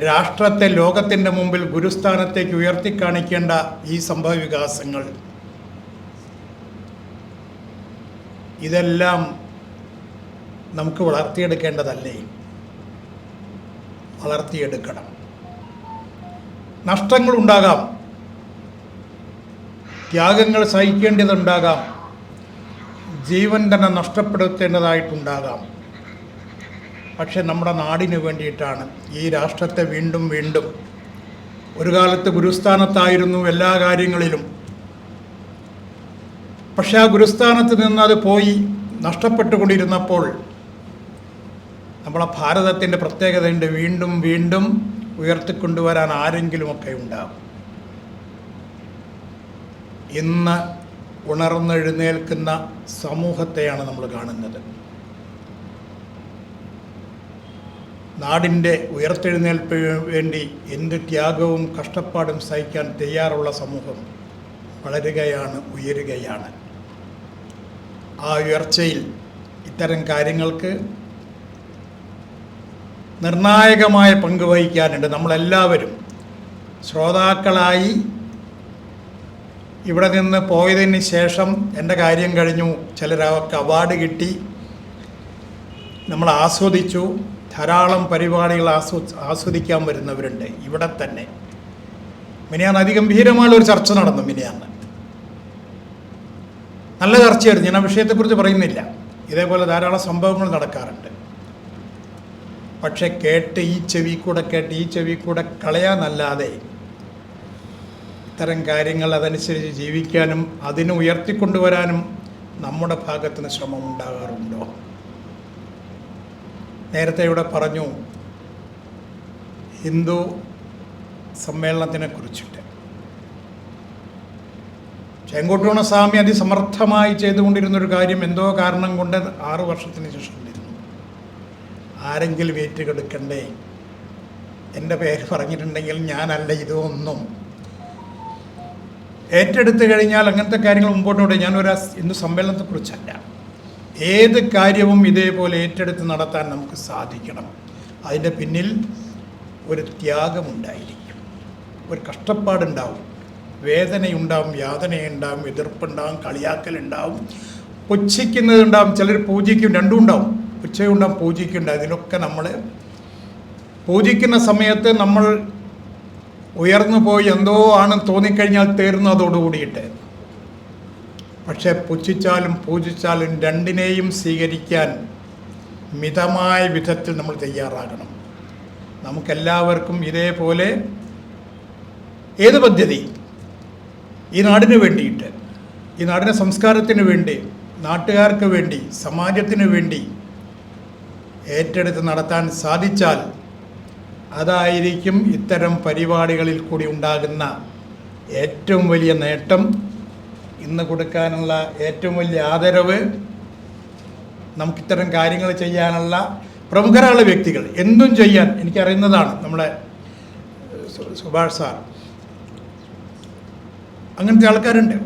രാഷ്ട്രത്തെ ലോകത്തിൻ്റെ മുമ്പിൽ ഗുരുസ്ഥാനത്തേക്ക് ഉയർത്തിക്കാണിക്കേണ്ട ഈ സംഭവ വികാസങ്ങൾ, ഇതെല്ലാം നമുക്ക് വളർത്തിയെടുക്കേണ്ടതല്ലേ? വളർത്തിയെടുക്കണം. നഷ്ടങ്ങളുണ്ടാകാം, ത്യാഗങ്ങൾ സഹിക്കേണ്ടതുണ്ടാകാം, ജീവൻ തന്നെ നഷ്ടപ്പെടുത്തേണ്ടതായിട്ടുണ്ടാകാം. പക്ഷെ നമ്മുടെ നാടിന് വേണ്ടിയിട്ടാണ്. ഈ രാഷ്ട്രത്തെ വീണ്ടും വീണ്ടും, ഒരു കാലത്ത് ഗുരുസ്ഥാനത്തായിരുന്നു എല്ലാ കാര്യങ്ങളിലും. പക്ഷെ ആ ഗുരുസ്ഥാനത്ത് നിന്ന് അത് പോയി നഷ്ടപ്പെട്ടുകൊണ്ടിരുന്നപ്പോൾ നമ്മളെ ഭാരതത്തിൻ്റെ പ്രത്യേകതയുണ്ട്. വീണ്ടും വീണ്ടും ഉയർത്തിക്കൊണ്ടുവരാൻ ആരെങ്കിലുമൊക്കെ ഉണ്ടാകും. ഇന്ന് ഉണർന്നെഴുന്നേൽക്കുന്ന സമൂഹത്തെയാണ് നമ്മൾ കാണുന്നത്. നാടിൻ്റെ ഉയർത്തെഴുന്നേൽപ്പിന് വേണ്ടി എന്ത് ത്യാഗവും കഷ്ടപ്പാടും സഹിക്കാൻ തയ്യാറുള്ള സമൂഹം വളരുകയാണ്, ഉയരുകയാണ്. ആ ഉയർച്ചയിൽ ഇത്തരം കാര്യങ്ങൾക്ക് നിർണായകമായ പങ്ക് വഹിക്കാനുണ്ട്. നമ്മളെല്ലാവരും ശ്രോതാക്കളായി ഇവിടെ നിന്ന് പോയതിന് ശേഷം എൻ്റെ കാര്യം കഴിഞ്ഞു, ചിലരവർക്ക് അവാർഡ് കിട്ടി, നമ്മൾ ആസ്വദിച്ചു, ധാരാളം പരിപാടികൾ ആസ്വദിക്കാൻ വരുന്നവരുണ്ട് ഇവിടെ തന്നെ. മിനിയാന്ന് അതിഗംഭീരമായുള്ളൊരു ചർച്ച നടന്നു. മിനിയാന്ന് നല്ല ചർച്ചയായിരുന്നു. ഞാൻ ആ വിഷയത്തെക്കുറിച്ച് പറയുന്നില്ല. ഇതേപോലെ ധാരാളം സംഭവങ്ങൾ നടക്കാറുണ്ട്. പക്ഷെ കേട്ട് ഈ ചെവി കൂടെ കേട്ട് ഈ ചെവി കൂടെ കളയാനല്ലാതെ ഇത്തരം കാര്യങ്ങൾ അതനുസരിച്ച് ജീവിക്കാനും അതിനെ ഉയർത്തിക്കൊണ്ടുവരാനും നമ്മുടെ ഭാഗത്തുനിന്ന് ശ്രമം ഉണ്ടാകാറുണ്ടോ? നേരത്തെ ഇവിടെ പറഞ്ഞു ഹിന്ദു സമ്മേളനത്തിനെ കുറിച്ചിട്ട്. ചെങ്കോട്ടൂണ സ്വാമി അതിസമർത്ഥമായി ചെയ്തുകൊണ്ടിരുന്നൊരു കാര്യം എന്തോ കാരണം കൊണ്ട് 6 വർഷത്തിന് ശേഷം ഇരുന്നു. ആരെങ്കിലും ഏറ്റുകൊടുക്കണ്ടേ? എൻ്റെ പേര് പറഞ്ഞിട്ടുണ്ടെങ്കിൽ ഞാനല്ല ഇതൊന്നും. ഏറ്റെടുത്തു കഴിഞ്ഞാൽ അങ്ങനത്തെ കാര്യങ്ങൾ മുമ്പോട്ട് ഞാനൊരു ഹിന്ദു സമ്മേളനത്തെക്കുറിച്ചല്ല, ഏത് കാര്യവും ഇതേപോലെ ഏറ്റെടുത്ത് നടത്താൻ നമുക്ക് സാധിക്കണം. അതിൻ്റെ പിന്നിൽ ഒരു ത്യാഗമുണ്ടായിരിക്കും, ഒരു കഷ്ടപ്പാടുണ്ടാവും, വേദനയുണ്ടാവും, യാതനയുണ്ടാവും, എതിർപ്പുണ്ടാവും, കളിയാക്കലുണ്ടാവും, പുച്ഛിക്കുന്നതുണ്ടാവും. ചിലർ പൂജിക്കും, രണ്ടും ഉണ്ടാവും. പുച്ഛയുണ്ടാവും, പൂജിക്കുണ്ടാവും. ഇതിലൊക്കെ നമ്മൾ പൂജിക്കുന്ന സമയത്ത് നമ്മൾ ഉയർന്നു പോയി എന്തോ ആണ് തോന്നിക്കഴിഞ്ഞാൽ തീർന്നതോടുകൂടിയിട്ട്. പക്ഷെ പുച്ഛിച്ചാലും പൂജിച്ചാലും രണ്ടിനെയും സ്വീകരിക്കാൻ മിതമായ വിധത്തിൽ നമ്മൾ തയ്യാറാകണം. നമുക്കെല്ലാവർക്കും ഇതേപോലെ ഏത് പദ്ധതി ഈ നാടിന് വേണ്ടിയിട്ട്, ഈ നാടിൻ്റെ സംസ്കാരത്തിന് വേണ്ടി, നാട്ടുകാർക്ക് വേണ്ടി, സമാജത്തിന് വേണ്ടി ഏറ്റെടുത്ത് നടത്താൻ സാധിച്ചാൽ അതായിരിക്കും ഇത്തരം പരിപാടികളിൽ കൂടി ഉണ്ടാകുന്ന ഏറ്റവും വലിയ നേട്ടം. ഇന്ന് കൊടുക്കാനുള്ള ഏറ്റവും വലിയ ആദരവ്, നമുക്കിത്തരം കാര്യങ്ങൾ ചെയ്യാനുള്ള പ്രമുഖരായുള്ള വ്യക്തികൾ എന്തും ചെയ്യാൻ എനിക്കറിയുന്നതാണ്. നമ്മളെ സുഭാഷ് സാർ, അങ്ങനത്തെ ആൾക്കാരുണ്ട്.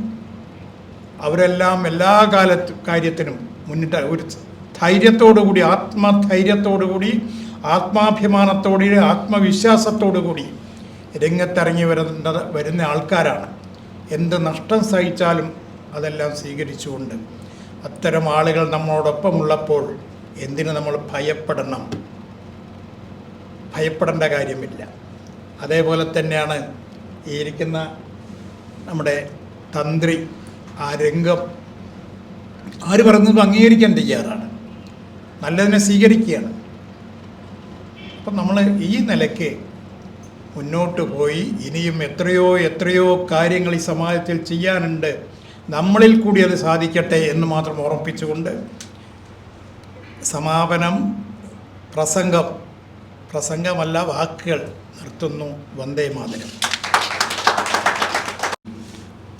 അവരെല്ലാം എല്ലാ കാര്യത്തിനും മുന്നിട്ട് ഒരു ധൈര്യത്തോടുകൂടി, ആത്മധൈര്യത്തോടുകൂടി, ആത്മാഭിമാനത്തോടെ, ആത്മവിശ്വാസത്തോടുകൂടി രംഗത്തിറങ്ങി വരുന്ന ആൾക്കാരാണ്. എന്ത് നഷ്ടം സഹിച്ചാലും അതെല്ലാം സ്വീകരിച്ചുകൊണ്ട്. അത്തരം ആളുകൾ നമ്മളോടൊപ്പമുള്ളപ്പോൾ എന്തിനു നമ്മൾ ഭയപ്പെടണം? ഭയപ്പെടേണ്ട കാര്യമില്ല. അതേപോലെ തന്നെയാണ് ഈ ഇരിക്കുന്ന നമ്മുടെ തന്ത്രി ആ രംഗം ആര് പറയുന്നത് അംഗീകരിക്കാൻ തയ്യാറാണ്, നല്ലതിനെ സ്വീകരിക്കുകയാണ്. അപ്പം നമ്മൾ ഈ നിലയ്ക്ക് മുന്നോട്ട് പോയി ഇനിയും എത്രയോ എത്രയോ കാര്യങ്ങൾ ഈ സമാജത്തിൽ ചെയ്യാനുണ്ട്, നമ്മളിൽ കൂടി അത് സാധിക്കട്ടെ എന്ന് മാത്രം ഓർമ്മിപ്പിച്ചുകൊണ്ട് സമാപനം പ്രസംഗമല്ല വാക്കുകൾ നിർത്തുന്നു. വന്ദേ മാതരം.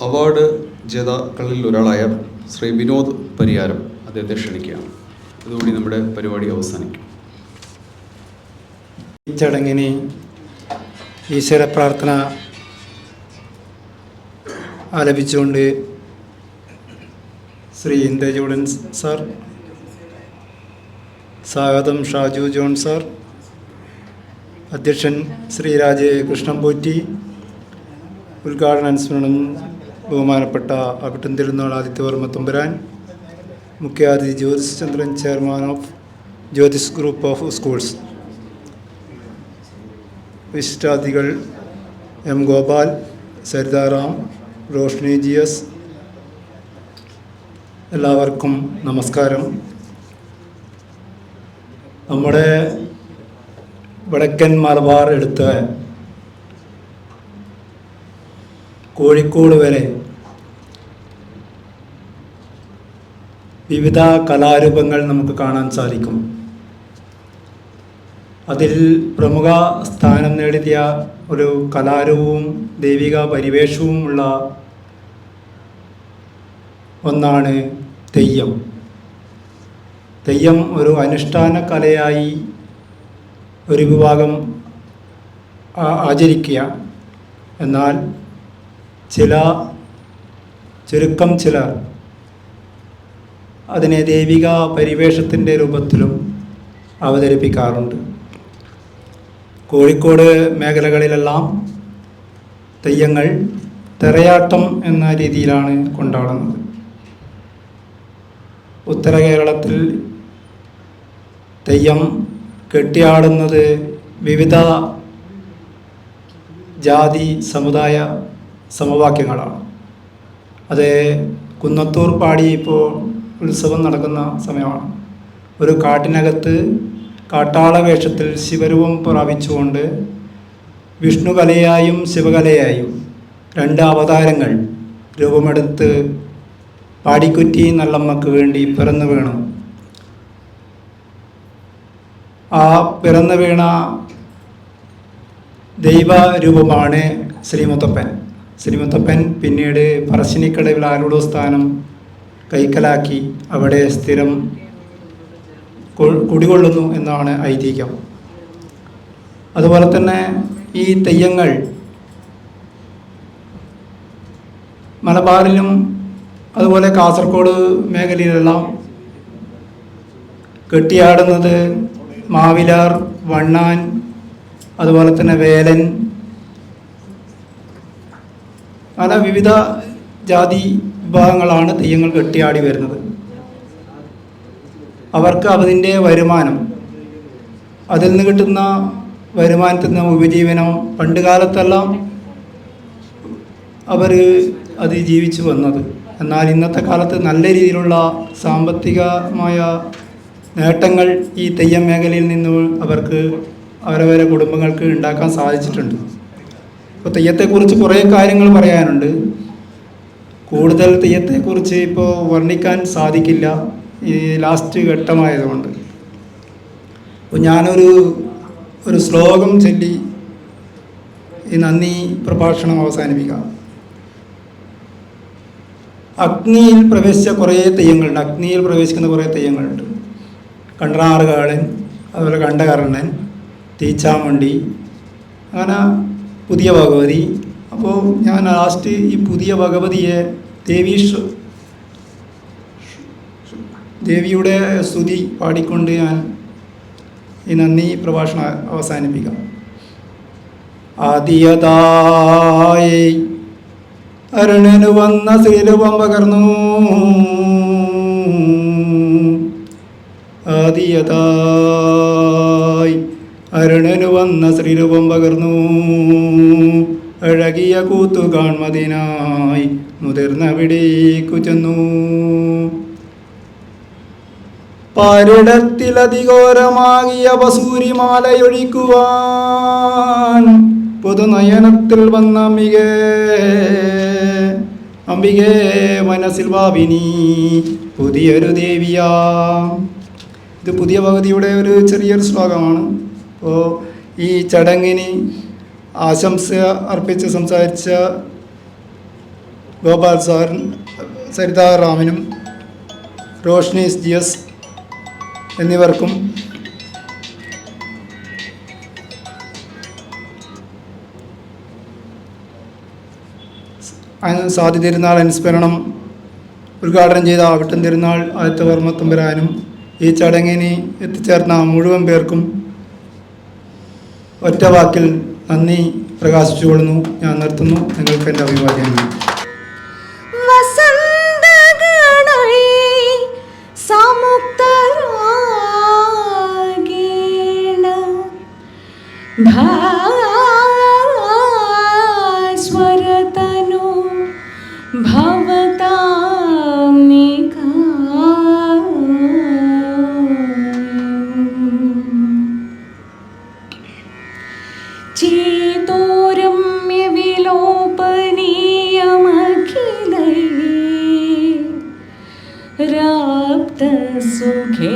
അവാർഡ് ജേതാക്കളിൽ ഒരാളായ ശ്രീ വിനോദ് പരിയാരം അദ്ദേഹത്തെ ക്ഷണിക്കുകയാണ്. ഇതുകൂടി നമ്മുടെ പരിപാടി അവസാനിക്കും. ഈ ചടങ്ങിന് ഈശ്വര പ്രാർത്ഥന ആലപിച്ചുകൊണ്ട് ശ്രീ ഇന്ദ്രജൂഡൻ സാർ, സ്വാഗതം ഷാജു ജോൺ സാർ, അധ്യക്ഷൻ ശ്രീ രാജകൃഷ്ണൻ പോറ്റി, ഉദ്ഘാടന അനുസ്മരണം ബഹുമാനപ്പെട്ട അവിട്ടം തിരുനാൾ ആദിത്യവർമ്മ തമ്പുരാൻ, മുഖ്യാതിഥി Jyothish Chandran, chairman of Jyothish group of schools, വിശിഷ്ടാതിഥികൾ M Gopal, Saritharam, Roshni G S, എല്ലാവർക്കും നമസ്കാരം. നമ്മുടെ വടക്കൻ മലബാർ എടുത്ത് കോഴിക്കോട് വരെ വിവിധ കലാരൂപങ്ങൾ നമുക്ക് കാണാൻ സാധിക്കും. അതിൽ പ്രമുഖ സ്ഥാനം നേടിയ ഒരു കലാരൂപവും ദൈവിക പരിവേഷവുമുള്ള ഒന്നാണ് തെയ്യം. തെയ്യം ഒരു അനുഷ്ഠാന കലയായി ഒരു വിഭാഗം ആചരിക്കുക. എന്നാൽ ചുരുക്കം ചിലർ അതിനെ ദൈവിക പരിവേഷത്തിൻ്റെ രൂപത്തിലും അവതരിപ്പിക്കാറുണ്ട്. കോഴിക്കോട് മേഖലകളിലെല്ലാം തെയ്യങ്ങൾ തെറയാട്ടം എന്ന രീതിയിലാണ് കൊണ്ടാടുന്നത്. ഉത്തര കേരളത്തിൽ തെയ്യം കെട്ടിയാടുന്നത് വിവിധ ജാതി സമുദായ സമവാക്യങ്ങളാണ്. അത് കുന്നത്തൂർ പാടി ഇപ്പോൾ ഉത്സവം നടക്കുന്ന സമയമാണ്. ഒരു കാട്ടിനകത്ത് കാട്ടാള വേഷത്തിൽ ശിവരൂപം പ്രാപിച്ചുകൊണ്ട് വിഷ്ണുകലയായും ശിവകലയായും രണ്ട് അവതാരങ്ങൾ രൂപമെടുത്ത് പാടിക്കുറ്റി നല്ലമ്മക്ക് വേണ്ടി പിറന്നു വീണു. ആ പിറന്നു വീണ ദൈവരൂപമാണ് ശ്രീമുത്തപ്പൻ. ശ്രീമുത്തപ്പൻ പിന്നീട് പറശ്ശിനിക്കടവിൽ ആരൂഢ സ്ഥാനം കൈക്കലാക്കി അവിടെ സ്ഥിരം കുടികൊള്ളുന്നു എന്നാണ് ഐതിഹ്യം. അതുപോലെ തന്നെ ഈ തെയ്യങ്ങൾ മലബാറിലും അതുപോലെ കാസർഗോഡ് മേഖലയിലെല്ലാം കെട്ടിയാടുന്നത് മാവിലാർ, വണ്ണാൻ, അതുപോലെ തന്നെ വേലൻ, അങ്ങനെ വിവിധ ജാതി വിഭാഗങ്ങളാണ് തെയ്യങ്ങൾ കെട്ടിയാടി വരുന്നത്. അവർക്ക് അതിൻ്റെ വരുമാനം, അതിൽ നിന്ന് കിട്ടുന്ന വരുമാനത്തിൽ നിന്ന് ഉപജീവനം പണ്ട് കാലത്തെല്ലാം അവർ അത് ജീവിച്ചു വന്നത്. എന്നാൽ ഇന്നത്തെ കാലത്ത് നല്ല രീതിയിലുള്ള സാമ്പത്തികമായ നേട്ടങ്ങൾ ഈ തെയ്യം മേഖലയിൽ നിന്ന് അവർക്ക് അവരവരെ കുടുംബങ്ങൾക്ക് ഉണ്ടാക്കാൻ സാധിച്ചിട്ടുണ്ട്. ഇപ്പോൾ തെയ്യത്തെക്കുറിച്ച് കുറേ കാര്യങ്ങൾ പറയാനുണ്ട്. കൂടുതൽ തെയ്യത്തെക്കുറിച്ച് ഇപ്പോൾ വർണ്ണിക്കാൻ സാധിക്കില്ല, ഈ ലാസ്റ്റ് ഘട്ടമായതുകൊണ്ട്. അപ്പോൾ ഞാനൊരു ശ്ലോകം ചൊല്ലി ഈ നന്ദി പ്രഭാഷണം അവസാനിപ്പിക്കാം. അഗ്നിയിൽ പ്രവേശിച്ച കുറേ തെയ്യങ്ങളുണ്ട്. അഗ്നിയിൽ പ്രവേശിക്കുന്ന കുറേ തെയ്യങ്ങളുണ്ട്. കണ്ടനാറുകാളൻ, അതുപോലെ കണ്ടകർണൻ, തീച്ചാമണ്ടി, അങ്ങനെ പുതിയ ഭഗവതി. അപ്പോൾ ഞാൻ ലാസ്റ്റ് ഈ പുതിയ ഭഗവതിയെ ദേവിയുടെ സ്തുതി പാടിക്കൊണ്ട് ഞാൻ ഈ നന്ദി പ്രഭാഷണം അവസാനിപ്പിക്കാം. ആദിയതായി അരുണനു വന്ന ശ്രീരൂപം പകർന്നു, ആദിയതായി അരുണനു വന്ന ശ്രീരൂപം പകർന്നു, അഴകിയ കൂത്തു കാൺമതിനായി മുതിർന്നവിടേക്കു ചെന്നു. പാരിടത്തിലതിഘോരമാകിയ വസൂരിമാലയൊഴിക്കുവാൻ പുതുനയനത്തിൽ വന്ന അംബികേ മനസ്സിൽ ഭാവിനി പുതിയൊരു ദേവിയാ. ഇത് പുതിയ ഭഗവതിയുടെ ഒരു ചെറിയൊരു ശ്ലോകമാണ്. അപ്പോൾ ഈ ചടങ്ങിന് ആശംസ അർപ്പിച്ച് സംസാരിച്ച ഗോപാൽ സാർ, സരിതാറാമിനും റോഷ്നി GS എന്നിവർക്കും സ്വാതി തിരുനാൾ അനുസ്മരണം ഉദ്ഘാടനം ചെയ്ത അവിട്ടം തിരുനാൾ ആദിത്യവർമ്മ തമ്പുരാനും ഈ ചടങ്ങിന് എത്തിച്ചേർന്ന മുഴുവൻ പേർക്കും ഒറ്റ വാക്കിൽ നന്ദി പ്രകാശിച്ചുകൊള്ളുന്നു. ഞാൻ നിർത്തുന്നു. നിങ്ങൾക്ക് എൻ്റെ അഭിവാദ്യങ്ങൾ. സ്വരതനു ഭവതാം നികാ ചേതോരമ്യ വിലോപനീയമഖിലൈ രാപ്ത സുഖേ